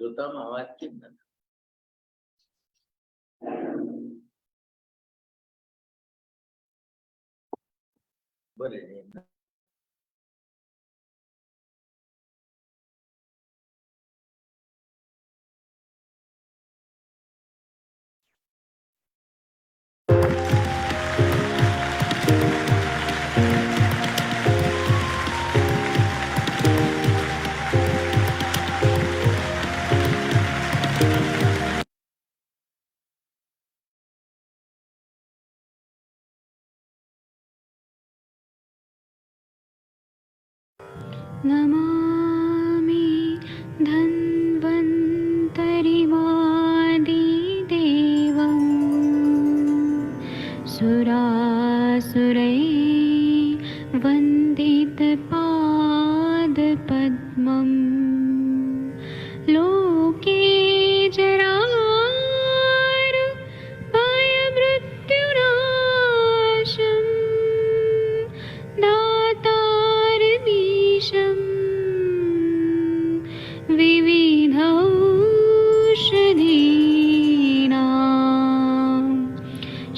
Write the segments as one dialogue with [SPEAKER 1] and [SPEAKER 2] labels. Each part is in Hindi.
[SPEAKER 1] श्रोताમાં અવાજ કેમ નથી? ભલે નહીં.
[SPEAKER 2] नमामि धन्वन्तरिमादिदेवं सुरासुरैः वन्दितपादपद्मं लोके जरामृत्युनाशं दातारमीशं विविधौषधीनां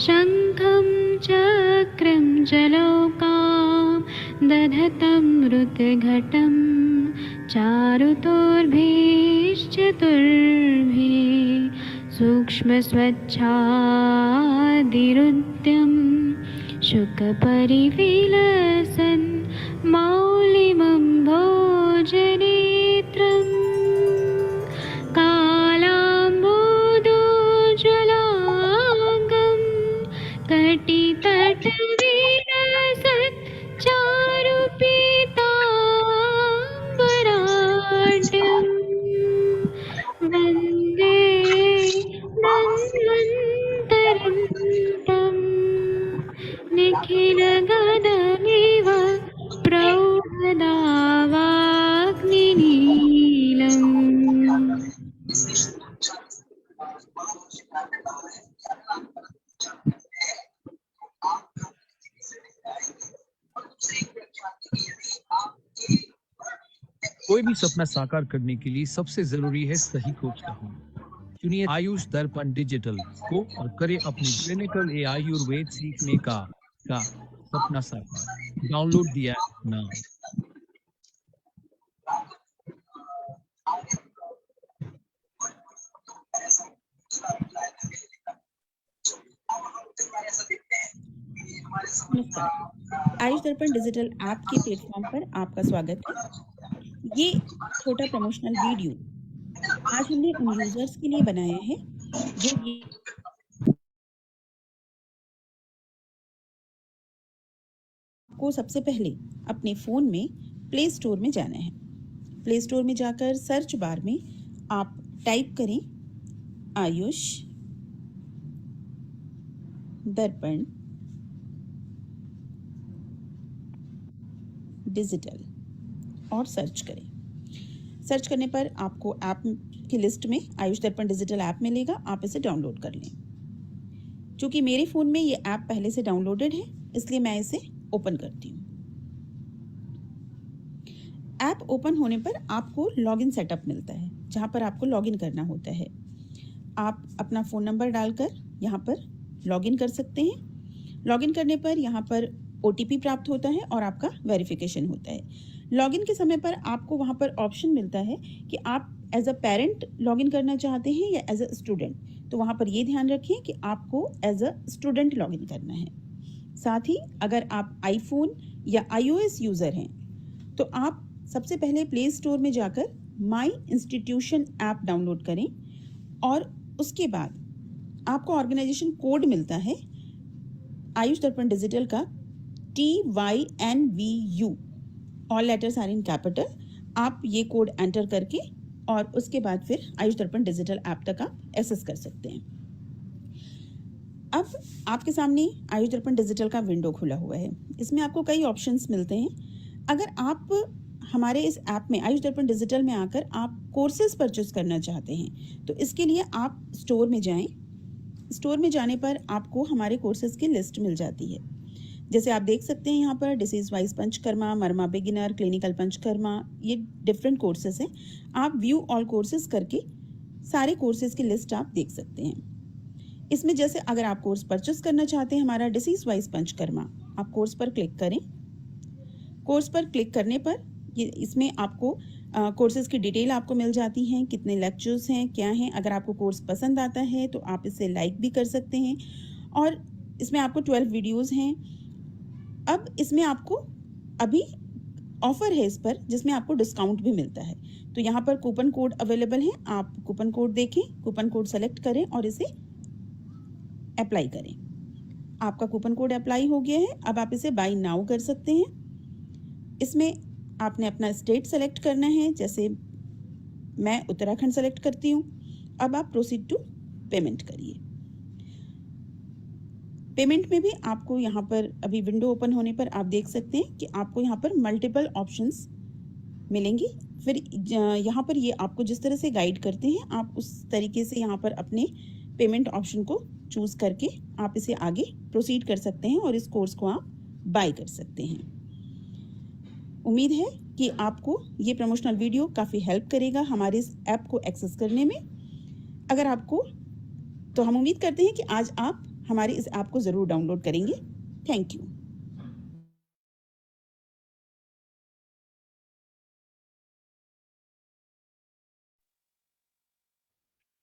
[SPEAKER 2] शङ्खं चक्रं जलौकां दधतं मृतघटं चारुतोर्भिश्चतुर्भिः सूक्ष्मस्वच्छादिरुद्यं शुकपरिविलसन् मौलिमं भोजनेत्रं कालाम्बोदोज्ज्वलाङ्गं कटितटविलसत् चारुपीताम्बराढ्यं वन्दे धन्वन्तरिं निखिलगदमिव प्रौढदावाग्निनीलम्।
[SPEAKER 3] कोई भी सपना साकार करने के लिए सबसे जरूरी है सही कोच का होना। चुनिए आयुष दर्पण डिजिटल को और करें अपनी क्लिनिकल आयुर्वेद सीखने का सपना साकार। Download the app now.
[SPEAKER 4] नमस्कार, आयुष दर्पण डिजिटल ऐप के प्लेटफॉर्म पर आपका स्वागत है। ये छोटा प्रमोशनल वीडियो आज हमने उन यूजर्स के लिए बनाया है जो ये को सबसे पहले अपने फ़ोन में प्ले स्टोर में जाना है। प्ले स्टोर में जाकर सर्च बार में आप टाइप करें आयुष दर्पण डिजिटल और सर्च करें। सर्च करने पर आपको ऐप की लिस्ट में आयुष दर्पण डिजिटल ऐप मिलेगा, आप इसे डाउनलोड कर लें। चूँकि मेरे फ़ोन में ये ऐप पहले से डाउनलोडेड है इसलिए मैं इसे ओपन करती हूँ। ऐप ओपन होने पर आपको लॉगिन सेटअप मिलता है जहाँ पर आपको लॉगिन करना होता है। आप अपना फ़ोन नंबर डालकर यहाँ पर लॉगिन कर सकते हैं। लॉगिन करने पर यहाँ पर OTP प्राप्त होता है और आपका वेरिफिकेशन होता है। लॉगिन के समय पर आपको वहाँ पर ऑप्शन मिलता है कि आप एज अ पेरेंट लॉगिन करना चाहते हैं या एज अ स्टूडेंट। तो वहाँ पर ये ध्यान रखिए कि आपको एज अ स्टूडेंट लॉगिन करना है। साथ ही अगर आप आईफोन या iOS यूज़र हैं तो आप सबसे पहले प्ले स्टोर में जाकर माई इंस्टीट्यूशन ऐप डाउनलोड करें और उसके बाद आपको ऑर्गेनाइजेशन कोड मिलता है आयुष दर्पण डिजिटल का TYNVU, all letters are in capital. आप ये कोड एंटर करके और उसके बाद फिर आयुष दर्पण डिजिटल ऐप तक आप एक्सेस कर सकते हैं। अब आपके सामने आयुष दर्पण डिजिटल का विंडो खुला हुआ है। इसमें आपको कई ऑप्शंस मिलते हैं। अगर आप हमारे इस ऐप में आयुष दर्पण डिजिटल में आकर आप कोर्सेज परचेस करना चाहते हैं तो इसके लिए आप स्टोर में जाएं। स्टोर में जाने पर आपको हमारे कोर्सेज की लिस्ट मिल जाती है। जैसे आप देख सकते हैं यहाँ पर डिसीज वाइज पंचकर्मा, मर्मा बिगिनर, क्लिनिकल पंचकर्मा, ये डिफरेंट कोर्सेज हैं। आप व्यू ऑल कोर्सेज करके सारे कोर्सेज की लिस्ट आप देख सकते हैं। इसमें जैसे अगर आप कोर्स परचेस करना चाहते हैं हमारा डिसीज वाइज पंचकर्मा, आप कोर्स पर क्लिक करें। कोर्स पर क्लिक करने पर ये इसमें आपको कोर्सेज की डिटेल आपको मिल जाती हैं, कितने लेक्चर्स हैं, क्या हैं। अगर आपको कोर्स पसंद आता है तो आप इसे लाइक भी कर सकते हैं। और इसमें आपको 12 वीडियोस हैं। अब इसमें आपको अभी ऑफर है इस पर, जिसमें आपको डिस्काउंट भी मिलता है। तो यहाँ पर कूपन कोड अवेलेबल है, आप कूपन कोड देखें, कूपन कोड सेलेक्ट करें और इसे अप्लाई करें। आपका कूपन कोड अप्लाई हो गया है। अब आप इसे बाय नाउ कर सकते हैं। इसमें आपने अपना स्टेट सेलेक्ट करना है, जैसे मैं उत्तराखंड सेलेक्ट करती हूँ। अब आप प्रोसीड टू पेमेंट करिए। पेमेंट में भी आपको यहाँ पर अभी विंडो ओपन होने पर आप देख सकते हैं कि आपको यहाँ पर मल्टीपल ऑप्शंस मिलेंगी। फिर यहाँ पर ये आपको जिस तरह से गाइड करते हैं आप उस तरीके से यहाँ पर अपने पेमेंट ऑप्शन को चूज करके आप इसे आगे प्रोसीड कर सकते हैं और इस कोर्स को आप बाय कर सकते हैं। उम्मीद है कि आपको ये प्रमोशनल वीडियो काफ़ी हेल्प करेगा हमारे इस ऐप को एक्सेस करने में। अगर आपको तो हम उम्मीद करते हैं कि आज आप हमारे इस ऐप को ज़रूर डाउनलोड करेंगे। Thank you.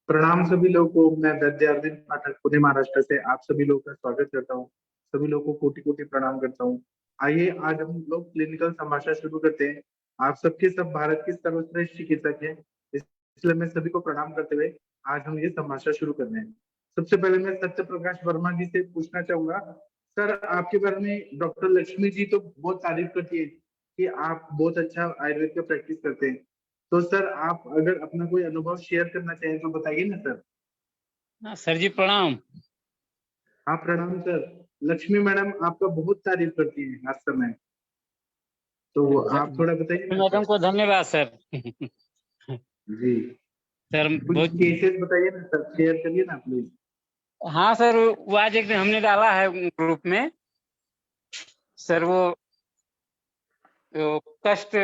[SPEAKER 5] प्रणाम सभी लोगों को। मैं वैद्य अरविंद पाठक पुणे महाराष्ट्र से आप सभी लोगों का स्वागत करता हूँ। सभी लोगों को कोटि कोटि प्रणाम करता हूँ। आइए आज हम लोग क्लिनिकल संभाषण शुरू करते हैं। आप सबके सब भारत के सर्वश्रेष्ठ चिकित्सक हैं, इसलिए मैं सभी को प्रणाम करते हुए आज हम ये संभाषण शुरू कर रहे हैं। सबसे पहले मैं सत्य प्रकाश वर्मा जी से पूछना चाहूंगा, सर आपके बारे में डॉक्टर लक्ष्मी जी तो बहुत तारीफ करती है कि आप बहुत अच्छा आयुर्वेद का प्रैक्टिस करते हैं। तो सर आप अगर अपना कोई अनुभव शेयर करना चाहें तो बताइए ना सर।
[SPEAKER 6] सर जी प्रणाम।
[SPEAKER 5] हाँ प्रणाम सर। लक्ष्मी मैडम आपका बहुत तारीफ करती है हर समय, तो आप थोड़ा बताइए ना
[SPEAKER 6] मैडम को धन्यवाद सर।
[SPEAKER 5] जी
[SPEAKER 6] सर
[SPEAKER 5] कुछ
[SPEAKER 6] बहुत
[SPEAKER 5] केसेस बताइए ना सर, शेयर करिए ना प्लीज।
[SPEAKER 6] हाँ सर, वो आज एक दिन हमने डाला है ग्रुप में सर, वो कष्ट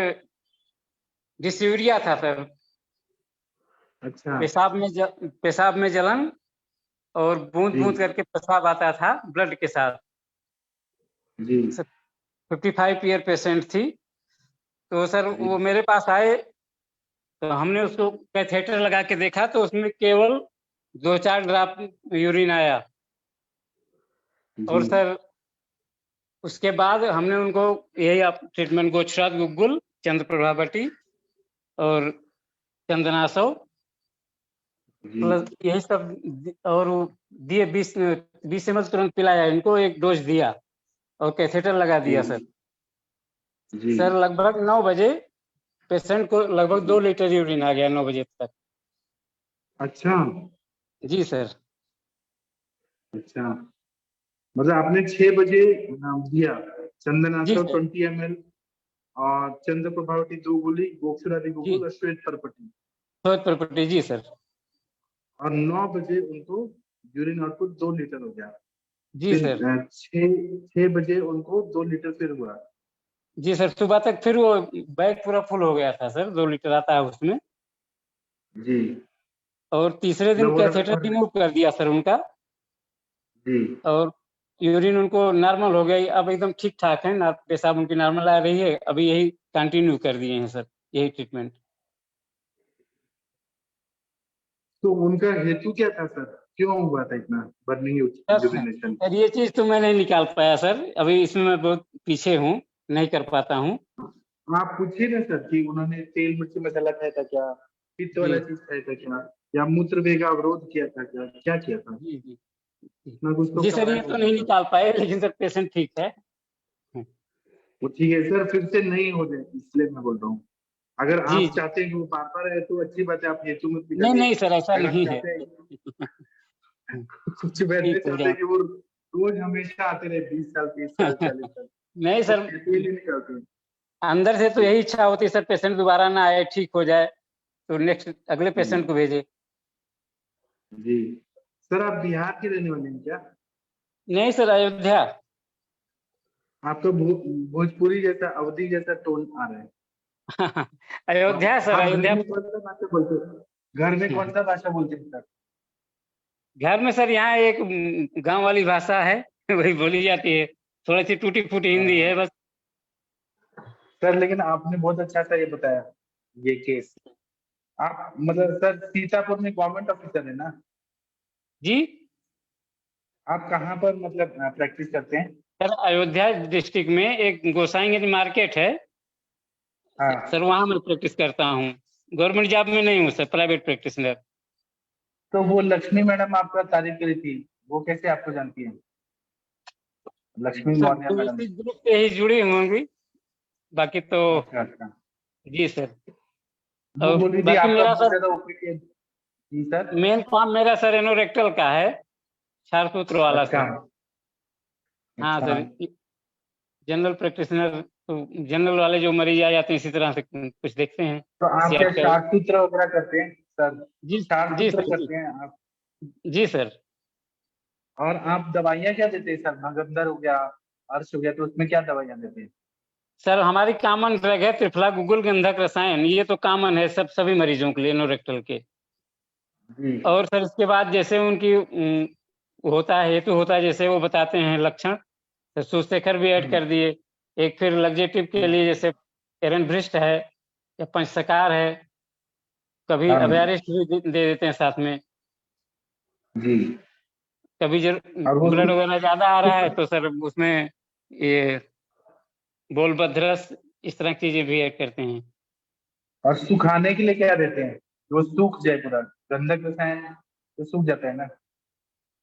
[SPEAKER 6] डिस्यूरिया था सर।
[SPEAKER 5] अच्छा।
[SPEAKER 6] पेशाब में जलन और बूंद
[SPEAKER 5] जी।
[SPEAKER 6] बूंद करके पेशाब आता था ब्लड के साथ।
[SPEAKER 5] जी
[SPEAKER 6] 55 ईयर पेशेंट थी। तो सर
[SPEAKER 5] जी।
[SPEAKER 6] वो मेरे पास आए तो हमने उसको कैथेटर लगा के देखा तो उसमें केवल 2-4 ड्रॉप यूरिन आया। और
[SPEAKER 5] जी।
[SPEAKER 6] सर उसके बाद हमने उनको यही ट्रीटमेंट गोचरात गुग्गुल, चंद्रप्रभा बटी और चंदनासव
[SPEAKER 5] जी।
[SPEAKER 6] प्लस यही सब और वो दिए 20 ml तुरंत पिलाया, इनको एक डोज दिया और कैथेटर लगा दिया सर।
[SPEAKER 5] जी।
[SPEAKER 6] सर लगभग 9 बजे पेशेंट को लगभग 2 लीटर यूरिन आ गया 9 बजे तक।
[SPEAKER 5] अच्छा।
[SPEAKER 6] जी सर।
[SPEAKER 5] अच्छा मतलब आपने 6 बजे दिया
[SPEAKER 6] जी
[SPEAKER 5] चंदनासव
[SPEAKER 6] सर।
[SPEAKER 5] 20 ml और चंद्र प्रभावती 2 गोली, गोक्षरादि गुगुल और श्वेत परपटी।
[SPEAKER 6] श्वेत परपटी जी सर।
[SPEAKER 5] और 9 बजे उनको यूरिन आउटपुट 2 लीटर हो गया।
[SPEAKER 6] जी सर।
[SPEAKER 5] 6 बजे उनको 2 लीटर फिर हुआ।
[SPEAKER 6] जी सर, सुबह तक फिर वो बैग पूरा फुल हो गया था सर, 2 लीटर आता है उसमें।
[SPEAKER 5] जी।
[SPEAKER 6] और तीसरे दिन कैथेटर रिमूव कर दिया सर उनका।
[SPEAKER 5] जी।
[SPEAKER 6] और यूरिन उनको नॉर्मल हो गई, अब एकदम ठीक ठाक है, पेशाब उनकी नॉर्मल आ रही है। अभी यही कंटिन्यू कर दिए हैं सर, यही ट्रीटमेंट।
[SPEAKER 5] तो उनका हेतु क्या था सर, क्यों हुआ था इतना बर्निंग यूरिनेशन?
[SPEAKER 6] सर ये चीज तो मैं नहीं निकाल पाया सर, अभी इसमें मैं बहुत पीछे हूँ, नहीं कर पाता हूँ।
[SPEAKER 5] आप पूछिए ना सर कि उन्होंने तेल मिर्ची मसाला खाया था क्या, पित्त वाला चीज खाया था क्या, या मूत्र वेग अवरोध किया था क्या, क्या किया था?
[SPEAKER 6] जी जी
[SPEAKER 5] इतना कुछ तो
[SPEAKER 6] जी सर, ये तो नहीं निकाल पाए, लेकिन सर पेशेंट ठीक है।
[SPEAKER 5] वो ठीक है सर, फिर से नहीं हो जाए इसलिए मैं बोल रहा हूँ। अगर आप चाहते हैं कि वो बार-बार आए तो अच्छी बात है, आप हेतु मत निकालिए।
[SPEAKER 6] नहीं नहीं सर, ऐसा नहीं है।
[SPEAKER 5] कुछ वैसे चाहते हैं कि वो रोज हमेशा आते रहे, 20 साल 30 साल 40 साल।
[SPEAKER 6] नहीं सर,
[SPEAKER 5] निकालते हैं
[SPEAKER 6] अंदर से तो यही इच्छा होती है सर, पेशेंट दोबारा ना आए, ठीक हो जाए तो नेक्स्ट अगले पेशेंट को भेजे।
[SPEAKER 5] जी सर, आप बिहार के रहने वाले हैं क्या?
[SPEAKER 6] नहीं सर, अयोध्या।
[SPEAKER 5] आपका भोजपुरी जैसा अवधि जैसा टोन आ रहा है।
[SPEAKER 6] अयोध्या सर,
[SPEAKER 5] आप घर
[SPEAKER 6] अयोध्या।
[SPEAKER 5] में कौन सा भाषा बोलते हो? घर में कौन सा भाषा बोलते हैं सर?
[SPEAKER 6] घर में सर यहाँ एक गांव वाली भाषा है वही बोली जाती है, थोड़ी सी टूटी फूटी हिंदी है बस।
[SPEAKER 5] सर लेकिन आपने बहुत अच्छा सा ये बताया, ये केस। आप मतलब सर सीतापुर में गवर्नमेंट ऑफिसर है ना?
[SPEAKER 6] जी
[SPEAKER 5] आप कहाँ पर मतलब प्रैक्टिस करते हैं?
[SPEAKER 6] सर, अयोध्या डिस्ट्रिक्ट में एक गोसाईगंज मार्केट है
[SPEAKER 5] हाँ।
[SPEAKER 6] सर, वहां मैं प्रैक्टिस करता हूँ। गवर्नमेंट जॉब में नहीं हूँ सर, प्राइवेट प्रैक्टिशनर।
[SPEAKER 5] तो वो लक्ष्मी मैडम आपका तारीफ करी थी, वो कैसे आपको जानती है? लक्ष्मी
[SPEAKER 6] सर
[SPEAKER 5] मौर्य
[SPEAKER 6] तो
[SPEAKER 5] मैडम।
[SPEAKER 6] इसी ग्रुप से ही जुड़ी होंगी, बाकी तो।
[SPEAKER 5] अच्छा अच्छा।
[SPEAKER 6] जी सर।
[SPEAKER 5] वो
[SPEAKER 6] और
[SPEAKER 5] बोल रही थी
[SPEAKER 6] बाकी
[SPEAKER 5] आपका
[SPEAKER 6] मेरा
[SPEAKER 5] बहुत
[SPEAKER 6] सर
[SPEAKER 5] ज्यादा ओपिनियन। जी सर।
[SPEAKER 6] मेन काम मेरा सर एनोरेक्टल का है, क्षार सूत्र वाला
[SPEAKER 5] अच्छा
[SPEAKER 6] सर। हाँ
[SPEAKER 5] अच्छा।
[SPEAKER 6] सर, जनरल प्रैक्टिशनर तो जनरल वाले जो मरीज आ जाते हैं इसी तरह से कुछ देखते हैं।
[SPEAKER 5] तो आप क्या
[SPEAKER 6] सेट का।
[SPEAKER 5] शार्ट सूत्र वगैरह करते हैं सर?
[SPEAKER 6] जी
[SPEAKER 5] शार्ट
[SPEAKER 6] जी
[SPEAKER 5] सूत्र
[SPEAKER 6] सर, जी
[SPEAKER 5] करते हैं आप?
[SPEAKER 6] जी सर।
[SPEAKER 5] और आप दवाइयाँ क्या देते हैं सर? भगंदर हो गया, अर्श हो गया, तो उसमें क्या दवाइयाँ देते हैं?
[SPEAKER 6] सर हमारी कॉमन ड्रग है त्रिफला गुगुल गंधक रसायन, ये तो कॉमन है सभी मरीजों के लिए एनोरेक्टल के।
[SPEAKER 5] जी।
[SPEAKER 6] और सर इसके बाद जैसे उनकी होता है हेतु होता है, जैसे वो बताते हैं लक्षण, तो सुशेखर भी ऐड कर दिए। एक फिर लग्जेटिव के लिए जैसे एरनभ्रिस्ट है या पंचसकार है, कभी
[SPEAKER 5] हाँ
[SPEAKER 6] अभ्यारिष्ट भी दे देते हैं साथ में।
[SPEAKER 5] जी।
[SPEAKER 6] कभी जब
[SPEAKER 5] और वो
[SPEAKER 6] ब्लड वगैरह ज्यादा आ रहा है तो सर उसमें ये बोलभद्रस इस तरह की चीजें भी ऐड करते हैं।
[SPEAKER 5] और सुखाने के लिए क्या देते हैं? वो सूख जाए पूरा, गंधक रसायन तो सूख जाता है ना?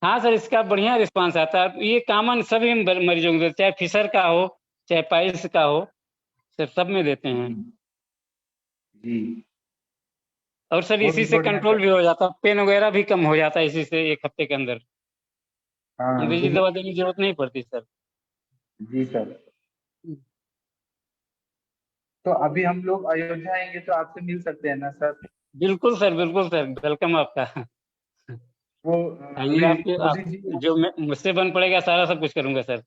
[SPEAKER 6] हाँ सर, इसका बढ़िया रिस्पांस आता है। ये कॉमन सभी मरीजों को देते हैं, चाहे फिशर का हो चाहे पाइल्स का हो, सर सब में देते हैं।
[SPEAKER 5] जी।
[SPEAKER 6] और सर
[SPEAKER 5] बहुत
[SPEAKER 6] इसी से
[SPEAKER 5] बढ़िया
[SPEAKER 6] कंट्रोल
[SPEAKER 5] सर।
[SPEAKER 6] भी हो जाता है, पेन वगैरह भी कम हो जाता है इसी से, एक हफ्ते के अंदर
[SPEAKER 5] हाँ
[SPEAKER 6] अंग्रेजी दवा देने की जरूरत नहीं पड़ती सर।
[SPEAKER 5] जी सर। तो अभी हम लोग अयोध्या आएंगे तो आपसे मिल सकते हैं ना सर?
[SPEAKER 6] बिल्कुल सर, बिल्कुल सर, वेलकम आपका।
[SPEAKER 5] वो
[SPEAKER 6] आइए,
[SPEAKER 5] अभी
[SPEAKER 6] आपके
[SPEAKER 5] मोदी
[SPEAKER 6] आप
[SPEAKER 5] जी,
[SPEAKER 6] जो मुझसे बन पड़ेगा सारा सब कुछ करूंगा सर।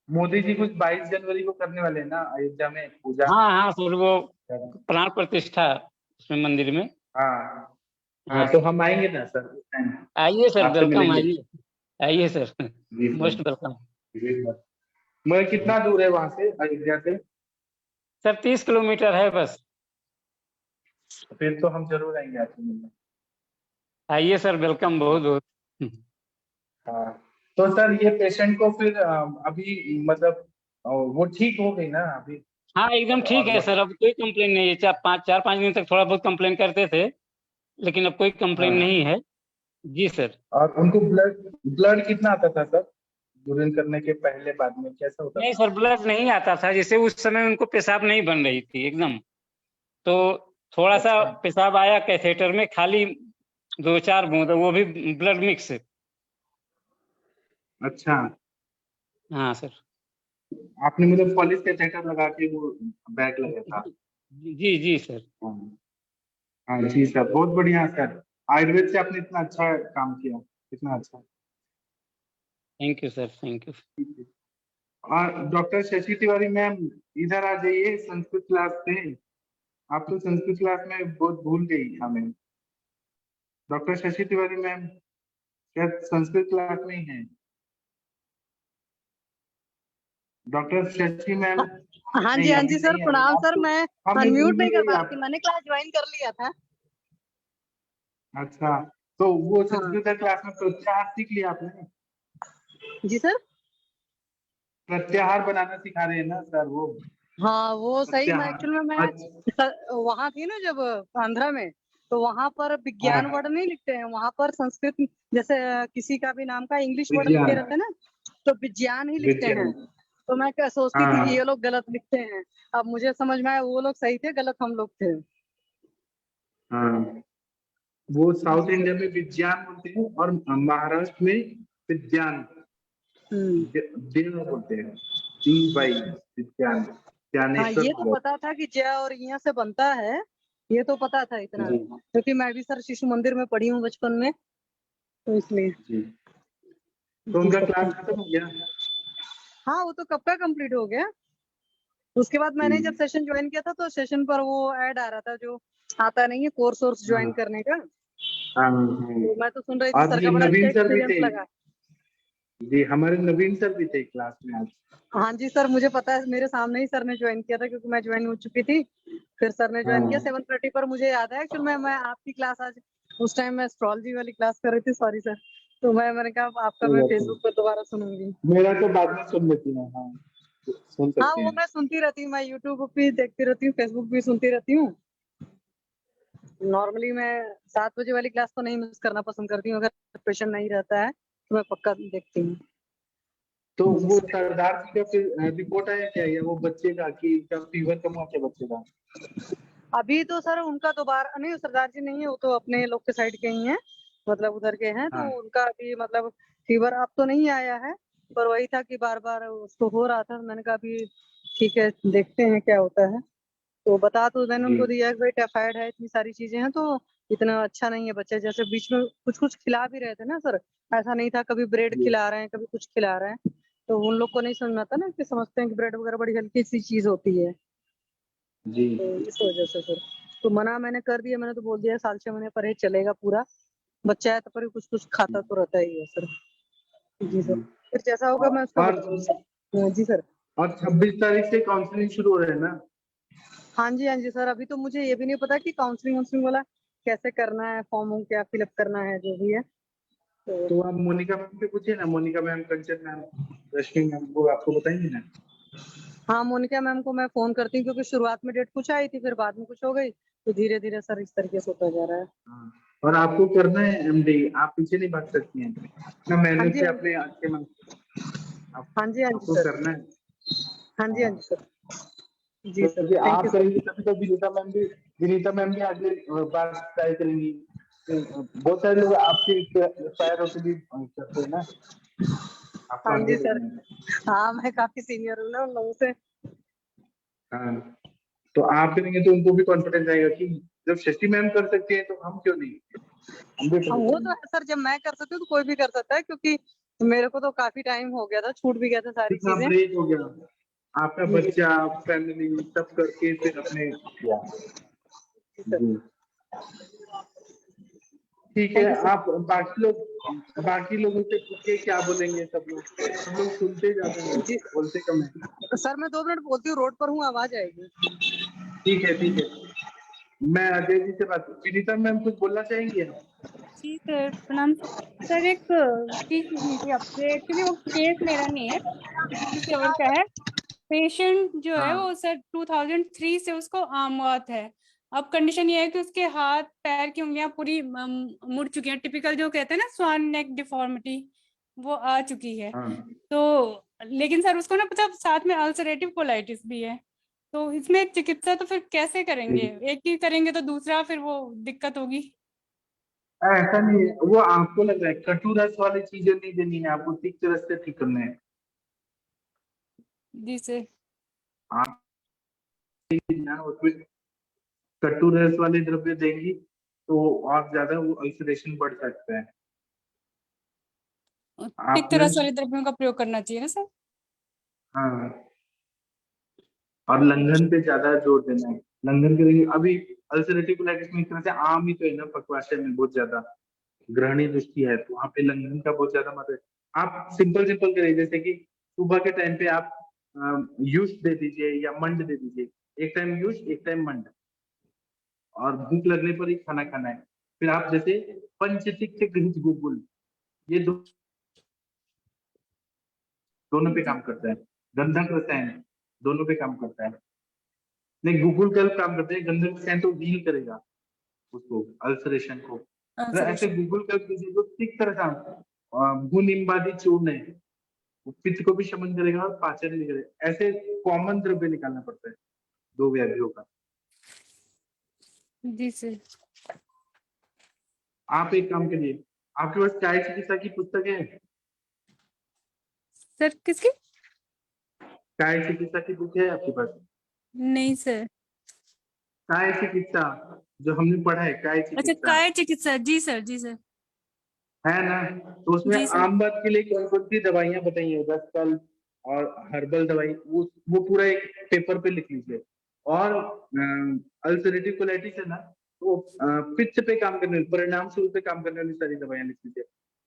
[SPEAKER 5] मोदी जी कुछ 22 जनवरी को करने वाले हैं ना अयोध्या में पूजा?
[SPEAKER 6] हाँ हाँ सर, वो प्राण प्रतिष्ठा उसमें मंदिर में।
[SPEAKER 5] हाँ हाँ,
[SPEAKER 6] हाँ
[SPEAKER 5] तो
[SPEAKER 6] सर,
[SPEAKER 5] हम आएंगे ना सर उस टाइम?
[SPEAKER 6] आइए सर,
[SPEAKER 5] आपसे
[SPEAKER 6] वेलकम,
[SPEAKER 5] मिलेंगे।
[SPEAKER 6] आइए आइए सर,
[SPEAKER 5] जी सर।
[SPEAKER 6] Most welcome.
[SPEAKER 5] जी सर। मगर कितना दूर है वहां से, अयोध्या से?
[SPEAKER 6] सर 30 किलोमीटर है बस।
[SPEAKER 5] फिर तो हम जरूर आएंगे आपसे मिलने।
[SPEAKER 6] आइए सर, वेलकम बहुत बहुत।
[SPEAKER 5] हाँ। तो सर ये पेशेंट को फिर अभी मतलब वो ठीक हो गई ना अभी?
[SPEAKER 6] हाँ एकदम ठीक है
[SPEAKER 5] ऑलमोस्ट।
[SPEAKER 6] सर, अब कोई कंप्लेन नहीं है। चार पाँच दिन तक थोड़ा बहुत कंप्लेन करते थे, लेकिन अब कोई कंप्लेन
[SPEAKER 5] हाँ।
[SPEAKER 6] नहीं है। जी सर।
[SPEAKER 5] और उनको ब्लड ब्लड कितना आता था सर? यूरिन करने के पहले बाद में कैसा होता
[SPEAKER 6] नहीं
[SPEAKER 5] था?
[SPEAKER 6] सर, ब्लड नहीं आता था, जैसे उस समय उनको पेशाब नहीं बन रही थी एकदम, तो थोड़ा सा
[SPEAKER 5] अच्छा
[SPEAKER 6] पेशाब आया कैथेटर में, खाली 2-4 बूंद, वो भी ब्लड मिक्स।
[SPEAKER 5] अच्छा।
[SPEAKER 6] हाँ सर।
[SPEAKER 5] आपने मतलब पॉलिश कैथेटर लगा के वो बैग लगा था?
[SPEAKER 6] जी जी सर।
[SPEAKER 5] हाँ हाँ जी सर, बहुत बढ़िया सर। आयुर्वेद से आपने इतना अच्छा काम किया, इतना अच्छा।
[SPEAKER 6] Thank you sir, thank you.
[SPEAKER 5] और डॉक्टर शशि तिवारी मैम, इधर आ जाइए संस्कृत क्लास में। आप तो संस्कृत क्लास में बहुत भूल गई हमें। डॉक्टर शशि तिवारी मैम शायद संस्कृत क्लास में ही है। डॉक्टर शशि मैम
[SPEAKER 7] हाँ
[SPEAKER 5] नहीं,
[SPEAKER 7] जी, हाँ
[SPEAKER 5] अभी
[SPEAKER 7] जी सर,
[SPEAKER 5] नहीं आई।
[SPEAKER 7] प्रणाम
[SPEAKER 5] आप
[SPEAKER 7] सर।
[SPEAKER 5] तो
[SPEAKER 7] मैं
[SPEAKER 5] हमें भूल
[SPEAKER 7] अनम्यूट
[SPEAKER 5] ही
[SPEAKER 7] नहीं कर
[SPEAKER 5] गई
[SPEAKER 7] पा रही थी,
[SPEAKER 5] आप।
[SPEAKER 7] मैंने क्लास ज्वाइन कर लिया था।
[SPEAKER 5] अच्छा, तो वो
[SPEAKER 7] हाँ
[SPEAKER 5] संस्कृत क्लास में प्रत्याहार सीख लिया आपने?
[SPEAKER 7] जी सर।
[SPEAKER 5] प्रत्याहार बनाना सिखा रहे हैं ना सर वो?
[SPEAKER 7] हाँ वो सही, मैं
[SPEAKER 5] प्रत्याहार।
[SPEAKER 7] एक्चुअल में मैं
[SPEAKER 5] अच्छा।
[SPEAKER 7] वहाँ थी ना जब आंध्रा में, तो वहाँ पर विज्ञान
[SPEAKER 5] हाँ
[SPEAKER 7] वर्ड नहीं लिखते हैं, वहाँ पर संस्कृत जैसे किसी का भी नाम का इंग्लिश वर्ड लिखे
[SPEAKER 5] विज्ञान।
[SPEAKER 7] रहते हैं ना, तो विज्ञान ही लिखते हैं।
[SPEAKER 5] विज्ञान।
[SPEAKER 7] तो मैं क्या सोचती थी
[SPEAKER 5] हाँ
[SPEAKER 7] कि ये लोग गलत लिखते हैं, अब मुझे समझ में आया वो लोग सही थे, गलत हम लोग थे।
[SPEAKER 5] हाँ, वो साउथ इंडिया में विज्ञान बोलते हैं और महाराष्ट्र में विज्ञान
[SPEAKER 7] हम्म।
[SPEAKER 5] देव बोलते हैं। DY विज्ञान,
[SPEAKER 7] हाँ
[SPEAKER 5] ज्ञानेश्वर
[SPEAKER 7] ये तो
[SPEAKER 5] भारत।
[SPEAKER 7] पता था कि जय और यहाँ से बनता है, ये तो पता था इतना,
[SPEAKER 5] जी
[SPEAKER 7] क्योंकि मैं भी सर शिशु मंदिर में पढ़ी हूँ बचपन में, तो इसलिए
[SPEAKER 5] जी। तो
[SPEAKER 7] जी
[SPEAKER 5] उनका
[SPEAKER 7] सर।
[SPEAKER 5] क्लास खत्म हो गया?
[SPEAKER 7] हाँ वो तो कब का कंप्लीट हो गया। उसके बाद मैंने जब सेशन ज्वाइन किया था तो सेशन पर वो ऐड आ रहा था जो आता नहीं है कोर्स वोर्स ज्वाइन करने का।
[SPEAKER 5] हाँ
[SPEAKER 7] तो मैं तो सुन रही थी
[SPEAKER 5] आज
[SPEAKER 7] सर
[SPEAKER 5] ये
[SPEAKER 7] का बड़ा अच्छा
[SPEAKER 5] नवीन सर भी
[SPEAKER 7] एक्सपीरियंस
[SPEAKER 5] थे
[SPEAKER 7] लगा।
[SPEAKER 5] जी, हमारे नवीन सर भी थे क्लास में आज।
[SPEAKER 7] हाँ जी सर, मुझे पता है, मेरे सामने ही सर ने ज्वाइन किया था क्योंकि मैं ज्वाइन हो चुकी थी। फिर सर ने ज्वाइन किया
[SPEAKER 5] हाँ
[SPEAKER 7] 7:30 पर। मुझे याद है एक्चुअली मैं आपकी क्लास आज उस टाइम मैं एस्ट्रोलॉजी वाली क्लास कर रही थी, सॉरी सर। तो मैंने कहा आपका मैं फेसबुक पर दोबारा सुनूंगी।
[SPEAKER 5] मेरा तो बाद में सुन लेती है। हाँ सुन
[SPEAKER 7] हाँ
[SPEAKER 5] सकते
[SPEAKER 7] वो
[SPEAKER 5] हैं।
[SPEAKER 7] मैं सुनती रहती हूँ, मैं यूट्यूब भी देखती रहती हूँ, फेसबुक भी सुनती रहती हूँ। नॉर्मली मैं 7 बजे वाली क्लास तो नहीं मिस करना पसंद करती हूँ, अगर पेशेंट नहीं रहता है तो मैं पक्का देखती हूँ।
[SPEAKER 5] तो वो सरदार जी का फिर रिपोर्ट आया क्या, या वो बच्चे का कि क्या फीवर कम हुआ क्या बच्चे का?
[SPEAKER 7] अभी तो सर उनका दोबारा नहीं, सरदार जी नहीं है, वो तो अपने लोग के साइड के ही हैं, मतलब उधर के हैं। तो
[SPEAKER 5] हाँ
[SPEAKER 7] उनका अभी मतलब फीवर अब तो नहीं आया है, पर वही था कि बार बार उसको हो रहा था। मैंने कहा अभी ठीक है, देखते हैं क्या होता है। तो बता तो मैंने
[SPEAKER 5] जी
[SPEAKER 7] उनको दिया कि भाई टाइफाइड है, इतनी सारी चीजें हैं, तो इतना अच्छा नहीं है बच्चे। जैसे बीच में कुछ कुछ खिला भी रहे थे ना सर, ऐसा नहीं था, कभी ब्रेड
[SPEAKER 5] जी
[SPEAKER 7] खिला रहे हैं कभी कुछ खिला रहे हैं। तो उन लोग को नहीं समझ में आता ना, कि समझते हैं कि ब्रेड वगैरह बड़ी हल्की सी चीज होती है।
[SPEAKER 5] जी
[SPEAKER 7] तो इस वजह से सर तो मना मैंने कर दिया। मैंने तो बोल दिया साल 6 महीने परहेज चलेगा पूरा। बच्चा है तो पर कुछ कुछ खाता तो रहता ही है सर। जी सर,
[SPEAKER 5] जी।
[SPEAKER 7] फिर जैसा होगा मैं उसको
[SPEAKER 5] और
[SPEAKER 7] बताऊंगी सर। हाँ जी सर।
[SPEAKER 5] और 26 तारीख से काउंसलिंग शुरू हो रहा है ना?
[SPEAKER 7] हाँ जी सर, अभी तो मुझे ये भी नहीं पता कि काउंसलिंग वाउंसलिंग वाला कैसे करना है, फॉर्म क्या फिलअप करना है, जो भी है। तो
[SPEAKER 5] तो आप मोनिका मैम से पूछिए ना, मोनिका मैम, कंचन मैम, रश्मि मैम, वो आपको बताएंगे ना।
[SPEAKER 7] हाँ, मोनिका मैम को मैं फोन करती हूँ, क्योंकि शुरुआत में डेट कुछ आई थी, फिर बाद में कुछ हो गई, तो धीरे धीरे सर इस तरीके से होता जा रहा है।
[SPEAKER 5] हाँ। और आपको करना है एमडी, आप पीछे नहीं भाग सकती हैं ना,
[SPEAKER 7] हाँ
[SPEAKER 5] मेहनत
[SPEAKER 7] जी
[SPEAKER 5] से
[SPEAKER 7] हाँ
[SPEAKER 5] अपने अच्छे मन आप,
[SPEAKER 7] हाँ जी हाँ जी
[SPEAKER 5] आपको
[SPEAKER 7] सर।
[SPEAKER 5] करना है।
[SPEAKER 7] हाँ जी हाँ
[SPEAKER 5] हाँ,
[SPEAKER 7] जी सर। जी सर,
[SPEAKER 5] क्योंकि
[SPEAKER 7] थैंक यू
[SPEAKER 5] आप
[SPEAKER 7] सर।
[SPEAKER 5] करेंगे तभी तो विनीता मैम भी अगले बार ट्राई करेंगी। तो बहुत सारे लोग आपसे इंस्पायर होकर भी करते हैं ना, आपको
[SPEAKER 7] हाँ
[SPEAKER 5] आगे
[SPEAKER 7] जी सर।
[SPEAKER 5] बढ़ना है।
[SPEAKER 7] हाँ, मैं काफी सीनियर हूँ ना उन लोगों से।
[SPEAKER 5] हाँ, तो आप करेंगे तो उनको भी कॉन्फिडेंस आएगा कि जब शशि मैम कर सकते हैं तो हम क्यों नहीं, हम भी
[SPEAKER 7] हाँ
[SPEAKER 5] ट्राई
[SPEAKER 7] वो तो
[SPEAKER 5] करेंगे।
[SPEAKER 7] है सर, जब मैं कर सकती हूँ तो कोई भी कर सकता है, क्योंकि मेरे को तो काफी टाइम हो गया था, छूट भी गया था सारी
[SPEAKER 5] कितना
[SPEAKER 7] चीजें।
[SPEAKER 5] ब्रेक हो गया, आपका
[SPEAKER 7] जी
[SPEAKER 5] बच्चा, फैमिली सब करके फिर अपने किया।
[SPEAKER 7] जी सर।
[SPEAKER 5] जी ठीक है।
[SPEAKER 7] Thank you sir.
[SPEAKER 5] आप बाकी लोगों से पूछिए क्या बोलेंगे। सब लोग सुनते ज्यादा हैं,
[SPEAKER 7] जी
[SPEAKER 5] बोलते कम है।
[SPEAKER 7] सर, मैं 2 मिनट बोलती हूँ, रोड पर हूँ, आवाज आएगी।
[SPEAKER 5] ठीक है ठीक है। मैं अजय जी से बात, विनीता मैम कुछ बोलना चाहेंगी आप?
[SPEAKER 2] जी सर, प्रणाम सर। एक चीज पूछनी थी आपसे। एक्चुअली वो केस मेरा नहीं है, किसी और का है। पेशेंट जो है वो
[SPEAKER 5] हाँ
[SPEAKER 2] सर 2003 से उसको आमवात है। अब कंडीशन ये है कि उसके हाथ पैर की उंगलियां पूरी मुड़ चुकी हैं, टिपिकल जो कहते हैं ना स्वान नेक डिफॉर्मिटी, वो आ चुकी है।
[SPEAKER 5] हाँ।
[SPEAKER 2] तो लेकिन सर उसको ना मतलब साथ में अल्सरेटिव कोलाइटिस भी है। तो इसमें चिकित्सा तो फिर कैसे करेंगे? एक ही करेंगे तो दूसरा फिर वो दिक्कत होगी।
[SPEAKER 5] ऐसा नहीं है, वो आपको लग रहा है कटु रस वाली चीजें नहीं देनी है, आपको तीखे रस से ठीक करना है।
[SPEAKER 2] जी सर।
[SPEAKER 5] आप ना उसमें कटु रस वाले द्रव्य देंगी तो और ज्यादा वो अल्सरेशन बढ़ सकता है।
[SPEAKER 2] तिक्त
[SPEAKER 5] आपने,
[SPEAKER 2] रस वाले द्रव्यों का प्रयोग करना चाहिए ना सर?
[SPEAKER 5] हाँ, और लंघन पे ज्यादा जोर देना है। लंघन करेंगे अभी, अल्सरेटिव कोलाइटिस में एक तरह से आम ही तो है ना, पक्वाशय में बहुत ज्यादा ग्रहणी दृष्टि है, तो वहाँ पे लंघन का बहुत ज्यादा मतलब है। आप सिंपल सिंपल करिए, जैसे कि सुबह के टाइम पे आप यूश दे दीजिए या मंड दे दीजिए, एक टाइम यूश एक टाइम मंड, और भूख लगने पर ही खाना खाना है। फिर आप जैसे पंचतिक से गृहित गुगुल, ये दोनों पे
[SPEAKER 2] जी।
[SPEAKER 5] काम करता है। गंधक रसायन दोनों पे काम करता है। नहीं, गूगल कल काम करते हैं, गंधक रसायन तो हील करेगा उसको, अल्सरेशन को। तो ऐसे
[SPEAKER 2] अल्सरेशन।
[SPEAKER 5] गूगल कर दीजिए जो ठीक तरह का भूनिम्बादी चूर्ण है, वो पित्त को भी शमन करेगा और पाचन भी करेगा। ऐसे कॉमन द्रव्य निकालना पड़ता है दो व्याधियों का।
[SPEAKER 2] जी सर।
[SPEAKER 5] आप एक काम करिए, आपके पास चाय चिकित्सा की पुस्तक है?
[SPEAKER 2] सर किसकी?
[SPEAKER 5] चाय चिकित्सा की बुक है आपके पास?
[SPEAKER 2] नहीं सर।
[SPEAKER 5] चाय चिकित्सा जो हमने पढ़ा है, चाय
[SPEAKER 2] अच्छा,
[SPEAKER 5] चिकित्सा
[SPEAKER 2] काय चिकित्सा, जी सर, जी सर।
[SPEAKER 5] है ना? तो उसमें
[SPEAKER 2] जी सर।
[SPEAKER 5] आम बात के लिए कौन कौन सी दवाइयां बताई है? रसकल, और हर्बल दवाई, वो पूरा एक पेपर पे लिख लीजिए। और अल्सरेटिव कोलाइटिस है ना, तो पित्त पे काम करने वाली, परिणाम स्वरूप पे काम करने वाली सारी दवाइयां लिख लीजिए।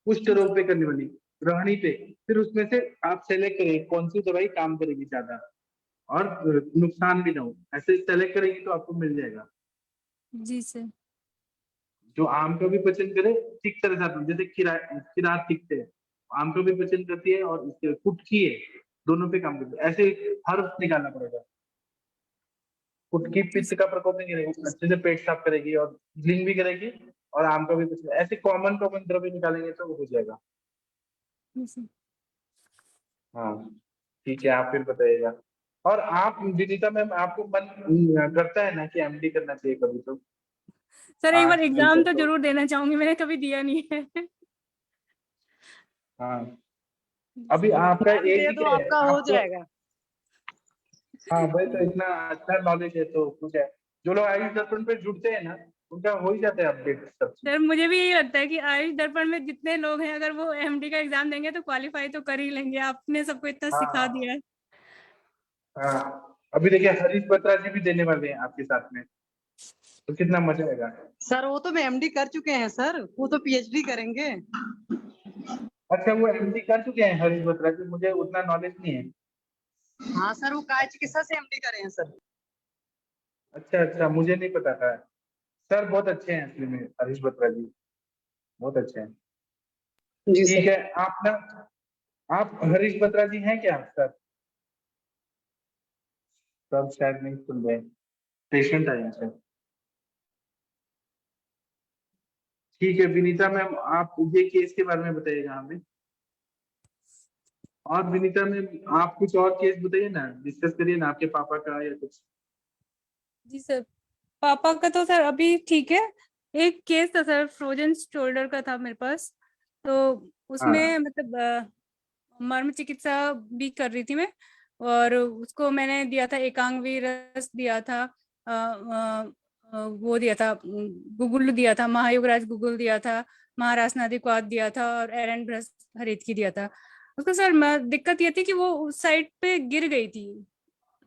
[SPEAKER 5] कुष्ठ रोग पे करने वाली, ग्रहणी पे, फिर उसमें से आप सेलेक्ट करें कौन सी दवाई काम करेगी ज्यादा और नुकसान भी ना हो, ऐसे सेलेक्ट करेंगे तो आपको मिल जाएगा।
[SPEAKER 2] जी सर।
[SPEAKER 5] जो आम का भी पचन करे ठीक तरह से आप, जैसे खीरा ठीक से आम का भी पचन करती है और इसके कुटकी है, दोनों पे काम करती है। ऐसे हर निकालना पड़ेगा। कुटकी पित्त का प्रकोप नहीं करेगी, अच्छे से पेट साफ करेगी और हीलिंग भी करेगी, और आम का भी पचन, ऐसे कॉमन द्रव्य निकालेंगे तो हो जाएगा।
[SPEAKER 2] जी सर।
[SPEAKER 5] हाँ ठीक है, आप फिर बताइएगा। और आप विनीता मैम, आपको मन करता है ना कि एमडी करना चाहिए कभी तो?
[SPEAKER 2] सर एक बार
[SPEAKER 5] आर्ट्स
[SPEAKER 2] एग्जाम
[SPEAKER 5] लेकर
[SPEAKER 2] तो जरूर देना चाहूंगी, मैंने कभी दिया नहीं है।
[SPEAKER 5] हाँ अभी आपका
[SPEAKER 7] मैम
[SPEAKER 5] एज
[SPEAKER 7] दे दो,
[SPEAKER 5] क्या है
[SPEAKER 7] आपका हो
[SPEAKER 5] आपको?
[SPEAKER 7] जाएगा।
[SPEAKER 5] हाँ भाई, तो इतना अच्छा नॉलेज है तो कुछ है। जो लोग आयुष दर्पण पे जुड़ते हैं ना, उनका हो ही जाता है अपडेट सब चीज।
[SPEAKER 2] सर मुझे भी यही लगता है कि आयुष दर्पण में जितने लोग हैं, अगर वो एमडी का एग्जाम देंगे तो क्वालिफाई तो कर ही लेंगे। आपने सबको इतना सिखा
[SPEAKER 5] हाँ
[SPEAKER 2] दिया है।
[SPEAKER 5] हाँ, अभी देखिए हरीश बत्रा जी भी देने वाले हैं आपके साथ में, तो कितना मजा आएगा।
[SPEAKER 7] सर वो तो एमडी कर चुके हैं सर, वो तो पीएचडी करेंगे।
[SPEAKER 5] अच्छा, वो एमडी कर चुके हैं हरीश बत्रा जी? मुझे उतना नॉलेज नहीं है।
[SPEAKER 7] हाँ सर, वो काय चिकित्सा से एमडी करे हैं सर।
[SPEAKER 5] अच्छा अच्छा, मुझे नहीं पता था। सर बहुत अच्छे हैं असली में हरीश बत्रा जी, बहुत अच्छे हैं।
[SPEAKER 7] जी
[SPEAKER 5] ठीक
[SPEAKER 7] सर।
[SPEAKER 5] है, आप ना, आप हरीश बत्रा जी हैं क्या सर? सब शायद नहीं सुन रहे, पेशेंट आए हैं सर। ठीक है विनीता मैम, आप ये केस के बारे में बताइएगा हमें। और विनीता मैम, आप कुछ और केस बताइए ना, डिस्कस करिए ना, आपके पापा का या कुछ।
[SPEAKER 2] जी सर, पापा का तो सर अभी ठीक है। एक केस था सर, फ्रोजन शोल्डर का था मेरे पास। तो उसमें
[SPEAKER 5] हाँ
[SPEAKER 2] मतलब मर्म चिकित्सा भी कर रही थी मैं, और उसको मैंने दिया था एकांगवी रस दिया था, वो दिया था, गुगुल दिया था, महायुगराज गुगुल दिया था, महारासनादिक्वाद दिया था, और एरन ब्रस हरेतकी दिया था। उसको सर दिक्कत ये थी कि वो उस साइड पे गिर गई थी,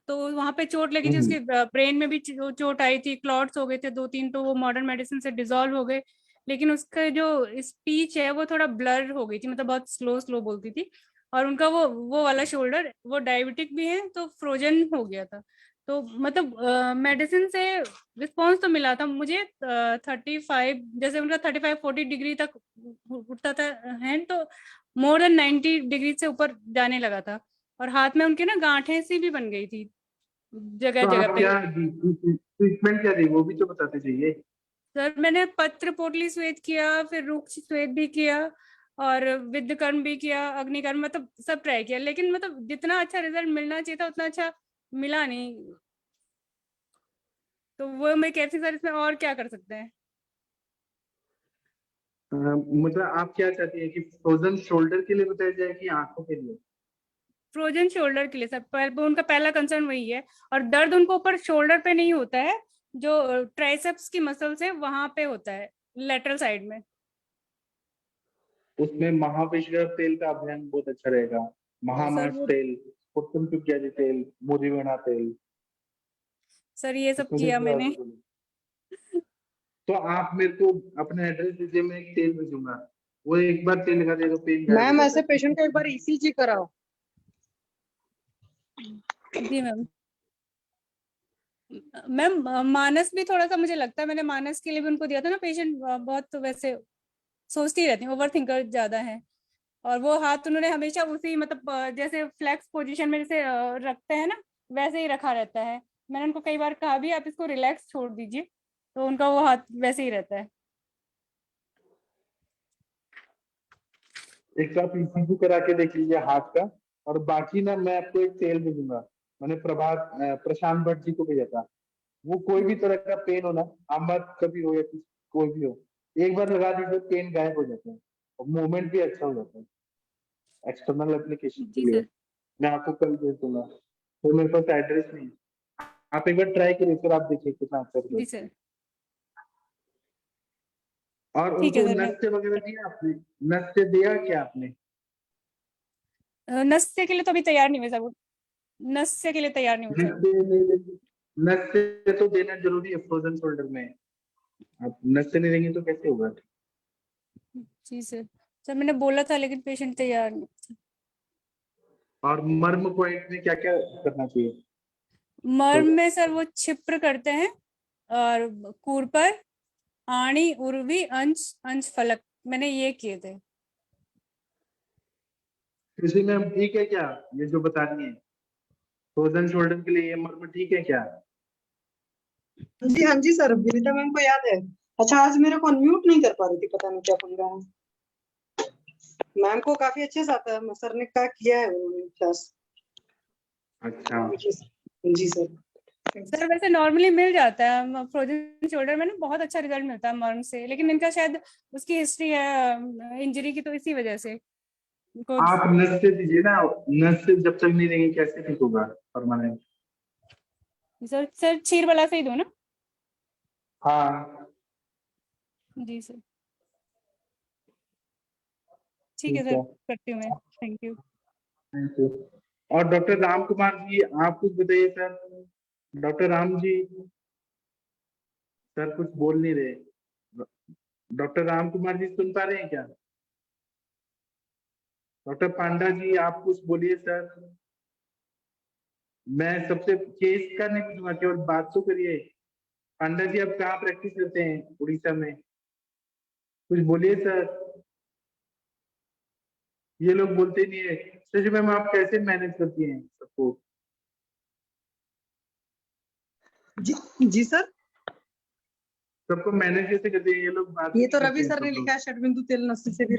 [SPEAKER 2] तो वहां पे चोट लगी थी, उसके ब्रेन में भी चोट आई थी, क्लॉट्स हो गए थे 2-3, तो वो मॉडर्न मेडिसिन से डिसॉल्व हो गए। लेकिन उसका जो स्पीच है वो थोड़ा ब्लर हो गई थी, मतलब बहुत स्लो स्लो बोलती थी। और उनका वो वाला शोल्डर, वो डायबिटिक भी है, तो फ्रोजन हो गया था। तो मतलब मेडिसिन से रिस्पॉन्स तो मिला था मुझे 35, जैसे उनका 35-40 डिग्री तक उठता था हैंड, तो मोर देन 90 डिग्री से ऊपर जाने लगा था। और हाथ में उनके ना गांठें सी भी बन गई थी जगह
[SPEAKER 5] तो
[SPEAKER 2] जगह
[SPEAKER 5] आप
[SPEAKER 2] पे।
[SPEAKER 5] क्या ट्रीटमेंट क्या दी, वो भी तो बताते चाहिए।
[SPEAKER 2] सर मैंने पत्र पोटली स्वेद किया, फिर रुक्ष स्वेद भी किया, और विद्यकर्म भी किया, अग्निकर्म, मतलब सब ट्राई किया, लेकिन मतलब जितना अच्छा रिजल्ट मिलना चाहिए था उतना अच्छा मिला नहीं। तो वो मैं कहती सर इसमें और क्या कर सकते हैं।
[SPEAKER 5] मतलब आप क्या चाहती हैं कि फ्रोजन शोल्डर के लिए बताया जाए कि आंखों के लिए?
[SPEAKER 2] फ्रोजन शोल्डर के लिए सर, उनका पहला कंसर्न वही है। और दर्द उनको ऊपर शोल्डर पे नहीं होता है, जो ट्राइसेप्स की मसल्स है वहां पे होता है, लेटरल साइड में।
[SPEAKER 5] उसमें महाविश्व तेल का अभियान बहुत अच्छा रहेगा।
[SPEAKER 2] सर
[SPEAKER 5] महामास
[SPEAKER 2] वो,
[SPEAKER 5] तेल, उत्तम सुग्याजी तेल, मोरिवेणा तेल,
[SPEAKER 2] सर ये सब
[SPEAKER 5] इसमें से
[SPEAKER 2] किया
[SPEAKER 5] जो
[SPEAKER 2] मैंने।
[SPEAKER 5] आपको- तो आप मेरे को अपना एड्रेस दीजिए, मैं एक तेल भेजूंगा, वो एक बार तेल लगा देगा, पेन गायब हो
[SPEAKER 7] मैम
[SPEAKER 5] जाता
[SPEAKER 7] ऐसे
[SPEAKER 5] है।
[SPEAKER 7] पेशेंट को एक बार ईसीजी कराओ।
[SPEAKER 2] जी मैम। मैम मानस भी थोड़ा सा मुझे लगता है, मैंने मानस के लिए भी उनको दिया था ना, पेशेंट बहुत तो वैसे सोचती रहती है, ओवर थिंकर ज्यादा है। और वो हाथ उन्होंने हमेशा उसी मतलब जैसे फ्लेक्स पोजीशन में जैसे रखते हैं ना, वैसे ही रखा रहता है। मैंने उनको कई बार कहा भी आप इसको रिलैक्स छोड़ दीजिए, तो उनका वो हाथ वैसे ही रहता है।
[SPEAKER 5] एक तो आप ईसीजी करा के देख लीजिए हाथ का, और बाकी ना मैं आपको एक तेल भेजूंगा, मैंने प्रशांत भट्ट जी को भेजा था। वो कोई भी तरह का पेन हो ना, आमद कभी हो या कोई भी हो, एक बार लगा दीजिए, पेन गायब हो जाता है और मूवमेंट भी अच्छा हो जाता है। एक्सटर्नल एप्लीकेशन के
[SPEAKER 2] जी
[SPEAKER 5] लिए
[SPEAKER 2] सर।
[SPEAKER 5] मैं आपको कल भेज दूंगा, तो मेरे पास एड्रेस नहीं है। आप एक बार ट्राई करिए, फिर आप देखिए कितना अच्छा
[SPEAKER 2] जी
[SPEAKER 5] रिजल्ट।
[SPEAKER 2] सर।
[SPEAKER 5] और
[SPEAKER 2] ठीक है
[SPEAKER 5] उनको
[SPEAKER 2] सर। मैं
[SPEAKER 5] नस्ते वगैरह दिया आपने? नस्ते दिया क्या आपने?
[SPEAKER 2] नस्से के लिए तो अभी तैयार नहीं हुए सर, वो नस्से के लिए तैयार नहीं हुए सर।
[SPEAKER 5] नस्से तो देना जरूरी है फ्रोजन शोल्डर में, आप नस्से नहीं देंगे तो कैसे होगा?
[SPEAKER 2] जी सर, सर मैंने बोला था लेकिन पेशेंट तैयार नहीं।
[SPEAKER 5] और मर्म पॉइंट में क्या क्या करना चाहिए?
[SPEAKER 2] मर्म में सर वो छिप्र करते हैं, और कूर पर आणी उर्वी अंश अंश फलक, मैंने ये किए थे।
[SPEAKER 5] किसी में ठीक है क्या ये जो बता रही है? फ्रोजन शोल्डर के लिए ये मर्म ठीक है क्या?
[SPEAKER 7] जी हाँ जी सर, विनीता मैम को याद है। अच्छा, आज मेरे को अनम्यूट नहीं कर पा रही थी, पता नहीं क्या पंगा है। मैम को काफी अच्छे से आता है, सर ने क्या किया है उन्होंने क्लास।
[SPEAKER 5] अच्छा,
[SPEAKER 7] जी सर।
[SPEAKER 2] सर वैसे नॉर्मली मिल जाता है फ्रोजन शोल्डर में ना, बहुत अच्छा रिजल्ट मिलता है मर्म से, लेकिन इनका शायद उसकी हिस्ट्री है इंजरी की, तो इसी वजह से इनको।
[SPEAKER 5] आप नस्से दीजिए ना, नस्से जब तक नहीं देंगे कैसे ठीक होगा परमानेंट?
[SPEAKER 2] सर चीरबला से ही दो ना।
[SPEAKER 5] हाँ
[SPEAKER 2] जी सर, ठीक है सर, करती हूँ मैं। Thank you.
[SPEAKER 5] Thank you. और डॉक्टर राम कुमार जी आप कुछ बताइए sir. Doctor Ram ji, sir कुछ बोल नहीं रहे। डॉक्टर राम कुमार जी सुन पा रहे हैं क्या? डॉक्टर पांडा जी आप कुछ बोलिए सर। मैं सबसे केस का नहीं पूछूंगा, केवल बात तो करिए। पांडा जी आप कहाँ प्रैक्टिस करते हैं? उड़ीसा में। कुछ बोलिए सर। ये लोग बोलते नहीं है। शशि मैम आप कैसे मैनेज करती हैं सबको?
[SPEAKER 7] जी सर,
[SPEAKER 5] सबको मैनेज कैसे करते हैं ये लोग? बात
[SPEAKER 7] ये
[SPEAKER 5] नहीं
[SPEAKER 7] तो
[SPEAKER 5] करते
[SPEAKER 7] रवि
[SPEAKER 5] हैं
[SPEAKER 7] सर
[SPEAKER 5] सब
[SPEAKER 7] ने
[SPEAKER 5] लोग।
[SPEAKER 7] लिखा है षडबिंदु तेल नस्सी से भी।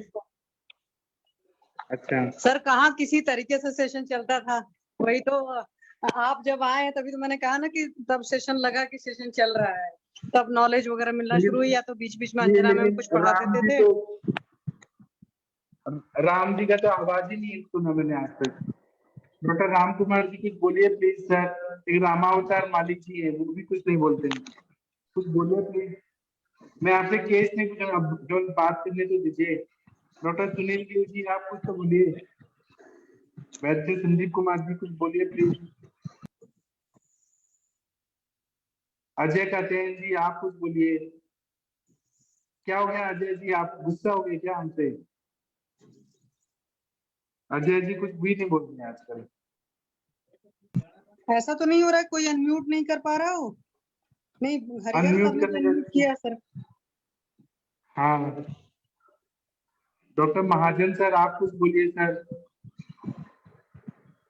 [SPEAKER 5] अच्छा
[SPEAKER 7] सर कहाँ किसी तरीके से सेशन चलता था, वही तो आप जब आए तभी तो मैंने कहा ना कि तब सेशन लगा कि सेशन चल रहा है, तब नॉलेज वगैरह मिलना शुरू हुई, या तो बीच बीच में
[SPEAKER 5] ये
[SPEAKER 7] अंजना मैम
[SPEAKER 5] लेकिन
[SPEAKER 7] कुछ पढ़ा
[SPEAKER 5] राम
[SPEAKER 7] देते
[SPEAKER 5] जी
[SPEAKER 7] थे।
[SPEAKER 5] तो, राम जी का तो आवाज ही नहीं सुना मैंने आज तक। डॉक्टर राम कुमार जी कुछ बोलिए प्लीज सर। एक रामावतार मालिक जी है, वो भी कुछ नहीं बोलते हैं। कुछ बोलिए प्लीज। मैं आपसे केस नहीं पूछ रहा, जो बात करने तो दीजिए। डॉक्टर सुनील गिल जी आप कुछ तो बोलिए। वैद्य संदीप कुमार जी कुछ बोलिए प्लीज। अजय कात्यायन जी आप कुछ बोलिए। क्या हो गया अजय जी, आप गुस्सा हो गए क्या हमसे? अजय जी कुछ भी नहीं बोल रहे हैं आजकल।
[SPEAKER 7] ऐसा तो नहीं हो रहा है कोई अनम्यूट नहीं कर पा रहा हो? नहीं, हरिहर सर
[SPEAKER 5] अनम्यूट
[SPEAKER 7] ने तो
[SPEAKER 5] करने का
[SPEAKER 7] अनम्यूट किया है सर।
[SPEAKER 5] हाँ डॉक्टर महाजन सर आप कुछ बोलिए सर।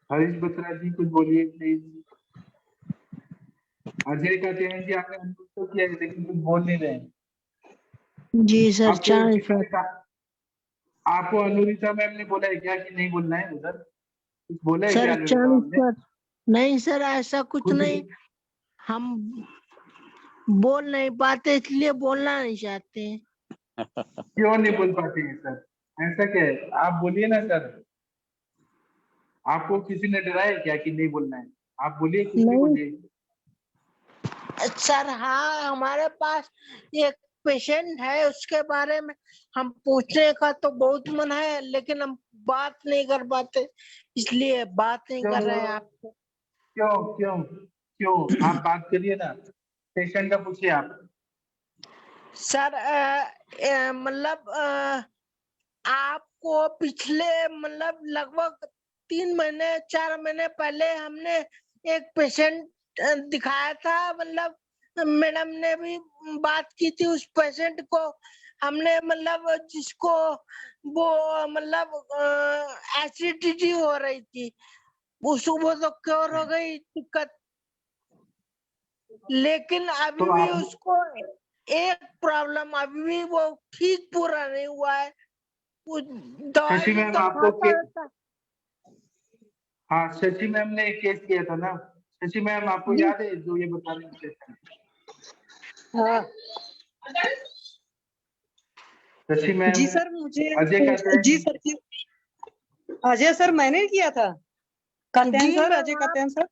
[SPEAKER 5] हरीश बत्रा जी कुछ बोलिए प्लीज। अजय कात्यायन जी आपने अनम्यूट तो किया है लेकिन कुछ बोल नहीं रहे हैं।
[SPEAKER 8] जी सर,
[SPEAKER 5] आपको
[SPEAKER 8] चांद
[SPEAKER 5] किसी ने
[SPEAKER 8] सर।
[SPEAKER 5] कहा, आपको अनुरिता मैम ने बोला है क्या कि नहीं बोलना है उधर? कुछ बोला है क्या
[SPEAKER 8] सर
[SPEAKER 5] अनुरिता
[SPEAKER 8] चांद
[SPEAKER 5] मैम ने?
[SPEAKER 8] सर, नहीं सर ऐसा कुछ
[SPEAKER 5] खुद
[SPEAKER 8] नहीं, हम बोल नहीं पाते इसलिए बोलना नहीं चाहते हैं।
[SPEAKER 5] क्यों नहीं बोल पाते हैं सर? ऐसा क्या है? आप बोलिए ना सर। आपको किसी ने डराया क्या कि नहीं बोलना है? आप बोलिए, कुछ भी
[SPEAKER 8] नहीं
[SPEAKER 5] बोलिए।
[SPEAKER 8] सर, हाँ हमारे पास एक पेशेंट है, उसके बारे में हम पूछने का तो बहुत मन है, लेकिन हम बात नहीं कर पाते, इसलिए बात नहीं कर रहे हैं आपको।
[SPEAKER 5] क्यों क्यों क्यों? आप बात करिए ना, पेशेंट का पूछिए आप।
[SPEAKER 8] सर मतलब आपको पिछले मतलब लगभग 3 महीने 4 महीने पहले हमने एक पेशेंट दिखाया था, मतलब मैडम ने भी बात की थी उस पेशेंट को हमने, मतलब जिसको वो मतलब एसिडिटी हो रही थी, उसको वो तो क्योर हो गई दिक्कत, लेकिन अभी
[SPEAKER 5] तो
[SPEAKER 8] भी
[SPEAKER 5] आप
[SPEAKER 8] उसको एक प्रॉब्लम, अभी भी वो ठीक पूरा नहीं हुआ है, वो
[SPEAKER 5] शशि
[SPEAKER 8] दवाई
[SPEAKER 5] मैम
[SPEAKER 8] तो
[SPEAKER 5] आपको
[SPEAKER 8] खाता रहता।
[SPEAKER 5] हाँ शशि मैम ने एक केस किया था ना। शशि मैम आपको याद है जो ये बता रहे थे?
[SPEAKER 7] हाँ
[SPEAKER 5] शशि मैम।
[SPEAKER 7] जी सर, मुझे
[SPEAKER 5] अजय कात्यायन
[SPEAKER 7] जी सर जी, अजय सर मैंने किया था। कात्यायन
[SPEAKER 8] जी
[SPEAKER 7] सर,
[SPEAKER 8] मैं
[SPEAKER 7] अजय
[SPEAKER 8] वहाँ
[SPEAKER 7] कात्यायन सर।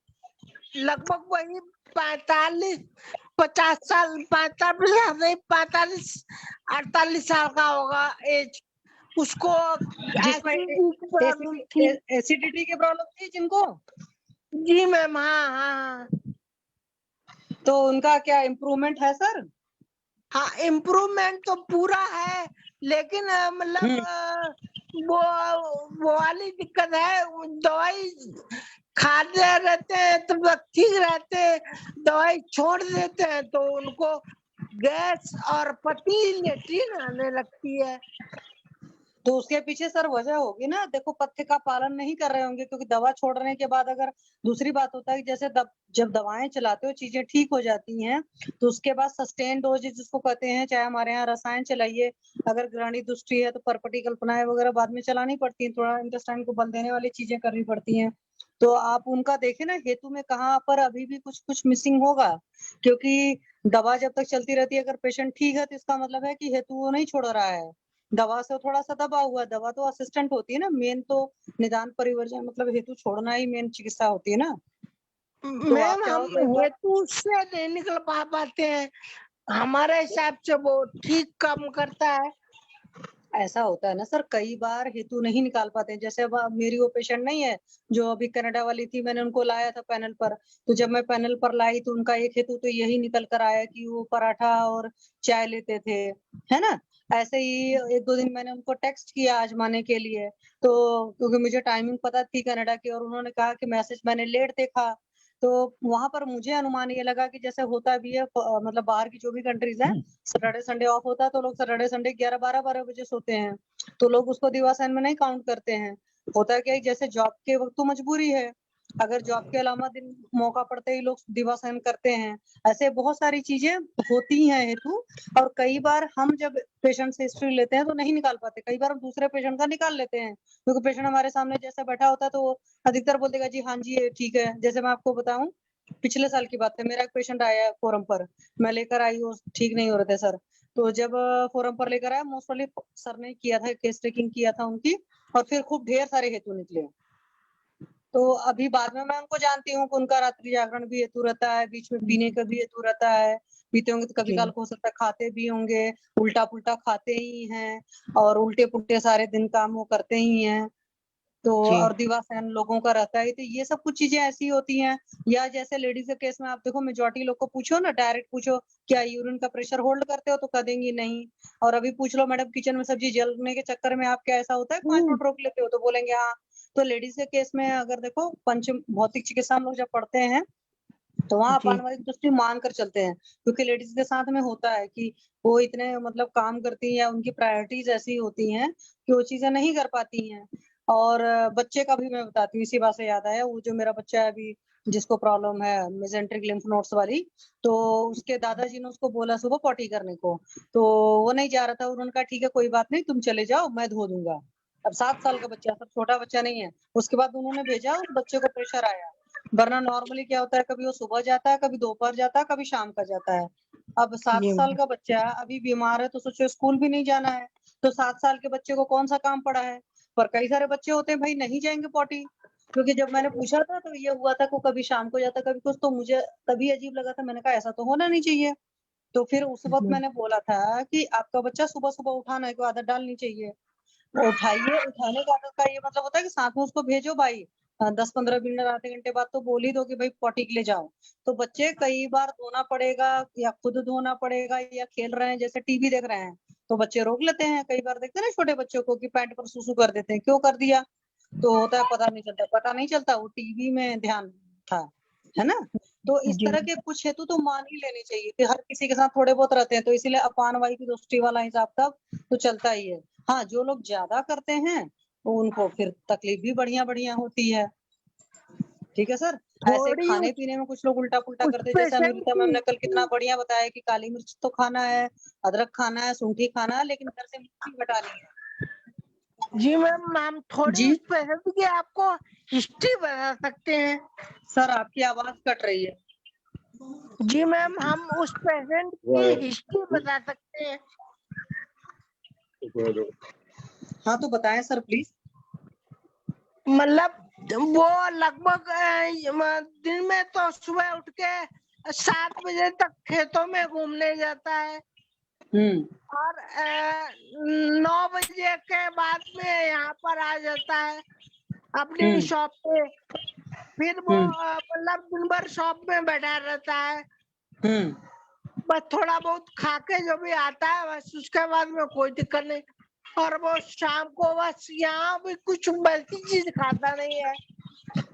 [SPEAKER 8] लगभग वही 45-50 साल, 45 नहीं, 45-48 साल का होगा एज, उसको
[SPEAKER 7] जिसको
[SPEAKER 8] एसिडिटी की प्रॉब्लम थी।
[SPEAKER 7] एसिडिटी की प्रॉब्लम थी जिनको,
[SPEAKER 8] जी मैम, हाँ हाँ
[SPEAKER 7] तो उनका क्या इम्प्रूवमेंट है सर?
[SPEAKER 8] हाँ, इम्प्रूवमेंट तो पूरा है, लेकिन मतलब वो वाली दिक्कत है। वो दवाई खाते रहते हैं तो वो ठीक रहते हैं, दवाई छोड़ देते हैं तो उनको गैस और पतली लेट्रिन आने लगती है।
[SPEAKER 7] तो उसके पीछे सर वजह होगी ना, देखो पथ्य का पालन नहीं कर रहे होंगे, क्योंकि दवा छोड़ने के बाद अगर दूसरी बात होता है कि जैसे जब दवाएं चलाते हो चीजें ठीक हो जाती हैं, तो उसके बाद सस्टेन डोज जिसको कहते हैं, चाहे हमारे यहाँ रसायन चलाइए, अगर ग्रहणी दृष्टि है तो परपटी कल्पनाएं वगैरह बाद में चलानी पड़ती है, थोड़ा इंटेस्टाइन को बल देने वाली चीजें करनी पड़ती हैं। तो आप उनका देखें ना, हेतु में कहाँ पर अभी भी कुछ कुछ मिसिंग होगा, क्योंकि दवा जब तक चलती रहती है, अगर पेशेंट ठीक है तो इसका मतलब है कि हेतु वो नहीं छोड़ रहा है, दवा से थोड़ा सा दबा हुआ। दवा तो असिस्टेंट होती है ना, मेन तो निदान परिवर्जन मतलब हेतु छोड़ना ही मेन चिकित्सा होती है ना। तो आप
[SPEAKER 8] मैम,
[SPEAKER 7] चाहो
[SPEAKER 8] हम
[SPEAKER 7] तो एक बार,
[SPEAKER 8] हेतु से नहीं निकल पाते हैं, हमारे हिसाब से वो ठीक काम करता है।
[SPEAKER 7] ऐसा होता है ना सर, कई बार हेतु नहीं निकाल पाते हैं। जैसे अब मेरी वो पेशेंट नहीं है जो अभी कनाडा वाली थी, मैंने उनको लाया था पैनल पर, तो जब मैं पैनल पर लाई तो उनका एक हेतु तो यही निकल कर आया कि वो पराठा और चाय लेते थे, है ना। ऐसे ही एक दो दिन मैंने उनको टेक्स्ट किया आजमाने के लिए, तो क्योंकि मुझे टाइमिंग पता थी कनाडा की, और उन्होंने कहा कि मैसेज मैंने लेट देखा, तो वहां पर मुझे अनुमान ये लगा कि जैसे होता भी है, मतलब बाहर की जो भी कंट्रीज हैं, सैटरडे संडे ऑफ होता है तो लोग सैटरडे संडे 11-12 बजे सोते हैं, तो लोग उसको दिवासन में नहीं काउंट करते हैं। होता है क्या है, जैसे जॉब के वक्त तो मजबूरी है, अगर जॉब के अलावा दिन मौका पड़ते ही लोग दिवासन करते हैं। ऐसे बहुत सारी चीजें होती हैं हेतु, और कई बार हम जब पेशेंट से हिस्ट्री लेते हैं तो नहीं निकाल पाते, कई बार हम दूसरे पेशेंट का निकाल लेते हैं, क्योंकि पेशेंट हमारे सामने जैसे बैठा होता है तो वो अधिकतर बोल देगा जी हाँ जी ये ठीक है। जैसे मैं आपको बताऊं, पिछले साल की बात है, मेरा एक पेशेंट आया है फोरम पर, मैं लेकर आई, वो ठीक नहीं हो रहे थे सर, तो जब फोरम पर लेकर आया, मोस्टली सर ने किया था, केस टेकिंग किया था उनकी, और फिर खूब ढेर सारे हेतु निकले। तो अभी बाद में मैं उनको जानती हूँ कि उनका रात्रि जागरण भी हेतु रहता है, बीच में पीने का भी हेतु रहता है, पीते होंगे तो कभी काल को हो सकता है खाते भी होंगे, उल्टा पुल्टा खाते ही हैं, और उल्टे पुल्टे सारे दिन काम वो करते ही हैं, तो और दिवासन लोगों का रहता है। तो ये सब कुछ चीजें ऐसी होती हैं। या जैसे लेडीज के केस में आप देखो, मेजोरिटी लोग को पूछो ना, डायरेक्ट पूछो क्या यूरिन का प्रेशर होल्ड करते हो, तो कह देंगी नहीं। और अभी पूछ लो मैडम किचन में सब्जी जलने के चक्कर में आप क्या ऐसा होता है 5 मिनट रोक लेते हो, तो बोलेंगे हाँ। तो लेडीज के केस में अगर देखो, पंच भौतिक चिकित्सा हम लोग जब पढ़ते हैं तो वहाँ अपानवायिक दृष्टि मान कर चलते हैं, क्योंकि लेडीज के साथ में होता है कि वो इतने मतलब काम करती हैं, या उनकी प्रायोरिटीज ऐसी होती हैं कि वो चीजें नहीं कर पाती हैं। और बच्चे का भी मैं बताती हूँ, इसी बात से याद आया, वो जो मेरा बच्चा है अभी जिसको प्रॉब्लम है मेजेंट्रिक लिम्फ नोड्स वाली, तो उसके दादाजी ने उसको बोला सुबह पॉटी करने को, तो वो नहीं जा रहा था, उन्होंने कहा ठीक है कोई बात नहीं, तुम चले जाओ मैं धो दूंगा। अब 7 साल का बच्चा, सब छोटा बच्चा नहीं है। उसके बाद उन्होंने भेजा, उस बच्चे को प्रेशर आया, वरना नॉर्मली क्या होता है, कभी वो सुबह जाता है, कभी दोपहर जाता है, कभी शाम का जाता है। अब 7 साल का बच्चा अभी बीमार है, तो सोचो स्कूल भी नहीं जाना है, तो 7 साल के बच्चे को कौन सा काम पड़ा है। पर कई सारे बच्चे होते हैं भाई नहीं जाएंगे पॉटी, क्योंकि जब मैंने पूछा था तो ये हुआ था कि कभी शाम को जाता कभी कुछ, तो मुझे तभी अजीब लगा था, मैंने कहा ऐसा तो होना नहीं चाहिए। तो फिर उस वक्त मैंने बोला था कि आपका बच्चा सुबह सुबह उठाना की आदत डालनी चाहिए, उठाइए। उठाने का आदत का ये मतलब होता है कि साथ में उसको भेजो भाई, 10-15 मिनट आधे घंटे बाद तो बोल ही दो कि भाई पॉटी के लिए जाओ। तो बच्चे कई बार धोना पड़ेगा या खुद धोना पड़ेगा, या खेल रहे हैं जैसे टीवी देख रहे हैं तो बच्चे रोक लेते हैं, कई बार देखते हैं ना छोटे बच्चों को कि पैंट पर सुसु कर देते हैं, क्यों कर दिया, तो होता है पता नहीं चलता वो टीवी में ध्यान था, है ना। तो इस तरह के कुछ हेतु तो मान ही लेनी चाहिए कि हर किसी के साथ थोड़े बहुत रहते हैं, तो इसीलिए अपान वायु की दृष्टि वाला हिसाब तब तो चलता ही है। हाँ, जो लोग ज्यादा करते हैं तो उनको फिर तकलीफ भी बढ़िया बढ़िया होती है। ठीक है सर। ऐसे
[SPEAKER 8] थोड़ी
[SPEAKER 7] खाने पीने में कुछ लोग उल्टा पुल्टा
[SPEAKER 8] उस
[SPEAKER 7] करते हैं, जैसे
[SPEAKER 8] पेशेंट
[SPEAKER 7] अमृता मैम ने कल कितना
[SPEAKER 8] की,
[SPEAKER 7] बढ़िया बताया कि काली मिर्च तो खाना है, अदरक खाना है, सूंठी खाना है, लेकिन घर से मिर्ची हटानी है।
[SPEAKER 8] जी मैम, हम थोड़ी
[SPEAKER 7] जी
[SPEAKER 8] उस पेशेंट की आपको हिस्ट्री बता सकते हैं।
[SPEAKER 7] सर, आपकी आवाज कट रही है।
[SPEAKER 8] जी मैम, हम उस पेशेंट की हिस्ट्री बता सकते हैं।
[SPEAKER 7] हाँ तो बताएं सर प्लीज।
[SPEAKER 8] मतलब वो लगभग दिन में तो सुबह उठ के 7 बजे तक खेतों में घूमने जाता है, और 9 बजे बजे के बाद में यहाँ पर आ जाता है अपनी शॉप पे। फिर वो मतलब दिन भर शॉप में बैठा रहता है, बस थोड़ा बहुत खा के जो भी आता है बस, उसके बाद में कोई दिक्कत नहीं। और वो शाम को बस यहाँ भी कुछ वैसी चीज खाता नहीं है।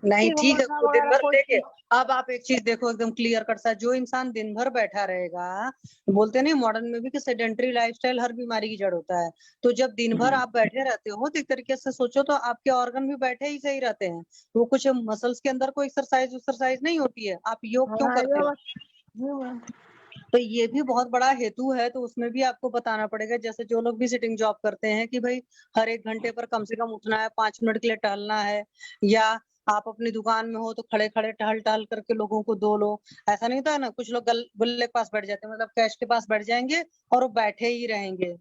[SPEAKER 9] नहीं
[SPEAKER 8] कि
[SPEAKER 9] ठीक है,
[SPEAKER 8] खाना
[SPEAKER 9] वो दिन
[SPEAKER 8] वगैरह
[SPEAKER 9] भर
[SPEAKER 8] कोई
[SPEAKER 9] देखिए।
[SPEAKER 8] चीज।
[SPEAKER 9] अब आप एक चीज देखो एकदम क्लियर कट सा, जो इंसान दिन भर बैठा रहेगा, बोलते नहीं मॉडर्न में भी कि सेडेंटरी लाइफस्टाइल हर बीमारी की जड़ होता है। तो जब दिन भर आप बैठे रहते हो तो एक तरीके से सोचो तो आपके ऑर्गन भी बैठे ही सही रहते हैं। वो कुछ मसल्स के अंदर कोई एक्सरसाइज नहीं होती है। आप योग क्यों
[SPEAKER 8] हाँ,
[SPEAKER 9] करते हो?
[SPEAKER 8] ये बात।
[SPEAKER 9] तो ये भी बहुत बड़ा हेतु है। तो उसमें भी आपको बताना पड़ेगा, जैसे जो लोग भी सिटिंग जॉब करते हैं कि भाई हर 1 घंटे पर कम से कम उठना है, 5 मिनट के लिए टहलना है, या आप अपनी दुकान में हो तो खड़े खड़े टहल टहल करके लोगों को दो लो। ऐसा नहीं होता है ना, कुछ लोग गुल्ले के पास बैठ जाते हैं, मतलब कैश के पास बैठ जाएंगे और वो बैठे ही रहेंगे।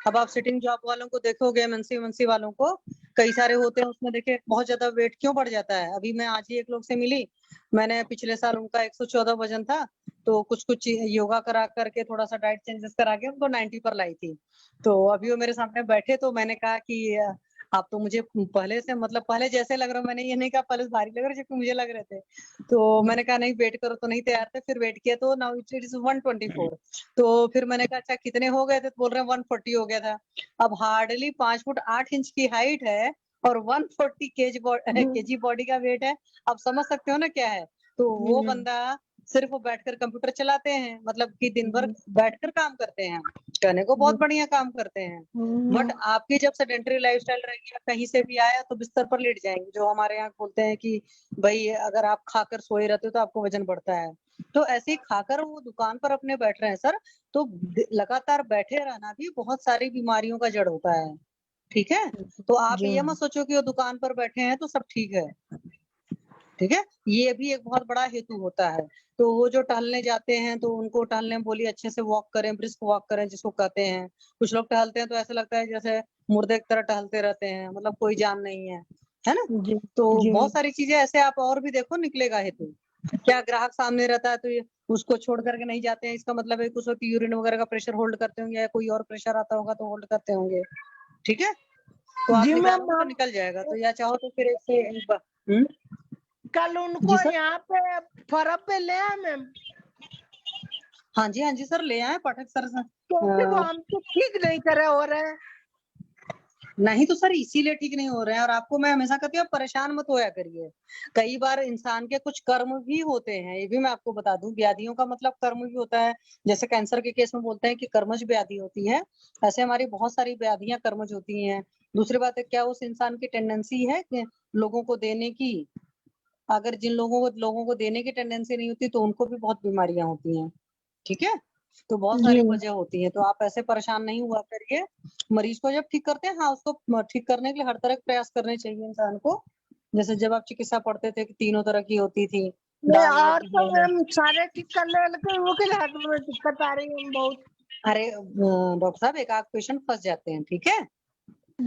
[SPEAKER 9] अब आप सिटिंग जॉब वालों को देखोगे, एमएनसी वालों को कई सारे होते हैं, उसमें देखिए बहुत ज्यादा वेट क्यों बढ़ जाता है। अभी मैं आज ही एक लोग से मिली, मैंने पिछले साल उनका 114 वजन था, तो कुछ योगा करा करके थोड़ा सा डाइट चेंजेस करा के उनको 90 पर लाई थी। तो अभी वो मेरे सामने बैठे, तो मैंने कहा कि आप तो मुझे पहले से, मतलब पहले जैसे लग रहे हो, मैंने ये नहीं कहा पहले से भारी लग रहे जबकि मुझे लग रहे थे। तो मैंने कहा नहीं वेट करो, तो नहीं तैयार थे, फिर वेट किया तो नाउ इट इज 124। तो फिर मैंने कहा अच्छा कितने हो गए थे, तो बोल रहे हैं 140 हो गया था। अब हार्डली 5 फुट 8 इंच की हाइट है और 140 केजी बॉडी का वेट है। आप समझ सकते हो ना क्या है। तो वो बंदा सिर्फ वो बैठकर कंप्यूटर चलाते हैं, मतलब कि दिन भर बैठकर काम करते हैं, कहने को बहुत बढ़िया काम करते हैं। बट आपकी जब सेडेंटरी लाइफस्टाइल रहेगी, कहीं से भी आया तो बिस्तर पर लेट जाएंगे, जो हमारे यहाँ बोलते हैं कि भाई अगर आप खाकर सोए रहते हो तो आपको वजन बढ़ता है। तो ऐसे ही खाकर वो दुकान पर अपने बैठ रहे हैं सर, तो लगातार बैठे रहना भी बहुत सारी बीमारियों का जड़ होता है। ठीक है, तो आप ये मत सोचो कि वो दुकान पर बैठे हैं तो सब ठीक है। ठीक है, ये भी एक बहुत बड़ा हेतु होता है। तो वो जो टहलने जाते हैं तो उनको टहलने में बोलिए अच्छे से वॉक करें, ब्रिस्क वॉक करें जिसको कहते हैं। कुछ लोग टहलते हैं तो ऐसा लगता है जैसे मुर्दे की तरह टहलते रहते हैं, मतलब कोई जान नहीं है ना। तो बहुत सारी चीजें ऐसे आप और भी देखो निकलेगा हेतु। क्या ग्राहक सामने रहता है तो ये उसको छोड़ करके नहीं जाते हैं, इसका मतलब है कुछ यूरिन वगैरह का प्रेशर होल्ड करते होंगे, या कोई और प्रेशर आता होगा तो होल्ड करते होंगे। ठीक है, तो आप निकालोगे तो निकल जाएगा। तो या चाहो तो फिर एक
[SPEAKER 8] कल उनको यहाँ पे फरब पे ले आए मैम।
[SPEAKER 9] हाँ जी सर, ले आए पाठक सर से।
[SPEAKER 8] क्योंकि वो हमको ठीक नहीं करे हो रहे हैं।
[SPEAKER 9] नहीं तो सर इसीलिए ठीक नहीं हो रहे हैं, और आपको मैं हमेशा कहती हूँ परेशान मत होया करिए। कई बार इंसान के कुछ कर्म भी होते हैं, ये भी मैं आपको बता दूं। व्याधियों का मतलब कर्म भी होता है। जैसे कैंसर के केस में बोलते हैं कि कर्मज व्याधि होती है, ऐसे हमारी बहुत सारी व्याधियां कर्मज होती हैं। दूसरी बात है, क्या उस इंसान की टेंडेंसी है कि लोगों को देने की? अगर जिन लोगों को देने की टेंडेंसी नहीं होती तो उनको भी बहुत बीमारियां होती हैं। ठीक है, तो बहुत सारी वजह होती है। तो आप ऐसे परेशान नहीं हुआ करिए। मरीज को जब ठीक करते हैं, हाँ उसको ठीक करने के लिए हर तरह के प्रयास करने चाहिए इंसान को। जैसे जब आप चिकित्सा पढ़ते थे कि तीनों तरह की होती थी,
[SPEAKER 8] और तो मैम सारे ठीक कर ले, लेकिन वो के हाथ में दिक्कत आ रही है बहुत।
[SPEAKER 9] अरे डॉक्टर साहब एक आध पेशेंट फंस जाते हैं। ठीक है,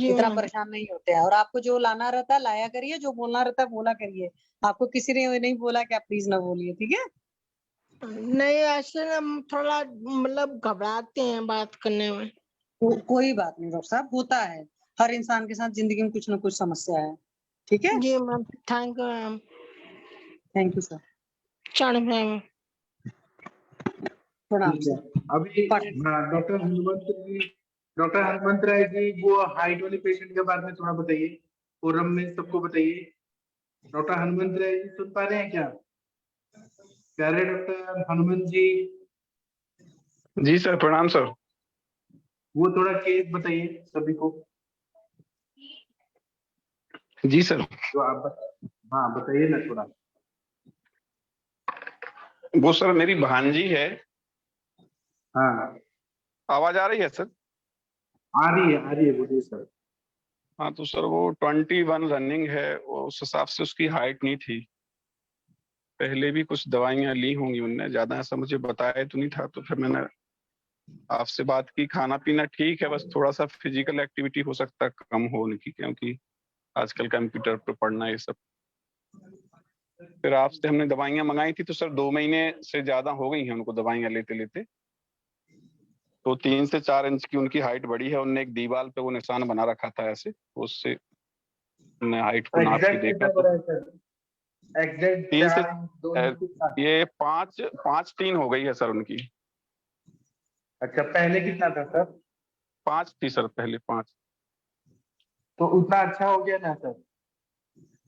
[SPEAKER 9] इतना परेशान नहीं होते हैं। और आपको जो लाना रहता है लाया करिए, जो बोलना रहता है बोला करिए। आपको किसी ने नहीं बोला कि आप प्लीज ना बोलिए। ठीक है,
[SPEAKER 8] नहीं ऐसे हम थोड़ा मतलब घबराते हैं बात करने में।
[SPEAKER 9] कोई बात नहीं डॉक्टर साहब, होता है हर इंसान के साथ, जिंदगी में कुछ ना कुछ समस्या है। ठीक है
[SPEAKER 8] जी ma'am, thank you ma'am.
[SPEAKER 9] Thank you sir.
[SPEAKER 8] चढ़ मैम
[SPEAKER 9] प्रणाम
[SPEAKER 5] ठीक है।
[SPEAKER 9] सर।
[SPEAKER 5] अभी डॉक्टर हनुमंत राय जी वो हाइट वाले पेशेंट के बारे में थोड़ा बताइए, फोरम में सबको बताइए। डॉक्टर हनुमंत राय जी सुन पा रहे हैं क्या? प्यारे डॉक्टर हनुमंत जी।
[SPEAKER 10] जी सर, प्रणाम सर।
[SPEAKER 5] वो थोड़ा केस बताइए सभी को।
[SPEAKER 10] जी सर।
[SPEAKER 5] तो आप हाँ बताइए ना थोड़ा।
[SPEAKER 10] वो सर मेरी भांजी है।
[SPEAKER 5] हाँ
[SPEAKER 10] आवाज आ रही है सर?
[SPEAKER 5] आ रही है बोलिए सर।
[SPEAKER 10] हाँ तो सर वो 21 रनिंग है, वो उस हिसाब से उसकी हाइट नहीं थी। पहले भी कुछ दवाइयां ली होंगी उनने, ज्यादा ऐसा मुझे बताया तो नहीं था। तो फिर मैंने आपसे बात की। खाना पीना ठीक है, बस थोड़ा सा फिजिकल एक्टिविटी हो सकता है कम हो उनकी, क्योंकि आजकल कंप्यूटर पे पढ़ना ये सब। फिर आपसे हमने दवाइयां मंगाई थी, तो सर 2 महीने से ज्यादा हो गई हैं उनको दवाइयां लेते लेते। तो 3 से 4 इंच की उनकी हाइट बढ़ी है। उनने एक दीवार पे वो निशान बना रखा था ऐसे, उससे हमने हाइट को नाप के
[SPEAKER 5] एग्जैक्ट
[SPEAKER 10] देखा
[SPEAKER 5] कितना
[SPEAKER 10] तो
[SPEAKER 5] बड़ा है सर? एग्जैक्ट
[SPEAKER 10] 3 से
[SPEAKER 5] 4 2 इंच के साथ?
[SPEAKER 10] ये 5-3 हो गई है सर उनकी।
[SPEAKER 5] अच्छा, पहले कितना था सर?
[SPEAKER 10] 5 थी सर पहले, 5।
[SPEAKER 5] तो उतना अच्छा हो गया ना सर?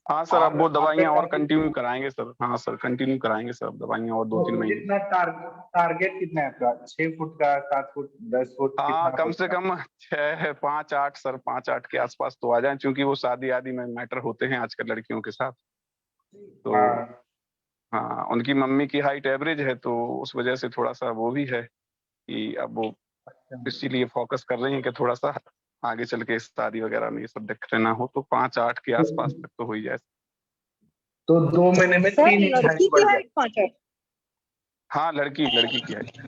[SPEAKER 10] हाँ सर, अब वो
[SPEAKER 5] और
[SPEAKER 10] दवाइयाँ और
[SPEAKER 5] आपका
[SPEAKER 10] कंटिन्यू कराएंगे सर। हाँ सर, कंटिन्यू कराएंगे सर, अब दवाइयाँ और 2-3 महीने।
[SPEAKER 5] कितना टारगेट कितना है आपका? 6 फुट का, 7 फुट, 10 फुट,
[SPEAKER 10] हाँ,
[SPEAKER 5] कितना
[SPEAKER 10] कम से
[SPEAKER 5] आपका?
[SPEAKER 10] कम 6, 5-8 सर, 5-8 के आसपास तो आ जाए, क्योंकि वो शादी आदि में मैटर होते हैं आजकल लड़कियों के साथ। तो
[SPEAKER 5] हाँ।
[SPEAKER 10] हाँ, उनकी मम्मी की हाइट एवरेज है, तो उस वजह से थोड़ा सा वो भी है कि अब वो
[SPEAKER 5] अच्छा।
[SPEAKER 10] इसीलिए फोकस कर रही हैं कि थोड़ा सा आगे चल के शादी वगैरह में ये सब दिक्कतें ना हो, तो 5-8 के आसपास तक तो हो ही जाए।
[SPEAKER 5] तो 2 महीने में
[SPEAKER 9] सर
[SPEAKER 5] 3 इंच
[SPEAKER 9] लड़की
[SPEAKER 5] हाइट
[SPEAKER 9] की
[SPEAKER 5] बढ़
[SPEAKER 9] हाइट 5 8?
[SPEAKER 10] हाँ, लड़की की हाइट।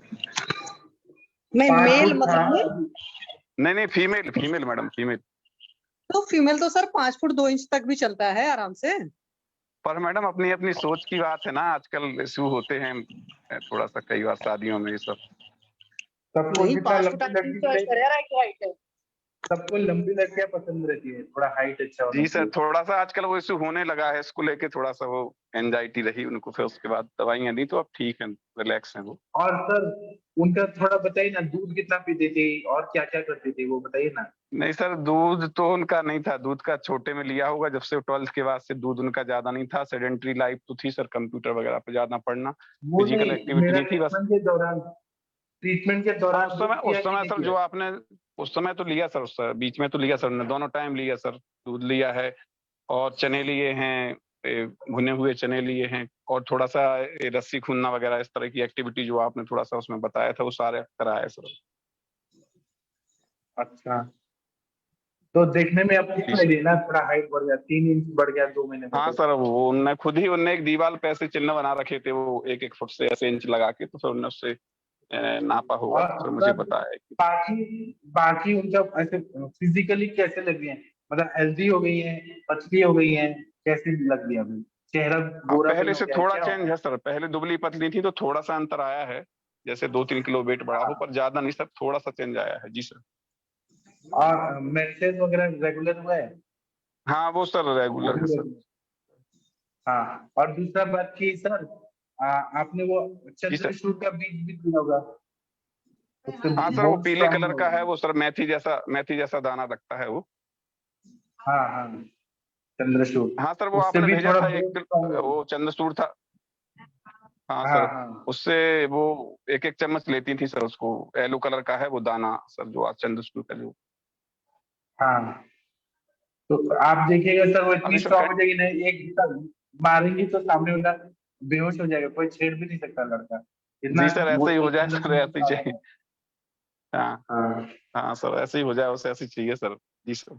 [SPEAKER 9] नहीं,
[SPEAKER 5] 5
[SPEAKER 9] मेल
[SPEAKER 5] फुट था।
[SPEAKER 9] मतलब में।
[SPEAKER 10] नहीं, फीमेल मैडम, फीमेल।
[SPEAKER 9] तो फीमेल तो सर 5 फुट 2 इंच तक भी चलता है आराम से।
[SPEAKER 10] पर मैडम अपनी अपनी सोच की बात है ना, आजकल इश्यू होते हैं थोड़ा सा कई बार शादियों में ये सब।
[SPEAKER 5] सबको
[SPEAKER 9] नहीं,
[SPEAKER 5] जितना
[SPEAKER 9] 5 फुट
[SPEAKER 5] लंबी लड़की
[SPEAKER 9] तो शरेरा की हाइट है।
[SPEAKER 5] सबको लंबी लड़कियां पसंद रहती है, थोड़ा हाइट अच्छा होना
[SPEAKER 10] जी सर,
[SPEAKER 5] चाहिए।
[SPEAKER 10] थोड़ा सा आजकल वो इश्यू होने लगा है, इसको लेके थोड़ा सा वो एंजाइटी रही उनको, फिर उसके बाद दवाइयाँ दी तो अब ठीक है, रिलैक्स है वो।
[SPEAKER 5] और सर उनका थोड़ा बताइए ना, दूध कितना पीते थे और क्या क्या करते थे, वो बताइए ना।
[SPEAKER 10] नहीं सर, दूध तो उनका नहीं था, दूध का छोटे में लिया होगा, जब से 12th के बाद से दूध उनका ज्यादा नहीं था। सेडेंटरी लाइफ तो थी सर, कंप्यूटर वगैरह पे ज्यादा पढ़ना,
[SPEAKER 5] वो
[SPEAKER 10] फिजिकल
[SPEAKER 5] नहीं,
[SPEAKER 10] एक्टिविटी
[SPEAKER 5] मेरा
[SPEAKER 10] नहीं थी बस।
[SPEAKER 5] ट्रीटमेंट के
[SPEAKER 10] हाँ,
[SPEAKER 5] दौरान दूध
[SPEAKER 10] उस
[SPEAKER 5] किया कि
[SPEAKER 10] समय
[SPEAKER 5] नहीं
[SPEAKER 10] सर
[SPEAKER 5] किया?
[SPEAKER 10] जो आपने उस समय तो लिया सर, उस बीच में तो लिया सर ने, दोनों टाइम लिया सर, दूध लिया है और चने लिए हैं, भुने हुए चने लिए हैं, और थोड़ा सा रस्सी खूंदना वगैरह, इस तरह की एक्टिविटी जो आपने थोड़ा सा उसमें बताया था वो सारे कराया सर।
[SPEAKER 5] अच्छा, तो देखने में अब
[SPEAKER 10] जी
[SPEAKER 5] कितना
[SPEAKER 10] सर।
[SPEAKER 5] ही ना, थोड़ा हाइट बढ़ गया, 3 इंच बढ़ गया 2 महीने में
[SPEAKER 10] हाँ
[SPEAKER 5] तो।
[SPEAKER 10] सर, वो उनने खुद ही उनने एक दीवार पे ऐसे चिन्ह बना रखे थे, वो 1-1 फुट से ऐसे इंच लगा के, तो फिर उनने उससे नापा होगा,
[SPEAKER 5] और
[SPEAKER 10] तो फिर मुझे
[SPEAKER 5] सर
[SPEAKER 10] बताया है कि
[SPEAKER 5] बाकी उनका ऐसे फिजिकली कैसे लग रही है? मतलब हेल्दी हो गई है, पतली हो गई है, कैसे लग रही है अभी? चेहरा
[SPEAKER 10] हाँ,
[SPEAKER 5] गोरापन
[SPEAKER 10] पहले
[SPEAKER 5] हो
[SPEAKER 10] से
[SPEAKER 5] गया है
[SPEAKER 10] थोड़ा
[SPEAKER 5] क्या?
[SPEAKER 10] चेंज है सर, पहले दुबली पतली थी तो थोड़ा सा अंतर आया है, जैसे 2-3 किलो वेट बढ़ा हो, पर ज्यादा नहीं सर, थोड़ा सा चेंज आया है। जी सर।
[SPEAKER 5] और मेंसेस वगैरह रेगुलर हुआ है?
[SPEAKER 10] हाँ, वो सर रेगुलर है सर।
[SPEAKER 5] हाँ, और दूसरा बात की सर, आपने वो
[SPEAKER 10] जी सर।
[SPEAKER 5] चंद्रचूड़ का बीज भी दिया होगा, उससे
[SPEAKER 10] हाँ सर, वो
[SPEAKER 5] बहुत
[SPEAKER 10] पीले
[SPEAKER 5] स्ट्रांग
[SPEAKER 10] कलर का
[SPEAKER 5] होगा।
[SPEAKER 10] है वो सर, मेथी जैसा दाना लगता है वो।
[SPEAKER 5] हाँ हाँ, चंद्रचूड़,
[SPEAKER 10] हाँ सर, वो
[SPEAKER 5] उससे
[SPEAKER 10] आपने
[SPEAKER 5] भी
[SPEAKER 10] भेजा
[SPEAKER 5] थोड़ा
[SPEAKER 10] था
[SPEAKER 5] बहुत स्ट्रांग होगा।
[SPEAKER 10] वो चंद्रचूड़ था। हाँ
[SPEAKER 5] हाँ
[SPEAKER 10] सर,
[SPEAKER 5] हाँ
[SPEAKER 10] उससे वो 1-1 चम्मच लेती थी सर, उसको येलो कलर का है वो दाना सर, जो आप चंद्रचूड़ का जो।
[SPEAKER 5] हाँ, तो आप देखिएगा सर, वो इतनी
[SPEAKER 10] अभी सर
[SPEAKER 5] स्ट्रांग हो जाएगी ना, एक घंटा मारेंगी तो सामने वाला बेहोश हो जाएगा, कोई छेड़ भी नहीं सकता लड़का, इतना
[SPEAKER 10] जी सर,
[SPEAKER 5] वो
[SPEAKER 10] ऐसे ही हो
[SPEAKER 5] एक
[SPEAKER 10] जाए सर,
[SPEAKER 5] चंद्रचूड़
[SPEAKER 10] ऐसे ही
[SPEAKER 5] का
[SPEAKER 10] चाहिए।
[SPEAKER 5] है।
[SPEAKER 10] हाँ
[SPEAKER 5] हाँ
[SPEAKER 10] हाँ सर, ऐसे ही हो जाए, उसे ऐसे ही चाहिए सर। जी सर।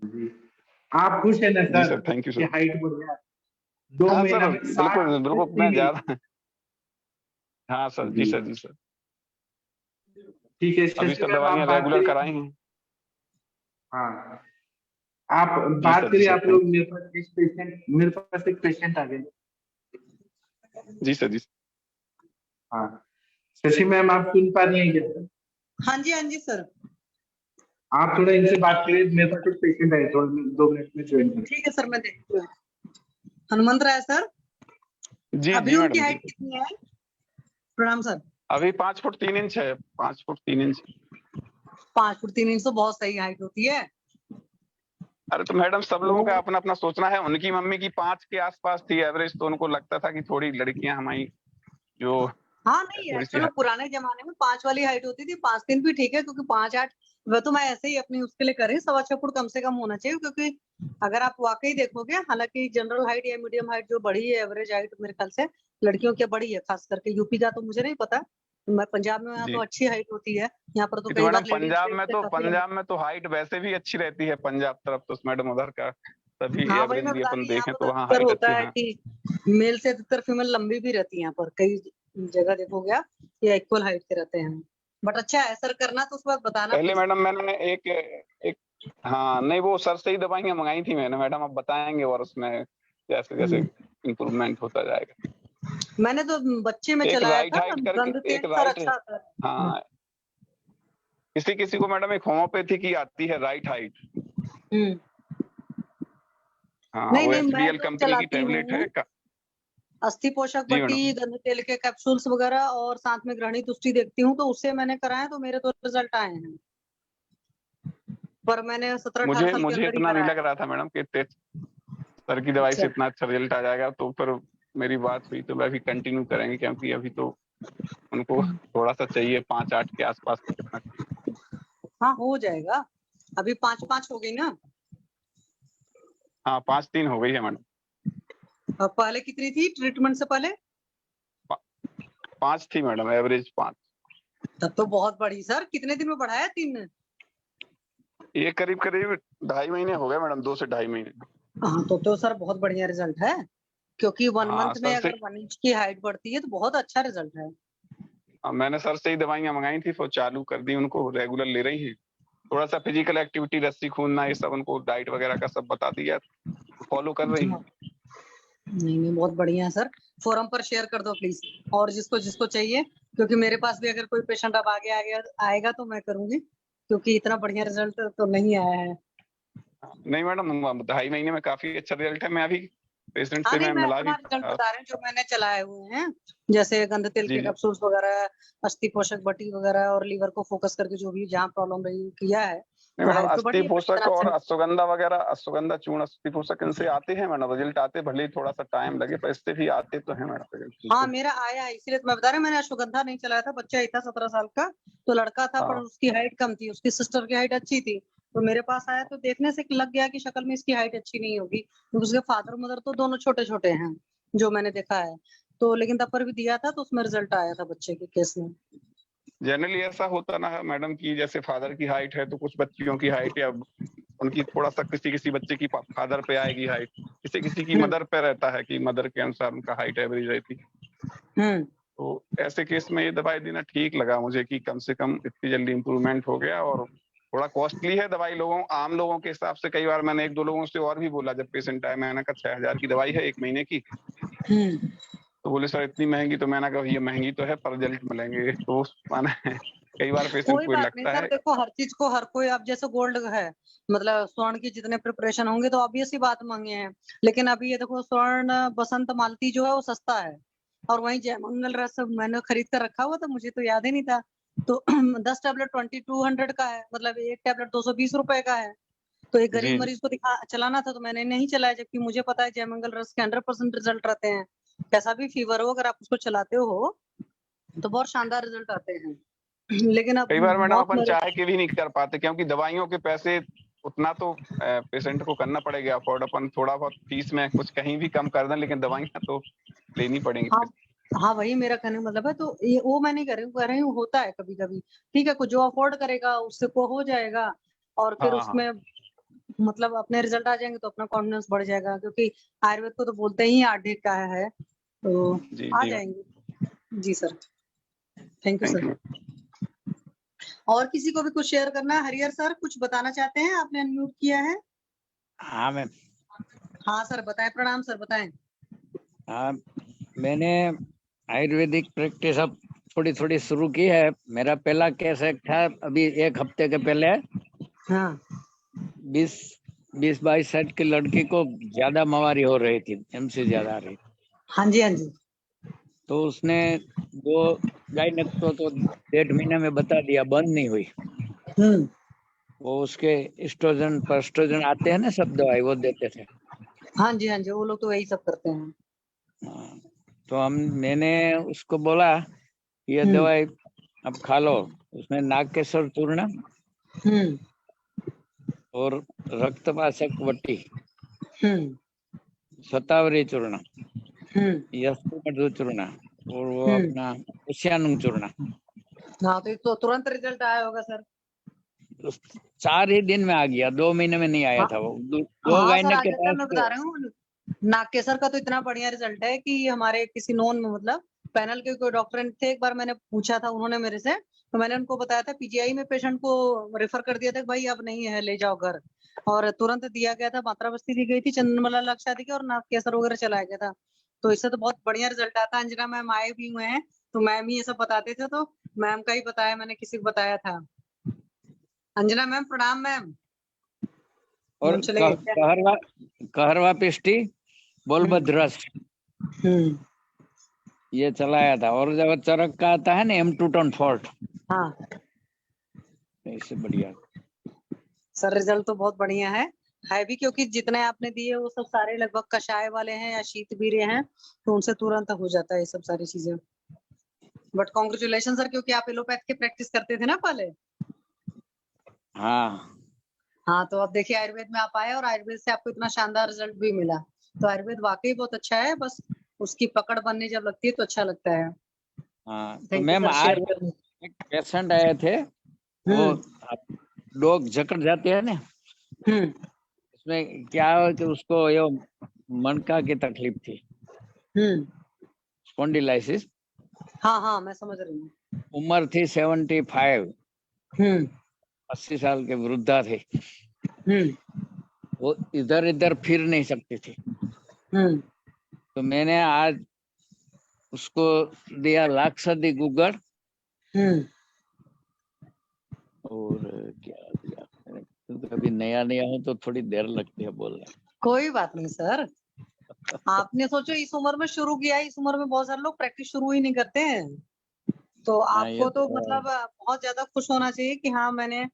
[SPEAKER 5] जी, आप खुश है ना
[SPEAKER 10] जी
[SPEAKER 5] सर
[SPEAKER 10] सर, थैंक यू
[SPEAKER 5] कि
[SPEAKER 10] सर।
[SPEAKER 5] हाइट बढ़ गया 2
[SPEAKER 10] हाँ
[SPEAKER 5] महीना
[SPEAKER 10] सर,
[SPEAKER 5] में 60
[SPEAKER 10] बिल्कुल
[SPEAKER 5] से
[SPEAKER 10] बिल्कुल, मैं
[SPEAKER 5] 3 इंच?
[SPEAKER 10] ज्यादा। हाँ सर, जी
[SPEAKER 5] जी
[SPEAKER 10] सर, जी सर।
[SPEAKER 5] ठीक है,
[SPEAKER 10] अभी
[SPEAKER 5] शशि
[SPEAKER 10] सर
[SPEAKER 5] मैम आप
[SPEAKER 10] दवाइयाँ
[SPEAKER 5] बात
[SPEAKER 10] रेगुलर
[SPEAKER 5] करिए।
[SPEAKER 10] कराई हैं।
[SPEAKER 5] हाँ, आप
[SPEAKER 10] जी
[SPEAKER 5] बात
[SPEAKER 10] सर, जी
[SPEAKER 5] करिए,
[SPEAKER 10] सर,
[SPEAKER 5] आप
[SPEAKER 10] थैंक
[SPEAKER 5] लोग, मेरे पास एक पेशेंट आ गए।
[SPEAKER 10] जी सर, जी सर।
[SPEAKER 5] हाँ, शशि मैम आप सुन पा रही हैं क्या?
[SPEAKER 9] हाँ जी सर।
[SPEAKER 5] आप थोड़ा इनसे बात करिए, मेरे पास एक पेशेंट है, थोड़ा 2 मिनट में ज्वाइन करिए।
[SPEAKER 9] ठीक है सर, मैं देखती हूँ। हनुमंत राय सर,
[SPEAKER 10] जी
[SPEAKER 9] अभी
[SPEAKER 10] जी
[SPEAKER 9] उनकी
[SPEAKER 10] मैडम,
[SPEAKER 9] हाइट
[SPEAKER 10] जी।
[SPEAKER 9] कितनी है? प्रणाम सर।
[SPEAKER 10] अभी 5 फुट 3 इंच है, 5 फुट 3 इंच।
[SPEAKER 9] 5 फुट 3 इंच तो बहुत सही हाइट होती है।
[SPEAKER 10] अरे तो मैडम, सब लोगों का
[SPEAKER 5] तो
[SPEAKER 10] अपना अपना सोचना है। उनकी मम्मी की 5 के आसपास थी एवरेज, तो उनको लगता था कि थोड़ी लड़कियां हमारी जो
[SPEAKER 9] हाँ नहीं,
[SPEAKER 10] थोड़ी सी
[SPEAKER 9] एक्चुअली पुराने जमाने में 5 वाली हाइट होती थी, 5-3 भी ठीक है, क्योंकि 5-8 वह तो मैं ऐसे ही अपनी उसके लिए कर रही, 6.25 फुट कम से कम होना चाहिए, क्योंकि अगर आप वाकई देखोगे, हालांकि जनरल हाइट या मीडियम हाइट जो बढ़ी है, एवरेज हाइट मेरे ख्याल से लड़कियों की बढ़ी है, खास करके यूपी का तो मुझे नहीं पता, मैं पंजाब में यहाँ
[SPEAKER 10] जी।
[SPEAKER 9] तो अच्छी हाइट होती है, यहाँ पर तो
[SPEAKER 10] तो
[SPEAKER 9] कई
[SPEAKER 10] मैडम
[SPEAKER 9] बार लेडीज
[SPEAKER 10] पंजाब में तो हाइट वैसे भी अच्छी रहती है, पंजाब तरफ तो मैडम उधर का सभी
[SPEAKER 9] हाँ वही
[SPEAKER 10] एवरेज
[SPEAKER 9] मैं
[SPEAKER 10] भी
[SPEAKER 9] बता
[SPEAKER 10] अपन
[SPEAKER 9] रही हूँ, यहाँ
[SPEAKER 10] देखें
[SPEAKER 9] पर
[SPEAKER 10] तो
[SPEAKER 9] तो
[SPEAKER 10] वहाँ
[SPEAKER 9] अधिकतर
[SPEAKER 10] हाइट
[SPEAKER 9] होता
[SPEAKER 10] अच्छी
[SPEAKER 9] है
[SPEAKER 10] है।
[SPEAKER 9] कि मेल से अधिकतर फीमेल लंबी भी रहती है, यहाँ पर कई जगह देखोगे आप, या इक्वल हाइट के रहते हैं। बट अच्छा है सर, करना तो उसके बाद बताना
[SPEAKER 10] पहले
[SPEAKER 9] प्लीज।
[SPEAKER 10] मैडम मैंने एक हाँ नहीं, वो सर से ही दवाइयाँ मंगाई थी मैंने मैडम, अब बताएंगे और उसमें जैसे जैसे इम्प्रूवमेंट होता जाएगा।
[SPEAKER 9] मैंने तो बच्चे में
[SPEAKER 10] एक
[SPEAKER 9] चलाया
[SPEAKER 10] राइट
[SPEAKER 9] था,
[SPEAKER 10] हाइट करके,
[SPEAKER 9] गंध
[SPEAKER 10] एक
[SPEAKER 9] तेज सर
[SPEAKER 10] राइट,
[SPEAKER 9] अच्छा था।
[SPEAKER 10] हाँ किसी किसी को मैडम एक होम्योपैथी की आती है राइट हाइट। हाँ
[SPEAKER 9] नहीं
[SPEAKER 10] वो
[SPEAKER 9] नहीं, मैं
[SPEAKER 10] HBL
[SPEAKER 9] जो
[SPEAKER 10] कंपनी की
[SPEAKER 9] चलाती
[SPEAKER 10] टैबलेट है
[SPEAKER 9] हूँ अस्थि पोषक
[SPEAKER 10] जी
[SPEAKER 9] बटी,
[SPEAKER 10] मैडम।
[SPEAKER 9] गंध तेल के कैप्सूल्स वगैरह और साथ में ग्रहणी तुष्टि देखती हूँ, तो उससे मैंने कराया तो मेरे तो रिजल्ट आए हैं, पर मैंने 17-18 साल के
[SPEAKER 10] मुझे
[SPEAKER 9] अंदर ही
[SPEAKER 10] इतना नहीं
[SPEAKER 9] कराया।
[SPEAKER 10] लग रहा था मैडम कि सर की दवाई से
[SPEAKER 9] अच्छा,
[SPEAKER 10] इतना अच्छा रिजल्ट आ जाएगा, तो फिर मेरी बात हुई तो मैं भी कंटिन्यू करेंगे, क्योंकि अभी तो उनको थोड़ा सा चाहिए 5-8 के आसपास तो कितना।
[SPEAKER 9] हाँ हो जाएगा, अभी 5-5 हो गई ना।
[SPEAKER 10] हाँ 5-3 हो गई है मैडम।
[SPEAKER 9] और पहले कितनी थी ट्रीटमेंट से पहले?
[SPEAKER 10] 5 थी मैडम, एवरेज 5।
[SPEAKER 9] तब तो बहुत बढ़ी सर, कितने दिन में बढ़ाया 3 ने?
[SPEAKER 10] ये करीब करीब 2.5 महीने हो गए मैडम, 2 से 2.5 महीने।
[SPEAKER 9] हाँ तो सर बहुत बढ़िया रिजल्ट है, क्योंकि 1
[SPEAKER 10] हाँ
[SPEAKER 9] मंथ में
[SPEAKER 10] सर से
[SPEAKER 9] अगर 1 इंच की हाइट बढ़ती है तो बहुत अच्छा रिजल्ट है।
[SPEAKER 10] मैंने सर से ही दवाइयाँ मंगाई थी, वो चालू कर दी, उनको रेगुलर ले रही है। थोड़ा सा फिजिकल एक्टिविटी, रस्सी कूदना, ये सब उनको डाइट वगैरह का सब बता दिया, फॉलो कर रही है।
[SPEAKER 9] नहीं नहीं, बहुत बढ़िया है सर, फोरम पर शेयर कर दो प्लीज, और जिसको जिसको चाहिए, क्योंकि मेरे पास भी अगर कोई पेशेंट अब आगे आएगा तो मैं करूंगी, क्योंकि इतना बढ़िया रिजल्ट तो नहीं आया है।
[SPEAKER 10] नहीं मैडम 2.5 महीने में काफी अच्छा रिजल्ट है। मैं अभी पेशेंट
[SPEAKER 9] हाँ
[SPEAKER 10] से
[SPEAKER 9] नहीं,
[SPEAKER 10] मैं
[SPEAKER 9] मैं
[SPEAKER 10] मिला भी
[SPEAKER 9] अपना रिजल्ट
[SPEAKER 10] था।
[SPEAKER 9] बता रही हूँ जो मैंने चलाए हुए हैं, जैसे गंध तेल
[SPEAKER 10] जी
[SPEAKER 9] के
[SPEAKER 10] जी
[SPEAKER 9] कैप्सूल्स वगैरह, अस्थि पोषक बटी वगैरह, और लीवर को फोकस करके जो भी जहाँ प्रॉब्लम रही किया है,
[SPEAKER 10] नहीं
[SPEAKER 9] तो
[SPEAKER 10] मैडम,
[SPEAKER 9] हाइट तो
[SPEAKER 10] अस्थि
[SPEAKER 9] बढ़ी है,
[SPEAKER 10] पोषक
[SPEAKER 9] इतना
[SPEAKER 10] और
[SPEAKER 9] अच्छा।
[SPEAKER 10] अश्वगंधा वगैरह, अश्वगंधा चूर्ण, अस्थि पोषक, इनसे आते हैं मैडम रिजल्ट, आते भले ही थोड़ा सा टाइम लगे, पर इससे भी आते तो हैं मैडम रिजल्ट।
[SPEAKER 9] हाँ मेरा आया है, इसीलिए तो मैं बता रही हूँ, मैंने अश्वगंधा नहीं चलाया था, बच्चा ही था 17 साल का, तो लड़का था पर
[SPEAKER 10] हाँ
[SPEAKER 9] उसकी हाइट कम थी, उसकी सिस्टर की हाइट अच्छी थी, तो मेरे पास आया तो देखने से लग गया कि शक्ल में इसकी हाइट अच्छी नहीं होगी, क्योंकि उसके फादर मदर तो दोनों छोटे छोटे हैं जो मैंने देखा है, तो लेकिन तब पर भी दिया था तो उसमें रिजल्ट आया था बच्चे के केस में।
[SPEAKER 10] जनरली ऐसा होता ना है मैडम कि जैसे फादर की हाइट है तो कुछ बच्चियों की हाइट या उनकी थोड़ा सा किसी किसी बच्चे की फादर पे आएगी हाइट, किसी किसी की मदर पे रहता है कि मदर के अनुसार उनका हाइट एवरेज रहती। तो ऐसे केस में ये दवाई देना ठीक लगा मुझे कि कम से कम इतनी जल्दी इम्प्रूवमेंट हो गया। और थोड़ा कॉस्टली है दवाई आम लोगों के हिसाब से, कई बार मैंने 1-2 लोगों से और भी बोला, जब पेशेंट आए मैंने कहा 6,000 की दवाई है 1 महीने की, तो बोले सर इतनी महंगी, तो मैंने कहा ये महंगी तो है पर रिजल्ट मिलेंगे, तो माना कई बार पेशेंट
[SPEAKER 9] कोई
[SPEAKER 10] को
[SPEAKER 9] बात नहीं
[SPEAKER 10] लगता
[SPEAKER 9] सर,
[SPEAKER 10] है।
[SPEAKER 9] देखो हर चीज को हर कोई, अब जैसे गोल्ड है, मतलब स्वर्ण की जितने प्रिपरेशन होंगे तो ऑब्वियस ही बात महंगे हैं, लेकिन अभी ये देखो स्वर्ण बसंत मालती जो है वो सस्ता है, और वहीं जयमंगल रस मैंने खरीद कर रखा हुआ था, मुझे तो याद ही नहीं था, तो 10 टैबलेट 2200 का है, मतलब एक टैबलेट 220 रुपए का है, तो एक गरीब
[SPEAKER 10] जी
[SPEAKER 9] मरीज को चलाना था तो मैंने नहीं चलाया, जबकि मुझे पता है जयमंगल रस के 100% रिजल्ट रहते हैं, कैसा भी फीवर हो अगर आप उसको चलाते हो तो बहुत शानदार रिजल्ट आते हैं। लेकिन अब
[SPEAKER 10] कई बार मैडम
[SPEAKER 9] बहुत
[SPEAKER 10] अपन
[SPEAKER 9] मेरे,
[SPEAKER 10] चाह के भी नहीं कर पाते, क्योंकि दवाइयों के पैसे उतना तो पेशेंट को करना पड़ेगा अफोर्ड, अपन थोड़ा बहुत फीस में कुछ कहीं भी कम कर दें, लेकिन दवाइयाँ तो लेनी पड़ेंगी।
[SPEAKER 9] हाँ हाँ वही मेरा कहने का मतलब है, तो ये वो मैं नहीं कह रही हूँ, होता है कभी कभी, ठीक है, कुछ जो अफोर्ड करेगा उससे को हो जाएगा, और फिर
[SPEAKER 10] हाँ हाँ
[SPEAKER 9] उसमें मतलब अपने रिजल्ट आ जाएंगे तो अपना कॉन्फिडेंस बढ़ जाएगा, क्योंकि आयुर्वेद को तो बोलते ही 8 का है, तो
[SPEAKER 10] जी
[SPEAKER 9] आ
[SPEAKER 10] जी
[SPEAKER 9] जाएंगे। जी sir, thank you
[SPEAKER 10] thank
[SPEAKER 9] sir.
[SPEAKER 10] You.
[SPEAKER 9] और किसी को भी कुछ शेयर करना है? हरिहर सर कुछ बताना चाहते हैं? आपने अनम्यूट किया है।
[SPEAKER 11] हाँ मैम।
[SPEAKER 9] हाँ सर बताएं, प्रणाम सर बताएं।
[SPEAKER 11] हाँ मैंने आयुर्वेदिक प्रैक्टिस अब थोड़ी थोड़ी शुरू की है। मेरा पहला केस एक था अभी 1 हफ्ते के पहले।
[SPEAKER 9] हाँ
[SPEAKER 11] 20-22 साल की लड़की को ज्यादा मवारी हो रही थी, एमसी ज्यादा आ रही थी,
[SPEAKER 9] हाँ जी हाँ जी।
[SPEAKER 11] तो उसने वो गायनेक तो 1.5 महीने में बता दिया, बंद नहीं हुई। वो उसके एस्ट्रोजन प्रोस्ट्रोजन आते हैं ना सब दवाई, वो देते थे।
[SPEAKER 9] हाँ जी हाँ जी, वो लोग तो वही सब करते हैं।
[SPEAKER 11] हाँ, तो मैंने उसको बोला ये दवाई अब खा लो। उसमें नागकेसर चूर्ण और रक्तपाशक वटी, शतावरी चूर्ण, यष्टि चूर्ण और वो अपना उस्यानुंग चूर्ण।
[SPEAKER 9] हाँ तो तुरंत रिजल्ट आया होगा सर।
[SPEAKER 11] 4 ही दिन में आ गया, 2 महीने में नहीं आया था वो। दो
[SPEAKER 9] हाँ सर
[SPEAKER 11] गायने
[SPEAKER 9] आ
[SPEAKER 11] के
[SPEAKER 9] जाता है,
[SPEAKER 11] पास
[SPEAKER 9] मैं बता रही हूँ, नागकेसर का तो इतना बढ़िया रिजल्ट है कि हमारे किसी नॉन में मतलब पैनल के कोई डॉक्टर थे, एक बार मैंने पूछा था उन्होंने मेरे से, तो मैंने उनको बताया था पीजीआई में पेशेंट को रेफर कर दिया था कि भाई अब नहीं है ले जाओ घर, और तुरंत दिया गया था, मात्रा बस्ती दी गई थी, चंद्रमला लक्षा दी और नागकेसर वगैरह चलाया गया था, तो इससे तो बहुत बढ़िया रिजल्ट आता है। अंजना मैम आए भी हुए हैं, तो मैम ही ये सब बताते थे, तो मैम का ही बताया, मैंने किसी को बताया था। अंजना मैम प्रणाम मैम।
[SPEAKER 11] और
[SPEAKER 9] मैम चले गए क्या?
[SPEAKER 11] कहरवा कहरवा पिष्टी बोलभद्रस ये चलाया था। और जब चरक का आता है ना M2 टन फोर्ट,
[SPEAKER 9] हाँ
[SPEAKER 11] इससे बढ़िया।
[SPEAKER 9] सर रिजल्ट तो बहुत बढ़िया है भी, क्योंकि जितने आपने दिए वो सब सारे लगभग कषाय वाले हैं या शीत बीरे हैं, तो उनसे तुरंत हो जाता है ये सब सारी चीजें। बट कॉन्ग्रेचुलेशन सर, क्योंकि आप एलोपैथ की प्रैक्टिस करते थे ना पहले। हाँ तो अब देखिए आयुर्वेद में आप आए और आयुर्वेद से आपको इतना शानदार रिजल्ट भी मिला, तो आयुर्वेद वाकई बहुत अच्छा है, बस उसकी पकड़ बनने जब लगती है तो अच्छा लगता है।
[SPEAKER 11] हाँ, तो
[SPEAKER 9] Thank you,
[SPEAKER 11] मैम
[SPEAKER 9] sir,
[SPEAKER 11] आज
[SPEAKER 9] share करने।
[SPEAKER 11] एक पेशेंट आए थे, वो डॉग जकड़ जाते हैं ना, उसमें क्या है कि उसको ये मनका की तकलीफ थी, स्पॉन्डिलाइसिस।
[SPEAKER 9] हाँ हाँ मैं समझ रही हूँ।
[SPEAKER 11] उम्र थी 75, 80 साल के वृद्धा थे। वो इधर इधर फिर नहीं सकती थी। तो मैंने आज उसको दिया लाक्षादी गुगड़ और क्या दिया, क्योंकि अभी नया नया हूँ तो थोड़ी देर लगती है बोलने।
[SPEAKER 9] कोई बात नहीं सर, आपने सोचो इस उम्र में शुरू किया, इस उम्र में बहुत सारे लोग प्रैक्टिस शुरू ही नहीं करते हैं, तो आपको तो मतलब बहुत ज्यादा खुश होना चाहिए कि हाँ मैंने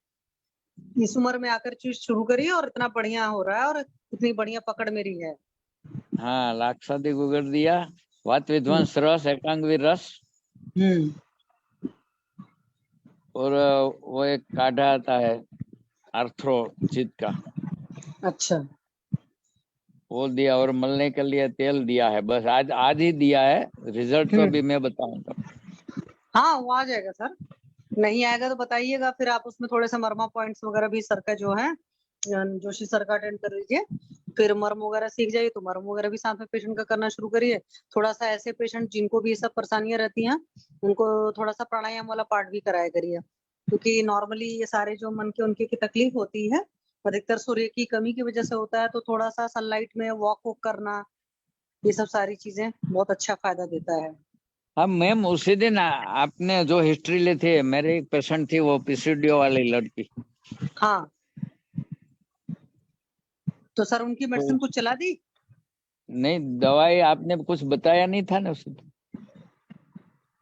[SPEAKER 9] इस उम्र में आकर चीज शुरू करी और इतना बढ़िया हो रहा है और इतनी बढ़िया पकड़ मेरी है।
[SPEAKER 11] हाँ, लाक्षादी गुगड़ दिया, वात विध्वंस रस, एकांगवीर रस, और वो एक काढ़ा आता है आर्थ्रोजित का,
[SPEAKER 9] अच्छा
[SPEAKER 11] वो दिया, और मलने के लिए तेल दिया है। बस आज ही दिया है, रिजल्ट तो भी मैं बताऊंगा।
[SPEAKER 9] हाँ वो आ जाएगा सर, नहीं आएगा तो बताइएगा, फिर आप उसमें थोड़े से मर्मा पॉइंट्स वगैरह भी सर का जो है जोशी सर का अटेंड कर लीजिए, फिर मर्म वगैरह सीख जाइए तो मर्म वगैरह भी साथ में पेशेंट का करना शुरू करिए। थोड़ा सा ऐसे पेशेंट जिनको भी ये सब परेशानियां रहती हैं उनको थोड़ा सा प्राणायाम वाला पार्ट भी कराया करिए, क्योंकि नॉर्मली ये सारे जो मन के उनकी की तकलीफ होती है अधिकतर सूर्य की कमी की वजह से होता है, तो थोड़ा सा सनलाइट में वॉक करना, ये सब सारी चीजें बहुत अच्छा फायदा देता है।
[SPEAKER 11] हाँ मैम, उसी दिन आपने जो हिस्ट्री ली थी, मेरे एक पेशेंट थी वो पीसीडीओ वाली लड़की।
[SPEAKER 9] हाँ तो सर उनकी मेडिसिन कुछ चला दी?
[SPEAKER 11] नहीं, दवाई आपने कुछ बताया नहीं था ना उस दिन।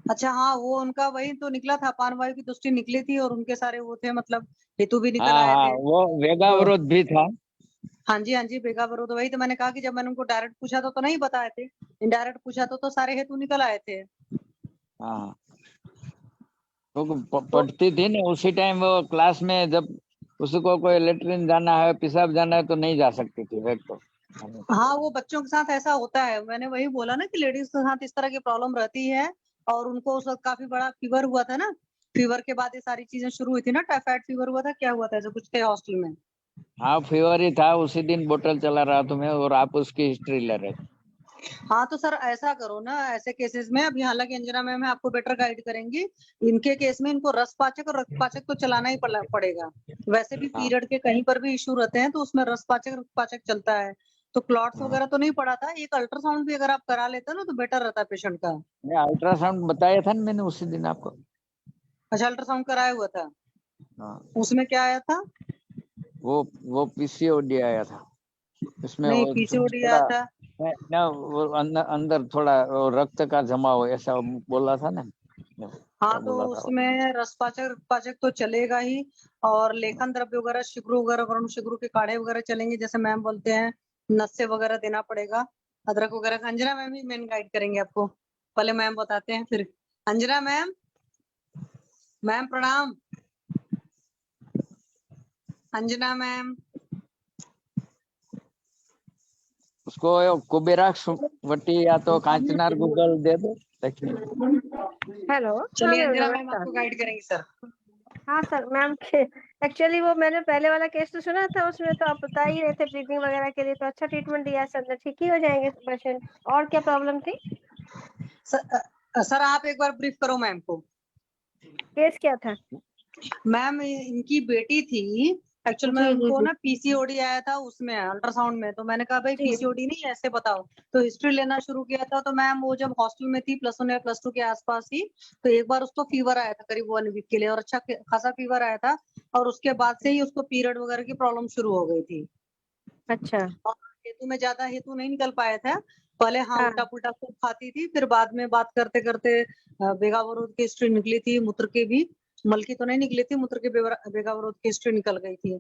[SPEAKER 9] अच्छा हाँ, वो उनका वही तो निकला था, अपान वायु की तुष्टि निकली थी और उनके सारे वो थे, मतलब हेतु भी निकल आए
[SPEAKER 11] हाँ,
[SPEAKER 9] थे।
[SPEAKER 11] वो वेगावरोध भी था।
[SPEAKER 9] हाँ जी बेगा विरोध, वही तो मैंने कहा कि जब मैंने उनको डायरेक्ट पूछा तो नहीं बताए थे, इनडायरेक्ट पूछा तो सारे हेतु निकल आए थे।
[SPEAKER 11] हाँ, तो पढ़ती थी ना उसी टाइम, वो क्लास में जब उसको कोई लेटरिन जाना है, पेशाब जाना है तो नहीं जा सकती थी वेग तो।
[SPEAKER 9] हाँ वो बच्चों के साथ ऐसा होता है, मैंने वही बोला ना कि लेडीज के साथ इस तरह की प्रॉब्लम रहती है, और उनको उस वक्त काफी बड़ा फीवर हुआ था ना, फीवर के बाद ये सारी चीजें शुरू हुई थी ना, टाइफाइड फीवर हुआ था, क्या हुआ था, ऐसा कुछ थे हॉस्टल में।
[SPEAKER 11] हाँ, फीवर ही था, उसी दिन बोतल चला रहा था मैं, और आप उसकी हिस्ट्री ले रहे थे।
[SPEAKER 9] हाँ तो सर ऐसा करो ना, ऐसे केसेस में अभी हालांकि अंजना मैम आपको बेटर गाइड करेंगी, इनके केस में इनको रस पाचक और रक्त पाचक तो चलाना ही पड़ेगा। वैसे भी पीरियड के कहीं पर भी इश्यू रहते हैं तो उसमें रस पाचक रक्त पाचक चलता है, तो क्लॉट्स वगैरह तो नहीं पड़ा था, एक अल्ट्रासाउंड भी अगर आप करा लेते ना तो बेटर रहता पेशेंट का।
[SPEAKER 11] अल्ट्रासाउंड बताया था ना मैंने उसी दिन आपको।
[SPEAKER 9] अच्छा अल्ट्रासाउंड कराया हुआ था?
[SPEAKER 11] हाँ।
[SPEAKER 9] उसमें क्या आया था?
[SPEAKER 11] वो पीसीओडी आया था, उसमें
[SPEAKER 9] नहीं
[SPEAKER 11] वो
[SPEAKER 9] पीसीओडी आया था
[SPEAKER 11] ना, वो अंदर थोड़ा वो रक्त का जमाव ऐसा बोला था ना।
[SPEAKER 9] हाँ तो उसमें रस पाचक पाचक तो चलेगा ही, और लेखन द्रव्य वगैरह शिग्रु वगैरह वरुण शिग्रु के काढ़े वगैरह चलेंगे, जैसे मैम बोलते हैं नस्से वगैरह देना पड़ेगा, अदरक वगैरह। अंजना मैम ही मेन गाइड करेंगे आपको, पहले मैम बताते हैं फिर अंजना मैम। मैम प्रणाम। अंजना मैम
[SPEAKER 11] उसको कुबेराक्ष वटी या तो कांचनार गूगल दे दो।
[SPEAKER 12] हेलो।
[SPEAKER 9] चलिए अंजना मैम आपको गाइड करेंगे सर।
[SPEAKER 12] हाँ सर मैम, एक्चुअली वो मैंने पहले वाला केस तो सुना था, उसमें तो आप बता ही रहे थे ब्रीथिंग वगैरह के लिए, तो अच्छा ट्रीटमेंट दिया सर, ठीक ही हो जाएंगे पेशेंट। और क्या प्रॉब्लम थी
[SPEAKER 9] सर आप एक बार ब्रीफ करो मैम को।
[SPEAKER 12] केस क्या था?
[SPEAKER 9] मैम इनकी बेटी थी एक्चुअल में
[SPEAKER 12] जी जी
[SPEAKER 9] उनको
[SPEAKER 12] जी
[SPEAKER 9] ना पीसीओडी आया था उसमें अल्ट्रासाउंड में, तो मैंने कहा भाई
[SPEAKER 12] जी
[SPEAKER 9] पीसीओडी नहीं ऐसे बताओ, तो हिस्ट्री लेना शुरू किया था। तो मैम वो जब हॉस्टल में थी +1 या +2 के आसपास ही, तो एक बार उसको फीवर आया था करीब 1 वीक के लिए, और अच्छा खासा फीवर आया था, और उसके बाद से ही उसको पीरियड वगैरह की प्रॉब्लम शुरू हो गई थी।
[SPEAKER 12] अच्छा
[SPEAKER 9] और हेतु में ज्यादा हेतु नहीं निकल पाया था पहले, हाँ
[SPEAKER 12] हाँ
[SPEAKER 9] उल्टा पुल्टा खूब खाती थी, फिर बाद में बात करते करते बेगावरोध की हिस्ट्री निकली थी, मूत्र की भी, मल की तो नहीं निकली थी, मूत्र की बेगावरोध की हिस्ट्री निकल गई थी।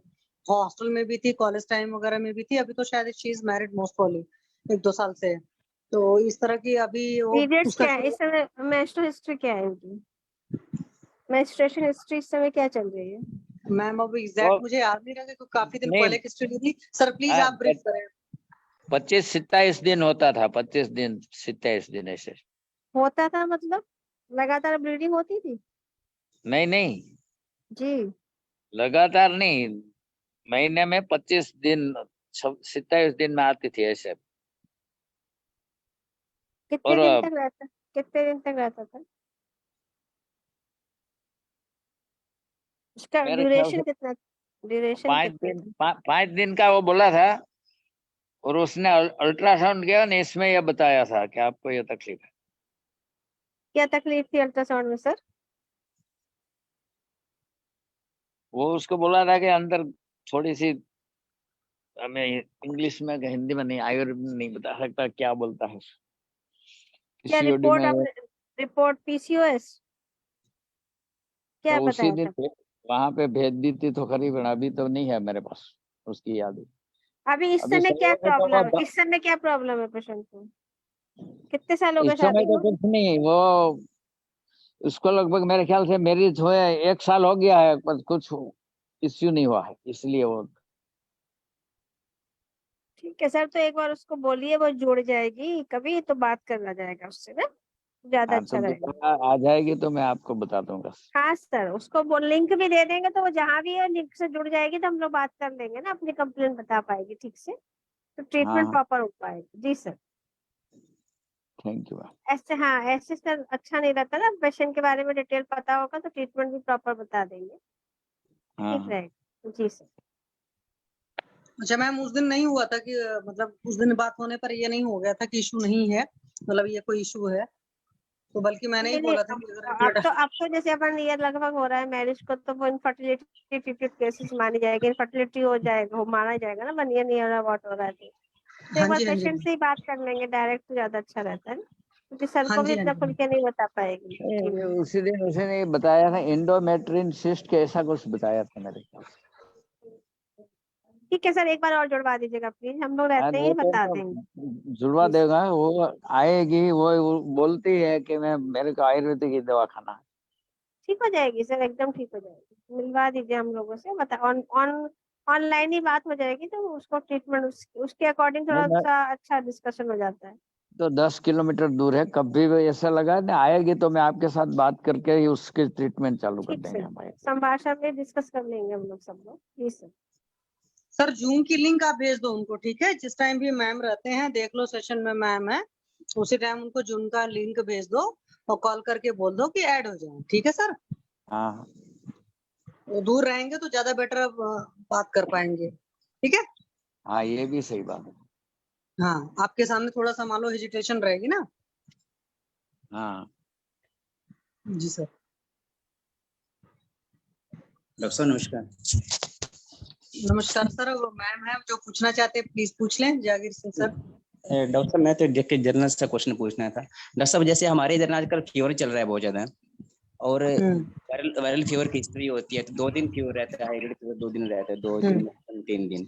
[SPEAKER 9] हॉस्टल में भी थी, कॉलेज टाइम वगैरह में भी थी, अभी तो शायद she is married most probably 1-2 साल से। तो इस तरह की अभी वो
[SPEAKER 12] पीरियड्स
[SPEAKER 9] उसका
[SPEAKER 12] क्या है इस समय, मेंस्ट्रुअल हिस्ट्री क्या है उनकी, मेंस्ट्रुएशन हिस्ट्री इस समय क्या चल रही है?
[SPEAKER 9] मैम अब
[SPEAKER 11] वो
[SPEAKER 9] एग्जैक्ट मुझे याद नहीं रहा क्योंकि काफी दिन
[SPEAKER 11] नहीं
[SPEAKER 9] पहले की हिस्ट्री ली थी। सर प्लीज आप ब्रीफ करें।
[SPEAKER 11] 25-27 दिन होता था, 25 दिन 27 दिन ऐसे।
[SPEAKER 12] होता था मतलब लगातार ब्लीडिंग होती थी?
[SPEAKER 11] नहीं नहीं,
[SPEAKER 12] जी
[SPEAKER 11] लगातार नहीं, महीने में 25 दिन 27 दिन में आती थी ऐसे।
[SPEAKER 12] कितने
[SPEAKER 11] और
[SPEAKER 12] दिन तक रहता, कितने दिन तक रहता था उसका
[SPEAKER 11] मेरे ख्याल से
[SPEAKER 12] ड्यूरेशन कितना, ड्यूरेशन
[SPEAKER 11] 5
[SPEAKER 12] कितना
[SPEAKER 11] दिन
[SPEAKER 12] था?
[SPEAKER 11] 5 दिन का वो बोला था, और उसने अल्ट्रासाउंड किया ना, इसमें यह बताया था कि आपको ये तकलीफ है।
[SPEAKER 12] क्या तकलीफ थी अल्ट्रासाउंड में सर?
[SPEAKER 11] वो उसको बोला था कि अंदर थोड़ी सी, हमें इंग्लिश में हिंदी में नहीं, आयुर्वेद में नहीं बता सकता क्या बोलता है,
[SPEAKER 12] क्या
[SPEAKER 11] पीसीओडी
[SPEAKER 12] रिपोर्ट
[SPEAKER 11] में।
[SPEAKER 12] आपने, रिपोर्ट पीसीओएस क्या
[SPEAKER 11] तो उसी
[SPEAKER 12] बताया
[SPEAKER 11] दिन
[SPEAKER 12] था?
[SPEAKER 11] वहां पे भेज दी थी तो करीबन, अभी तो नहीं है मेरे पास उसकी याद।
[SPEAKER 12] अभी इस
[SPEAKER 11] अभी
[SPEAKER 12] समय
[SPEAKER 11] सही
[SPEAKER 12] क्या
[SPEAKER 11] है तो
[SPEAKER 12] प्रॉब्लम है,
[SPEAKER 11] वो
[SPEAKER 12] इस समय क्या प्रॉब्लम है पेशेंट को? कितने साल हो
[SPEAKER 11] इस
[SPEAKER 12] गए
[SPEAKER 11] समय
[SPEAKER 12] शादी
[SPEAKER 11] तो
[SPEAKER 12] को?
[SPEAKER 11] कुछ नहीं, वो उसको लगभग मेरे ख्याल से मैरिज हुए 1 साल हो गया है, पर कुछ इश्यू नहीं हुआ है, इसलिए वो।
[SPEAKER 12] ठीक है सर, तो एक बार उसको बोलिए वो जुड़ जाएगी कभी तो बात करना जाएगा उससे ना, ज्यादा
[SPEAKER 11] हाँ,
[SPEAKER 12] अच्छा
[SPEAKER 11] तो
[SPEAKER 12] रहेगा।
[SPEAKER 11] दोबारा आ जाएगी तो मैं आपको बता दूंगा।
[SPEAKER 12] हाँ सर, उसको वो लिंक भी दे देंगे तो वो जहाँ भी है लिंक से जुड़ जाएगी, तो हम लोग बात कर लेंगे ना, अपनी कंप्लेंट बता पाएगी ठीक से, तो
[SPEAKER 11] हाँ
[SPEAKER 12] ट्रीटमेंट
[SPEAKER 11] हाँ,
[SPEAKER 12] प्रॉपर हो पाएगी। जी सर।
[SPEAKER 11] Thank you.
[SPEAKER 12] ऐसे हाँ, ऐसे सर अच्छा नहीं रहता ना, पेशेंट के बारे में डिटेल पता होगा तो ट्रीटमेंट भी प्रॉपर बता देंगे,
[SPEAKER 11] हाँ
[SPEAKER 12] ठीक
[SPEAKER 11] हाँ,
[SPEAKER 12] रहेगा। जी सर।
[SPEAKER 9] अच्छा मैम उस दिन नहीं हुआ था कि मतलब उस दिन बात होने पर ये नहीं हो गया था कि इशू नहीं है, मतलब ये कोई इशू है, तो बल्कि मैंने ही
[SPEAKER 12] नहीं नहीं,
[SPEAKER 9] बोला था कि अगर
[SPEAKER 12] अब तो जैसे अपन ये लगभग हो रहा है मैरिज को, तो वो इनफर्टिलिटी ट्रीटेड केसेस मानी जाएगी, इनफर्टिलिटी हो जाएगा, वो माना जाएगा ना, 1 ईयर नहीं हो रहा, वॉट हो रहा है, तो एक
[SPEAKER 9] हाँ
[SPEAKER 12] बार
[SPEAKER 9] जी हाँ जी
[SPEAKER 12] पेशेंट से ही बात कर लेंगे डायरेक्ट, तो ज्यादा अच्छा रहता है ना, क्योंकि सर
[SPEAKER 9] हाँ
[SPEAKER 12] को भी
[SPEAKER 9] जी हाँ
[SPEAKER 12] इतना खुल
[SPEAKER 9] जी।
[SPEAKER 12] के नहीं बता पाएगी। जी
[SPEAKER 11] ये
[SPEAKER 12] मैम।
[SPEAKER 11] उसी दिन उसने बताया था, इंडोमेट्रिन सिस्ट के ऐसा कुछ बताया था मेरे ख्याल से।
[SPEAKER 12] ठीक है सर, एक बार और जुड़वा दीजिएगा प्लीज, हम लोग
[SPEAKER 11] हाँ,
[SPEAKER 12] रहते
[SPEAKER 11] वो
[SPEAKER 12] हैं,
[SPEAKER 11] तो
[SPEAKER 12] बता
[SPEAKER 11] मैं
[SPEAKER 12] देंगे।
[SPEAKER 11] जुड़वा
[SPEAKER 12] जी सर।
[SPEAKER 11] देगा, वो आएगी, वो बोलती है कि मैं, मेरे को आयुर्वेदिक की दवा खाना है।
[SPEAKER 12] ठीक हो जाएगी सर, एकदम ठीक हो जाएगी, मिलवा दीजिए हम लोगों से, बता ऑन ऑन ऑनलाइन ही बात हो जाएगी, तो उसको ट्रीटमेंट उसके अकॉर्डिंग
[SPEAKER 11] नहीं,
[SPEAKER 12] थोड़ा
[SPEAKER 11] मैं
[SPEAKER 12] सा अच्छा डिस्कशन हो जाता है।
[SPEAKER 11] तो 10 किलोमीटर दूर है, कभी भी ऐसा लगा ना आएगी तो मैं आपके साथ बात करके ही उसके ट्रीटमेंट चालू कर
[SPEAKER 12] ठीक
[SPEAKER 11] देंगे
[SPEAKER 12] सर,
[SPEAKER 11] हमारे।
[SPEAKER 12] संभाषण में डिस्कस कर लेंगे हम लोग सब लोग। जी सर।
[SPEAKER 9] सर जूम की लिंक आप भेज दो उनको, ठीक है, जिस टाइम भी मैम रहते हैं देख लो सेशन में मैम है, उसी टाइम उनको जूम का लिंक भेज दो और कॉल करके बोल दो कि ऐड हो जाए, ठीक है सर।
[SPEAKER 11] हाँ
[SPEAKER 9] वो दूर रहेंगे तो ज्यादा बेटर बात कर पाएंगे, ठीक है।
[SPEAKER 11] हाँ, ये भी सही बात है।
[SPEAKER 9] हाँ आपके सामने थोड़ा सा मान लो हेजिटेशन रहेगी ना।
[SPEAKER 11] हाँ,
[SPEAKER 9] जी सर।
[SPEAKER 13] डॉक्टर साहब नमस्कार।
[SPEAKER 9] नमस्कार सर, वो मैम है जो पूछना चाहते हैं प्लीज पूछ लें, जागीर सिंह सर।
[SPEAKER 13] डॉक्टर साहब मैं तो देख के जनरल से क्वेश्चन पूछना था। डॉक्टर साहब जैसे हमारे इधर आजकल फीवर चल रहा है बहुत ज्यादा, और वायरल फीवर की हिस्ट्री होती है, तो 2 दिन फीवर रहता है, हाइब्रिड फीवर 2 दिन रहता है, 2 दिन 3 दिन।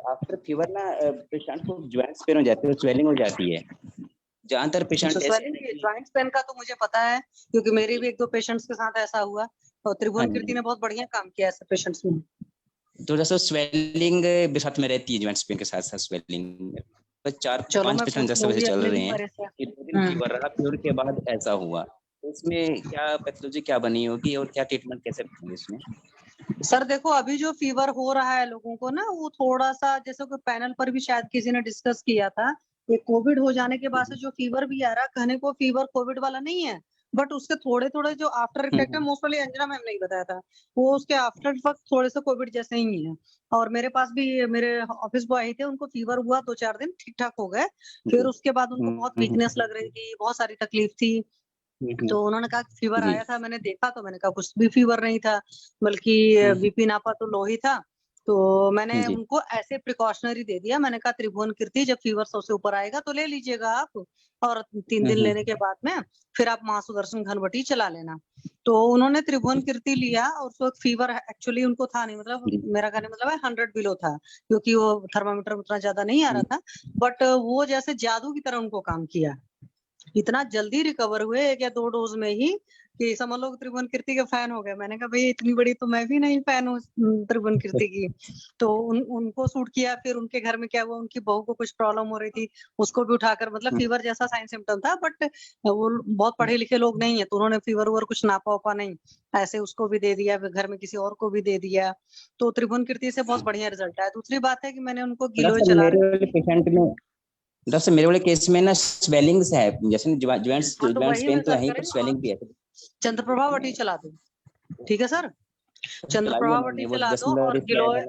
[SPEAKER 13] आफ्टर फीवर ना पेशेंट को ज्वाइंट्स पेन हो जाती है, स्वेलिंग हो जाती है, ज्यादातर पेशेंट
[SPEAKER 9] ज्वाइंट्स पेन का तो मुझे पता है क्योंकि मेरे भी 1-2 पेशेंट्स के साथ ऐसा हुआ, और त्रिभुवन कीर्ति ने बहुत बढ़िया काम किया ऐसे पेशेंट्स में।
[SPEAKER 13] तो जैसे स्वेलिंग भी साथ में रहती है, ज्वाइंट्स पेन के साथ साथ स्वेलिंग, तो 4-5 पेशेंट जैसे वैसे चल रहे हैं कि 2 दिन फीवर रहा, फीवर के बाद ऐसा हुआ, तो इसमें क्या पैथोलॉजी क्या बनी होगी और क्या ट्रीटमेंट कैसे करेंगे इसमें?
[SPEAKER 9] सर देखो अभी जो फीवर हो रहा है लोगों को ना, वो थोड़ा सा जैसे कि पैनल पर भी शायद किसी ने डिस्कस किया था, ये कोविड हो जाने के बाद से जो फीवर भी आ रहा, कहने को फीवर कोविड वाला नहीं है, बट उसके थोड़े थोड़े जो आफ्टर इफेक्ट है मोस्टली अंजना मैम ने ही बताया था, वो उसके आफ्टर इफेक्ट थोड़े से कोविड जैसे ही है। और मेरे पास भी मेरे ऑफिस बॉय आए थे, उनको फीवर हुआ 2-4 दिन, ठीक ठाक हो गए। फिर उसके बाद उनको बहुत वीकनेस लग रही थी, बहुत सारी तकलीफ थी। तो उन्होंने कहा फीवर आया था, मैंने देखा तो मैंने कहा कुछ भी फीवर नहीं था, बल्कि बीपी नापा तो लो ही था। तो मैंने उनको ऐसे प्रिकॉशनरी दे दिया, मैंने कहा त्रिभुवन कीर्ति जब फीवर 100 से ऊपर आएगा तो ले लीजिएगा आप, और 3 दिन लेने के बाद में फिर आप माँ सुदर्शन घनवटी चला लेना। तो उन्होंने त्रिभुवन कीर्ति लिया, और उस वक्त फीवर एक्चुअली उनको था नहीं, मतलब मेरा कहने मतलब है 100 बिलो था, क्योंकि वो थर्मामीटर उतना ज्यादा नहीं आ रहा था। बट वो जैसे जादू की तरह उनको काम किया, इतना जल्दी रिकवर हुए 1 या 2 डोज में ही, कि समझ लो त्रिभुवन कीर्ति के फैन हो गए। मैंने कहा भाई इतनी बड़ी तो मैं भी नहीं फैन हूँ त्रिभुवन कीर्ति की। तो उनको सूट किया। फिर उनके घर में क्या हुआ, उनकी बहू को कुछ प्रॉब्लम हो रही थी, उसको भी उठाकर, मतलब फीवर जैसा साइन सिम्टम था, बट वो बहुत पढ़े लिखे लोग नहीं है, तो उन्होंने फीवर वूवर कुछ नापा उपा नहीं, ऐसे उसको भी दे दिया, घर में किसी और को भी दे दिया। तो त्रिभुवन कीर्ति से बहुत बढ़िया रिजल्ट आया। दूसरी बात है कि मैंने उनको गिलोय चला
[SPEAKER 13] डॉक्टर मेरे वाले केस में ना स्वेलिंग्स है, जैसे जॉइंट्स पेन तो है ही, पर स्वेलिंग भी है।
[SPEAKER 9] चंद्रप्रभा वटी चला दो, ठीक है सर, चंद्रप्रभा वटी चला दो। और गिलोय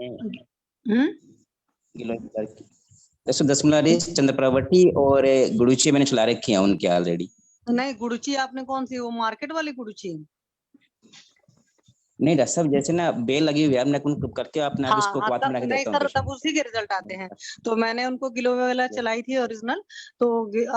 [SPEAKER 13] चंद्रप्रभा वटी और गुड़ुची मैंने चला रखी है उनके ऑलरेडी।
[SPEAKER 9] नहीं, गुड़ुची आपने कौन सी, वो मार्केट वाली गुड़ुची?
[SPEAKER 13] नहीं डॉक्टर साहब, जैसे ना बेल लगी हुई है, मैं उनको करके अपने आप इसको क्वाथ में रख
[SPEAKER 9] नहीं
[SPEAKER 13] देता
[SPEAKER 9] सर,
[SPEAKER 13] हूं,
[SPEAKER 9] तब उसी के रिजल्ट आते हैं। तो मैंने उनको गिलोय वाला चलाई थी ओरिजिनल, तो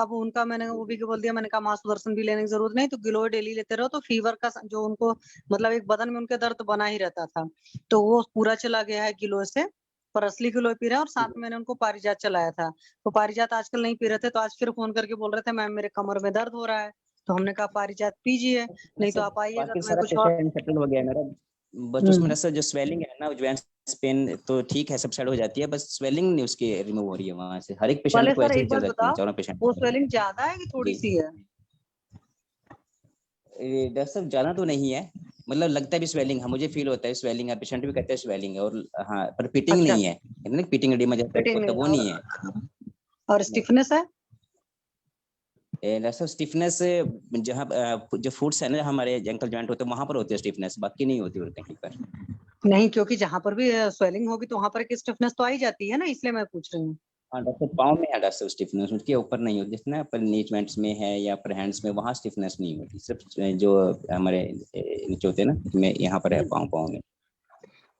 [SPEAKER 9] अब उनका मैंने वो भी बोल दिया, मैंने कहा माँ सुदर्शन भी लेने की जरूरत नहीं, तो गिलोय डेली लेते रहो, तो फीवर का जो उनको मतलब एक बदन में उनके दर्द बना ही रहता था, तो वो पूरा चला गया है गिलोय से। पर असली गिलोय पी रहे हैं। और साथ में मैंने उनको पारिजात चलाया था, तो पारिजात आजकल नहीं पी रहे थे, तो आज फिर फोन करके बोल रहे थे मैम मेरे कमर में दर्द हो रहा है, तो हमने कहा पारिजात पीजिए, नहीं तो आप आइएगा तो मैं कुछ और।
[SPEAKER 13] सेटल हो गया मेरा, बस उसमें जो स्वेलिंग है ना, जॉइंट्स पेन तो ठीक है, सबसाइड हो जाती है, बस स्वेलिंग नहीं उसकी रिमूव हो रही है वहां से। हर एक पेशेंट को ऐसे ही चल रखी है, चारों पेशेंट।
[SPEAKER 9] वो स्वेलिंग ज्यादा है कि थोड़ी सी है?
[SPEAKER 13] डॉक्टर साहब ज्यादा तो नहीं है, मतलब लगता है भी स्वेलिंग है, मुझे फील होता है स्वेलिंग है, पेशेंट भी कहते हैं स्वेलिंग है, और हाँ पर पिटिंग नहीं है, पिटिंग एडिमा जैसा वो नहीं है।
[SPEAKER 9] और स्टिफनेस है?
[SPEAKER 13] डॉक्टर स्टिफनेस जहाँ जो फुट्स है ना, हमारे एंकल जॉइंट होते हैं वहां पर होती है स्टिफनेस, बाकी नहीं होती और कहीं पर
[SPEAKER 9] नहीं, क्योंकि जहाँ पर भी स्वेलिंग होगी तो वहां पर एक स्टिफनेस तो आई जाती है ना, इसलिए मैं पूछ रही हूँ।
[SPEAKER 13] हाँ डॉक्टर, पाँव में है डॉक्टर स्टिफनेस, उसके ऊपर नहीं होती, जितना पर नी जॉइंट्स में है या पर हैंड्स में, वहाँ स्टिफनेस नहीं होती, सिर्फ जो हमारे नीचे होते हैं ना, में यहाँ पर है पाँव में।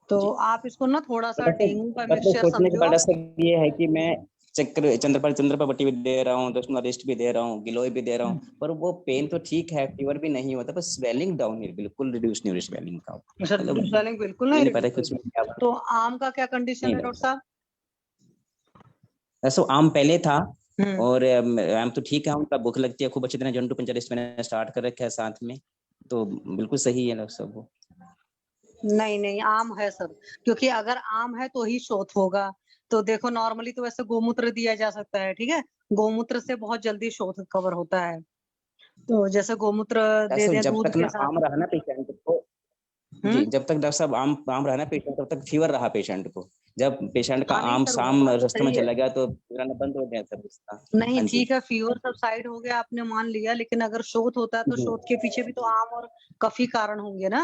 [SPEAKER 9] तो आप इसको ना थोड़ा सा डेंगू का मिक्सचर समझो।
[SPEAKER 13] ये है कि मैं चंद्रप्रभा वटी भी दे रहा हूँ, दशमलव रेस्ट भी दे रहा हूँ, गिलोय भी दे रहा हूँ, पर वो पेन तो ठीक है, फीवर भी नहीं होता, बस स्वेलिंग डाउन है, बिल्कुल रिड्यूस नहीं हो रही स्वेलिंग का।
[SPEAKER 9] स्वेलिंग बिल्कुल नहीं
[SPEAKER 13] पता कुछ।
[SPEAKER 9] तो आम का क्या कंडीशन है डॉक्टर साहब?
[SPEAKER 13] ऐसा आम पहले था, और आम तो ठीक है, उनका भूख लगती है खूब अच्छी तरह, जंटू पंचलिस्ट मैंने स्टार्ट कर रखा है साथ में, तो बिल्कुल सही है डॉक्टर साहब वो।
[SPEAKER 9] नहीं आम है सर, क्योंकि अगर आम है तो ही शोथ होगा। तो देखो नॉर्मली तो वैसे गोमूत्र दिया जा सकता है, ठीक है, गोमूत्र से बहुत जल्दी शोथ कवर होता है, तो जैसे गोमूत्र दे दें दूध के साथ।
[SPEAKER 13] आम रहा ना पेशेंट को, जी जब तक डॉक्टर साहब आम रहा ना पेशेंट, तब तक फीवर रहा पेशेंट को, जब पेशेंट का आम शाम रास्ते में चला गया तो बंद हो गया सब इसका।
[SPEAKER 9] नहीं ठीक है, फीवर सब साइड हो गया आपने मान लिया, लेकिन अगर शोथ होता है तो शोथ के पीछे भी तो आम और कफी कारण होंगे ना,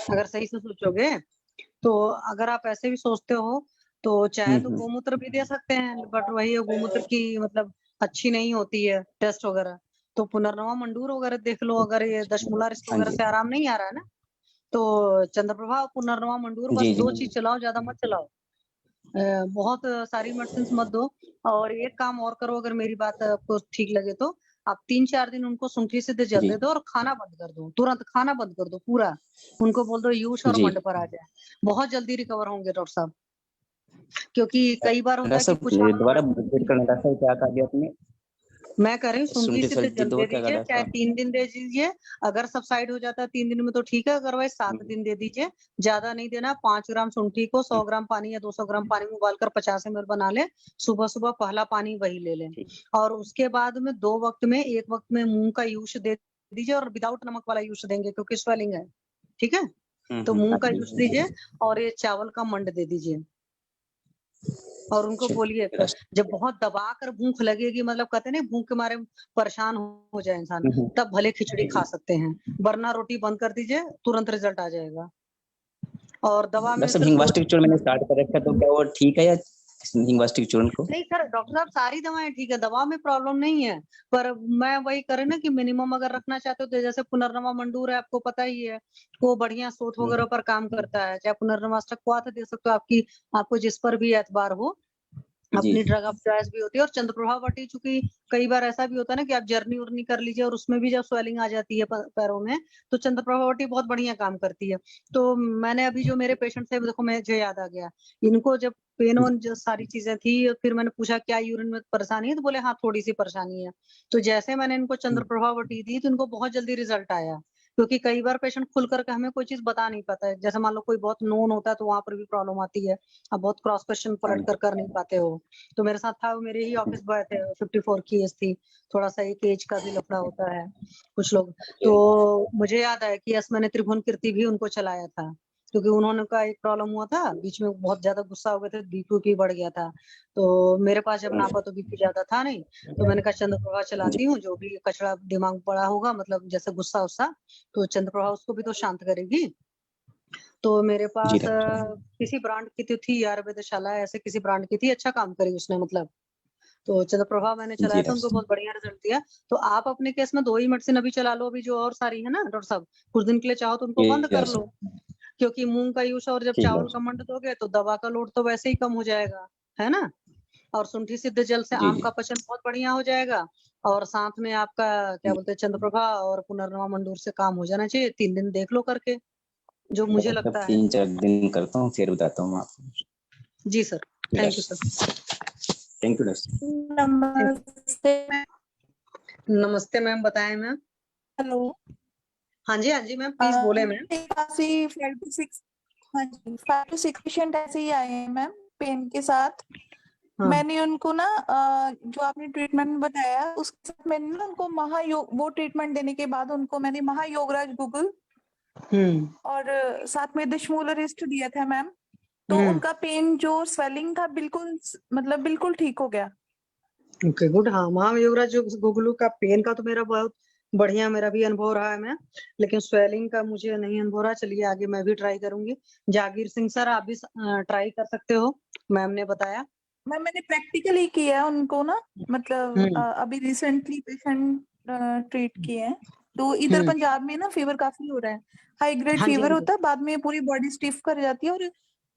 [SPEAKER 9] अगर सही से सोचोगे तो। अगर आप ऐसे भी सोचते हो तो चाहे तो गोमूत्र भी दे सकते हैं, बट वही गोमूत्र की मतलब अच्छी नहीं होती है टेस्ट वगैरह, तो पुनर्नवा मंडूर वगैरह देख लो, अगर ये दशमूला रिस्ट वगैरह से आराम नहीं आ रहा है ना, तो चंद्रप्रभा पुनर्नवा मंडूर, बस 2 चीज चलाओ, ज्यादा मत चलाओ, बहुत सारी मेडिसिन मत दो। और एक काम और करो, अगर मेरी बात आपको ठीक लगे तो आप 3-4 दिन उनको सुंठी से जल दे दो और खाना बंद कर दो, तुरंत खाना बंद कर दो पूरा, उनको बोल दो यूश और मंड पर आ जाए, बहुत जल्दी रिकवर होंगे डॉक्टर साहब। क्योंकि कई बार होता है कि कुछ
[SPEAKER 13] दोबारा क्या कहा दिया आपने?
[SPEAKER 9] मैं कह रही हूँ सुंठी से जल दे दीजिए, चाहे 3 दिन दे दीजिए, अगर सबसाइड हो जाता है 3 दिन में तो ठीक है, अदरवाइज 7 दिन दे दीजिए, ज्यादा नहीं देना। 5 ग्राम शुंठी को 100 ग्राम पानी या 200 ग्राम पानी में उबालकर 50 ml बना ले, सुबह सुबह पहला पानी वही ले लें, और उसके बाद में 2 वक्त में, एक वक्त में मूंग का यूश दे दीजिए, और विदाउट नमक वाला यूश देंगे क्योंकि स्वेलिंग है, ठीक है, तो मूंग का यूश दीजिए और ये चावल का मंड दे दीजिए। और उनको बोलिए जब बहुत दबा कर भूख लगेगी, मतलब कहते हैं ना भूख के मारे परेशान हो जाए इंसान, तब भले खिचड़ी खा सकते हैं, वरना रोटी बंद कर दीजिए, तुरंत रिजल्ट आ जाएगा। और दवा में
[SPEAKER 13] डॉक्टर साहब
[SPEAKER 9] सिर्फ
[SPEAKER 13] हिंगवास्टिक चूर्ण मैंने स्टार्ट कर रखा, तो क्या वो ठीक है या हिंगवास्टिक चूर्ण को?
[SPEAKER 9] नहीं सर, डॉक्टर साहब सारी दवाएं ठीक है, दवा में प्रॉब्लम नहीं है, पर मैं वही करे ना कि मिनिमम अगर रखना चाहते हो तो जैसे पुनर्नवा मंडूर है, आपको पता ही है, वो बढ़िया सोथ वगैरह पर काम करता है, चाहे पुनर्नवाष्टक को दे सकते हो, आपको जिस पर भी एतबार हो, अपनी ड्रग ऑफ चॉइस भी होती है। और चंद्रप्रभा वटी, चूंकि कई बार ऐसा भी होता है ना कि आप जर्नी उर्नी कर लीजिए और उसमें भी जब स्वेलिंग आ जाती है पैरों में, तो चंद्रप्रभा वटी बहुत बढ़िया काम करती है। तो मैंने अभी जो मेरे पेशेंट थे, देखो मुझे याद आ गया, इनको जब पेन वन जो सारी चीजें थी, फिर मैंने पूछा क्या यूरिन में परेशानी है, तो बोले हाँ थोड़ी सी परेशानी है। तो जैसे मैंने इनको चंद्रप्रभा वटी दी तो इनको बहुत जल्दी रिजल्ट आया, क्योंकि कई बार पेशेंट खुल करके हमें कोई चीज बता नहीं पाता है, जैसे मान लो कोई बहुत नोन होता है तो वहां पर भी प्रॉब्लम आती है, आप बहुत क्रॉस क्वेश्चन पलट कर नहीं पाते हो। तो मेरे साथ था, वो मेरे ही ऑफिस बॉय थे, 54 की एज थी, थोड़ा सा एक एज का भी लफड़ा होता है कुछ लोग। तो मुझे याद आया कि यस, मैंने त्रिभुवन कीर्ति भी उनको चलाया था, क्योंकि उन्होंने का एक प्रॉब्लम हुआ था बीच में, बहुत ज्यादा गुस्सा हो गए थे, बीपी बढ़ गया था। तो मेरे पास जब नापा तो बीपी ज्यादा था नहीं, तो मैंने कहा चंद्रप्रभा चलाती हूँ, जो भी कचरा दिमाग बड़ा होगा, मतलब जैसे गुस्सा उस्सा, तो चंद्रप्रभा उसको भी तो शांत करेगी। तो मेरे पास किसी ब्रांड की तो थी यार, वेदशाला ऐसे किसी ब्रांड की थी, अच्छा काम करी उसने मतलब। तो चंद्रप्रभा मैंने चलाया था, उनको बहुत बढ़िया रिजल्ट दिया। तो आप अपने केस में 2 ही मेडिसिन अभी चला लो, अभी जो और सारी है ना डॉक्टर साहब, कुछ दिन के लिए चाहो तो उनको बंद कर लो, क्योंकि मूंग का यूज और जब चावल का मंड दोगे तो दवा का लोड तो वैसे ही कम हो जाएगा, है ना। और सुंठी सिद्ध जल से आम का पचन बहुत बढ़िया हो जाएगा, और साथ में आपका क्या बोलते हैं चंद्रप्रभा और पुनर्नवा मंडूर से काम हो जाना चाहिए। 3 दिन देख लो करके, जो मुझे लगता है।
[SPEAKER 13] 3-4 दिन करता हूँ, फिर बताता हूँ आपको।
[SPEAKER 9] जी sir, thank you sir.
[SPEAKER 13] Thank you doctor.
[SPEAKER 12] नमस्ते।
[SPEAKER 9] नमस्ते मैम, बताएं मैम।
[SPEAKER 14] हेलो।
[SPEAKER 9] हाँ जी मैम, प्लीज बोले मैम।
[SPEAKER 14] 5 to 6 हाँ जी 5 to 6 पेशेंट ऐसे ही आए हैं मैम, पेन के साथ।
[SPEAKER 9] हाँ।
[SPEAKER 14] मैंने उनको ना जो आपने ट्रीटमेंट बताया उसके साथ मैंने ना उनको महायोग, वो ट्रीटमेंट देने के बाद उनको मैंने महायोगराज गूगल और साथ में दशमूलरिस्ट दिया था मैम। तो उनका पेन जो स्वेलिंग था बिल्कुल मतलब बिल्कुल ठीक हो गया।
[SPEAKER 9] Okay good. हाँ, महायोगराज गुगलू का पेन का तो मेरा बहुत बढ़िया, मेरा भी अनुभव रहा है मैम, लेकिन स्वेलिंग का मुझे नहीं अनुभव रहा। चलिए आगे मैं भी ट्राई करूंगी। जागीर सिंह सर, आप भी ट्राई कर सकते हो, मैम ने बताया।
[SPEAKER 14] मैम मैंने प्रैक्टिकली किया उनको ना, मतलब अभी रिसेंटली पेशेंट ट्रीट किए हैं, तो इधर पंजाब में ना फीवर काफी हो रहा है, हाई ग्रेड फीवर होता है, बाद में पूरी बॉडी स्टिफ कर जाती है, और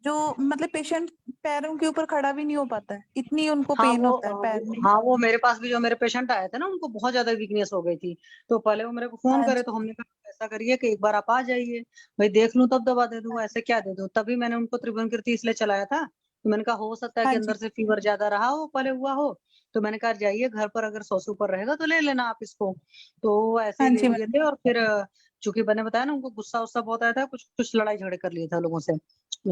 [SPEAKER 14] जो मतलब पेशेंट पैरों के ऊपर खड़ा भी नहीं हो पाता है, इतनी उनको पेन होता है पैर में।
[SPEAKER 9] हाँ, वो मेरे पास भी जो मेरे पेशेंट आए थे ना, उनको बहुत ज्यादा वीकनेस हो गई थी, तो पहले वो मेरे को फोन करे, तो हमने कहा ऐसा करिए कि एक बार आप आ जाइए, भाई देख लूं तब दवा दे दूंगा, ऐसे क्या दे दूं। तभी मैंने उनको त्रिभुवन कीर्ति इसलिए चलाया था, तो मैंने कहा हो सकता है कि अंदर से फीवर ज्यादा रहा हो, पहले हुआ हो, तो मैंने कहा जाइए घर पर, अगर 100 पर रहेगा तो ले लेना आप इसको। तो ऐसे ही ले लिए थे, और फिर चूंकि मैंने बताया ना उनको गुस्सा उस्सा बहुत आया था, कुछ लड़ाई झगड़े कर लिए थे लोगों से,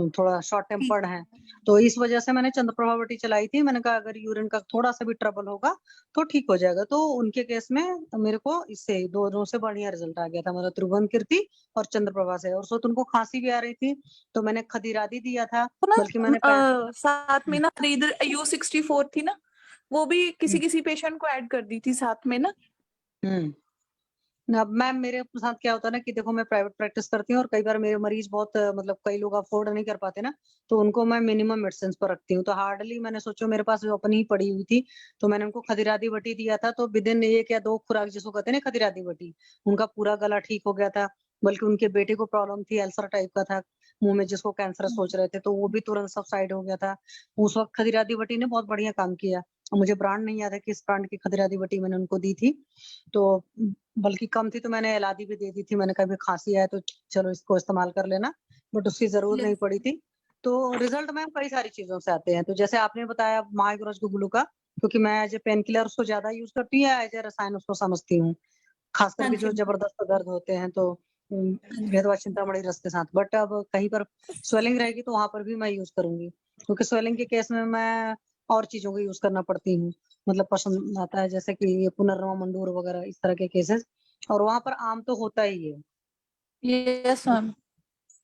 [SPEAKER 9] थोड़ा शॉर्ट टेम्पर्ड है, तो इस वजह से मैंने चंद्रप्रभा वटी चलाई थी। मैंने कहा अगर यूरिन का थोड़ा सा भी ट्रबल होगा तो ठीक हो जाएगा। तो उनके केस में मेरे को इससे दोनों से बढ़िया रिजल्ट आ गया था, मतलब त्रिभुवन कीर्ति और चंद्रप्रभा से। और सो उनको खांसी भी आ रही थी, तो मैंने खदीरादी दिया था, बल्कि मैंने
[SPEAKER 14] साथ में ना इधर U64 थी ना, वो भी किसी पेशेंट को ऐड कर दी थी साथ में ना।
[SPEAKER 9] अब मैम मेरे साथ क्या होता है ना कि देखो, मैं प्राइवेट प्रैक्टिस करती हूँ, और कई बार मेरे मरीज बहुत मतलब कई लोग अफोर्ड नहीं कर पाते ना, तो उनको मैं मिनिमम मेडिसिन पर रखती हूँ। तो हार्डली मैंने सोचो, मेरे पास जो अपनी ही पड़ी हुई थी, तो मैंने उनको खदिरादी वटी दिया था, तो विद इन 1 या 2 खुराक जिसको कहते हैं ना खदिरादी वटी, उनका पूरा गला ठीक हो गया था। बल्कि उनके बेटे को प्रॉब्लम थी, अल्सर टाइप का था मुंह में, जिसको कैंसर सोच रहे थे, तो वो भी तुरंत सबसाइड हो गया था। उस वक्त खदिरादी वटी ने बहुत बढ़िया काम किया। मुझे ब्रांड नहीं याद है किस ब्रांड की खदिरादी वटी मैंने उनको दी थी, तो बल्कि कम थी तो मैंने एलादी भी दे दी थी। मैंने कहा खांसी आए तो चलो इसको इस्तेमाल कर लेना, बट उसकी जरूरत नहीं पड़ी थी। तो रिजल्ट मैम कई सारी चीजों से आते हैं। तो जैसे आपने बताया महायोगराज गुगलू का, क्योंकि मैं एज ए पेन किलर उसको ज्यादा यूज करती हूँ, एज ए रसायन उसको समझती हूँ, खास करके जो जबरदस्त दर्द होते हैं, तो भेदवा चिंतामणि रस के साथ। बट अब कहीं पर स्वेलिंग रहेगी तो वहां पर भी मैं यूज करूंगी, क्योंकि स्वेलिंग के केस में मैं और चीजों को यूज करना पड़ती हूँ, मतलब पसंद आता है, जैसे कि ये पुनर्नवा मंडूर वगैरह इस तरह के केसेस, और वहां पर आम तो होता ही है।
[SPEAKER 14] Yes ma'am.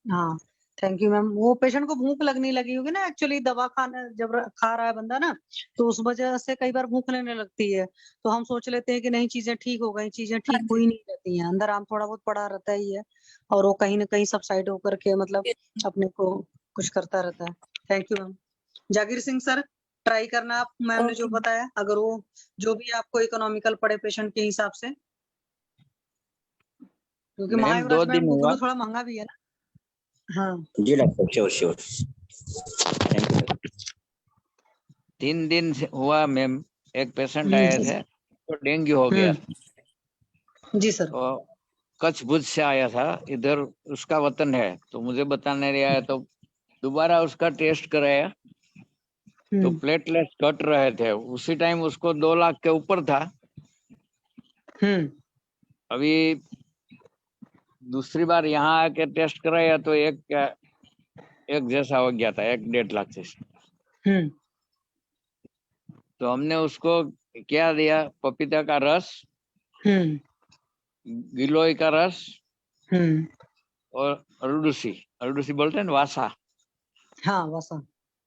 [SPEAKER 9] हाँ, थैंक यू मैम। वो पेशेंट को भूख लगने लगी होगी ना, एक्चुअली दवा खाना जब खा रहा है बंदा ना, तो उस वजह से कई बार भूख लगने लगती है। तो हम सोच लेते हैं कि नहीं चीजें ठीक हो गई, चीजें
[SPEAKER 14] हाँ
[SPEAKER 9] ठीक
[SPEAKER 14] जी।
[SPEAKER 9] हुई नहीं रहती हैं, अंदर आम थोड़ा बहुत पड़ा रहता ही है, और वो कहीं ना कहीं सबसाइड होकर के मतलब अपने को कुछ करता रहता है। Thank you ma'am. Jagir Singh sir, try करना आप मैम ने जो
[SPEAKER 14] ओके।
[SPEAKER 9] बताया, अगर वो जो भी आपको इकोनॉमिकल पड़े पेशेंट के हिसाब से, क्योंकि
[SPEAKER 11] मैम 2
[SPEAKER 9] महायुवराज मैम
[SPEAKER 11] दिन हुआ।
[SPEAKER 9] गुगलू थोड़ा महंगा भी है ना। हाँ
[SPEAKER 13] जी doctor, sure sure, thank you.
[SPEAKER 11] 3 दिन से हुआ मैम, एक पेशेंट
[SPEAKER 9] जी
[SPEAKER 11] आए थे तो डेंगू हो गया।
[SPEAKER 9] जी सर।
[SPEAKER 11] तो कच्छ भुज से आया था, इधर उसका वतन है, तो मुझे बताने नहीं आया, तो दोबारा उसका टेस्ट कराया तो प्लेटलेट्स घट रहे थे। उसी टाइम उसको 2 लाख के ऊपर था। अभी दूसरी बार यहाँ आके टेस्ट कराया तो एक जैसा हो गया था, 1-1.5 लाख से। तो हमने उसको क्या दिया, पपीता का रस, गिलोय का रस और अरुडुसी बोलते हैं ना, वासा।
[SPEAKER 9] हाँ वसा।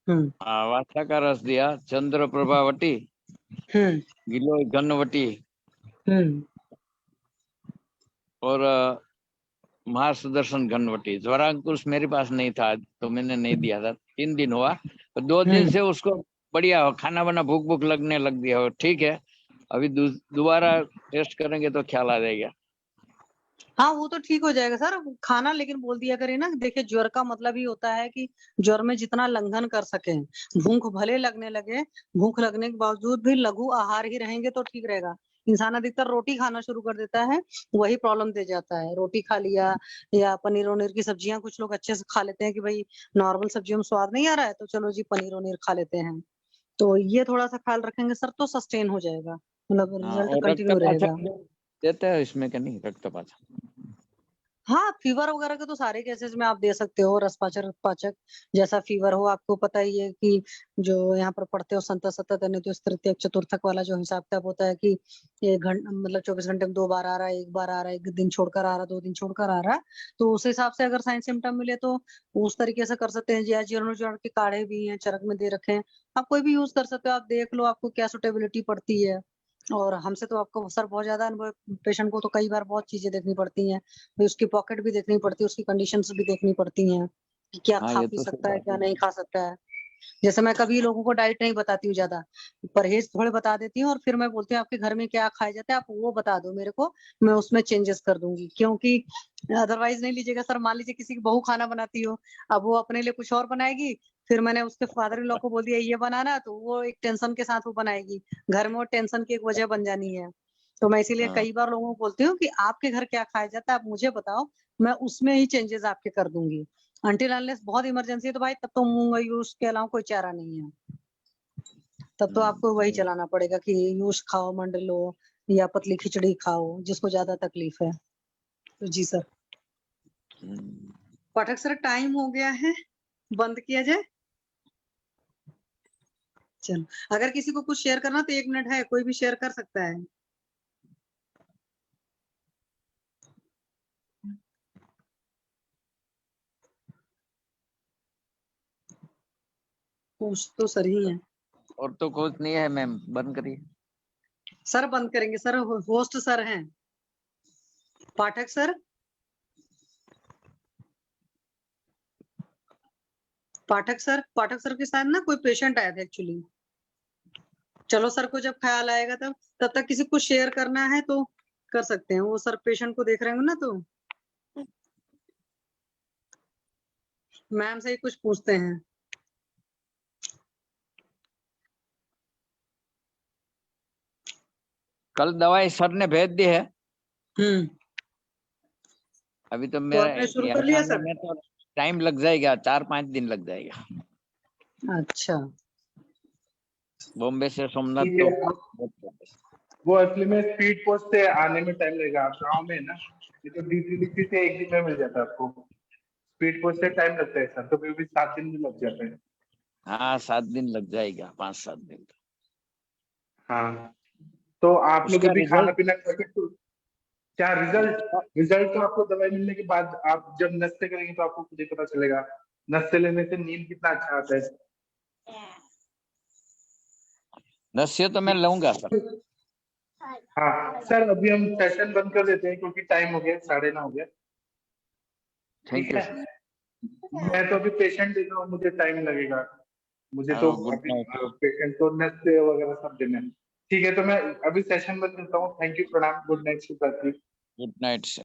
[SPEAKER 11] वासा का रस दिया, चंद्र प्रभावटी, गिलोय घनवटी और महासुदर्शन घनवटी। ज्वरांकुश मेरे पास नहीं था तो मैंने नहीं दिया था। 3 दिन हुआ, तो 2 दिन से उसको बढ़िया हो, खाना बना भूख भूख लगने लग गया हो, ठीक है। अभी दोबारा टेस्ट करेंगे तो ख्याल आ जाएगा।
[SPEAKER 9] हाँ वो तो ठीक हो जाएगा सर, खाना लेकिन बोल दिया करें ना। देखिए ज्वर का मतलब ही होता है कि ज्वर में जितना लंघन कर सके, भूख भले लगने लगे, भूख लगने के बावजूद भी लघु आहार ही रहेंगे तो ठीक रहेगा। इंसान अधिकतर रोटी खाना शुरू कर देता है, वही प्रॉब्लम दे जाता है। रोटी खा लिया या पनीर वनीर की सब्जियां कुछ लोग अच्छे से खा लेते हैं कि भाई नॉर्मल सब्जियों में स्वाद नहीं आ रहा है तो चलो जी पनीर वनीर खा लेते हैं। तो ये थोड़ा सा ख्याल रखेंगे सर तो सस्टेन हो जाएगा, मतलब रिजल्ट
[SPEAKER 11] और
[SPEAKER 9] कंटिन्यू रहेगा।
[SPEAKER 11] देते हैं इसमें कि नहीं रक्तपाचक?
[SPEAKER 9] हाँ फीवर वगैरह के तो सारे केसेस में आप दे सकते हो, रसपाचक पाचक जैसा फीवर हो। आपको पता ही है कि जो यहाँ पर पढ़ते हो संत सतत तो तृतीयक चतुर्थक वाला जो हिसाब किताब होता है कि 1 घंटा मतलब 24 घंटे में 2 बार आ रहा है, 1 बार आ रहा है, 1 दिन छोड़कर आ रहा है, 2 दिन छोड़कर आ रहा है। तो उस हिसाब से अगर साइन सिम्टम मिले तो उस तरीके से कर सकते हैं। या जीर्णोच्चारण के काढ़े भी हैं, चरक में दे रखे हैं, आप कोई भी यूज कर सकते हो। आप देख लो आपको क्या सुटेबिलिटी पड़ती है। और हमसे तो आपको सर बहुत ज्यादा अनुभव, पेशेंट को तो कई बार बहुत चीजें देखनी पड़ती हैं, फिर उसकी पॉकेट भी देखनी पड़ती है, उसकी कंडीशंस भी देखनी पड़ती हैं कि क्या
[SPEAKER 11] हाँ,
[SPEAKER 9] खा
[SPEAKER 11] ये
[SPEAKER 9] पी
[SPEAKER 11] तो
[SPEAKER 9] सकता है क्या नहीं खा सकता है। जैसे मैं कभी लोगों को डाइट नहीं बताती हूँ ज्यादा, परहेज थोड़े बता देती हूँ और फिर मैं बोलती हूँ आपके घर में क्या खाया जाता है आप वो बता दो मेरे को, मैं उसमें चेंजेस कर दूंगी। क्योंकि अदरवाइज नहीं लीजिएगा सर। मान लीजिए किसी की बहू खाना बनाती हो, अब वो अपने लिए कुछ और बनाएगी, फिर मैंने उसके फादर इन लॉ को बोल दिया ये बनाना, तो वो एक टेंशन के साथ वो बनाएगी, घर में वो टेंशन की एक वजह बन जानी है। तो मैं इसीलिए कई बार लोगों को बोलती हूँ कि आपके घर क्या खाया जाता है आप मुझे बताओ, मैं उसमें ही चेंजेस आपके कर दूंगी। अनटिल अनलेस बहुत इमरजेंसी है तो भाई तब तो मूंग यूज के अलावा कोई चारा नहीं है, तब तो आपको वही चलाना पड़ेगा कि यूज खाओ, मंडलो या पतली खिचड़ी खाओ जिसको ज्यादा तकलीफ है। तो जी सर। पाठक सर टाइम हो गया है, बंद किया जाए। चलो अगर किसी को कुछ शेयर करना तो 1 मिनट है, कोई भी शेयर कर सकता है। कुछ तो सर ही है।
[SPEAKER 11] और तो कुछ नहीं है मैम, बंद करिए।
[SPEAKER 9] सर बंद करेंगे सर, होस्ट सर हैं। पाठक सर, पाठक सर के साथ ना कोई पेशेंट आया था एक्चुअली। चलो सर को जब ख्याल आएगा तब तक किसी को शेयर करना है तो कर सकते हैं। वो सर पेशेंट को देख रहे होंगे ना तो मैम से ही कुछ पूछते हैं।
[SPEAKER 11] कल दवाई सर ने भेज दी है। अभी तो
[SPEAKER 9] तो
[SPEAKER 11] मेरा
[SPEAKER 9] आपने शुरू कर
[SPEAKER 11] यहाँ
[SPEAKER 9] लिया
[SPEAKER 11] आने
[SPEAKER 9] सर?
[SPEAKER 11] में तो टाइम लग जाएगा, 4-5 दिन लग जाएगा।
[SPEAKER 9] अच्छा
[SPEAKER 11] बॉम्बे से सोमनाथ
[SPEAKER 5] ठीक है,
[SPEAKER 11] तो
[SPEAKER 5] वो असली में स्पीड पोस्ट से आने में टाइम लगेगा। आप गाँव में है ना, ये तो डीटीडीसी से 1 दिन में मिल जाता है आपको। स्पीड पोस्ट से टाइम लगता है सर, कभी भी 7 दिन भी लग जाता है।
[SPEAKER 11] हाँ 7 दिन लग जाएगा, 5-7 दिन।
[SPEAKER 5] हाँ तो आप लोग
[SPEAKER 11] उसका
[SPEAKER 5] अभी खाना
[SPEAKER 11] रिजल्ट
[SPEAKER 5] पीना करके क्या रिजल्ट तो आपको दवाई मिलने के बाद आप जब नस से करेंगे तो आपको खुद ही पता चलेगा। नस से लेने से नींद कितना अच्छा आता है।
[SPEAKER 11] नस्य तो मैं लूंगा सर।
[SPEAKER 5] हाँ सर, अभी हम सेशन बंद कर देते हैं क्योंकि टाइम हो गया, 9:30 हो गया।
[SPEAKER 11] Thank you.
[SPEAKER 5] मैं तो अभी पेशेंट देता हूँ, मुझे टाइम लगेगा, मुझे तो अभी पेशेंट को नस वगैरह सब देना है। ठीक है, तो मैं अभी सेशन बंद करता हूँ। थैंक यू, प्रणाम, गुड नाइट, शुभ रात्रि।
[SPEAKER 11] Good night sir.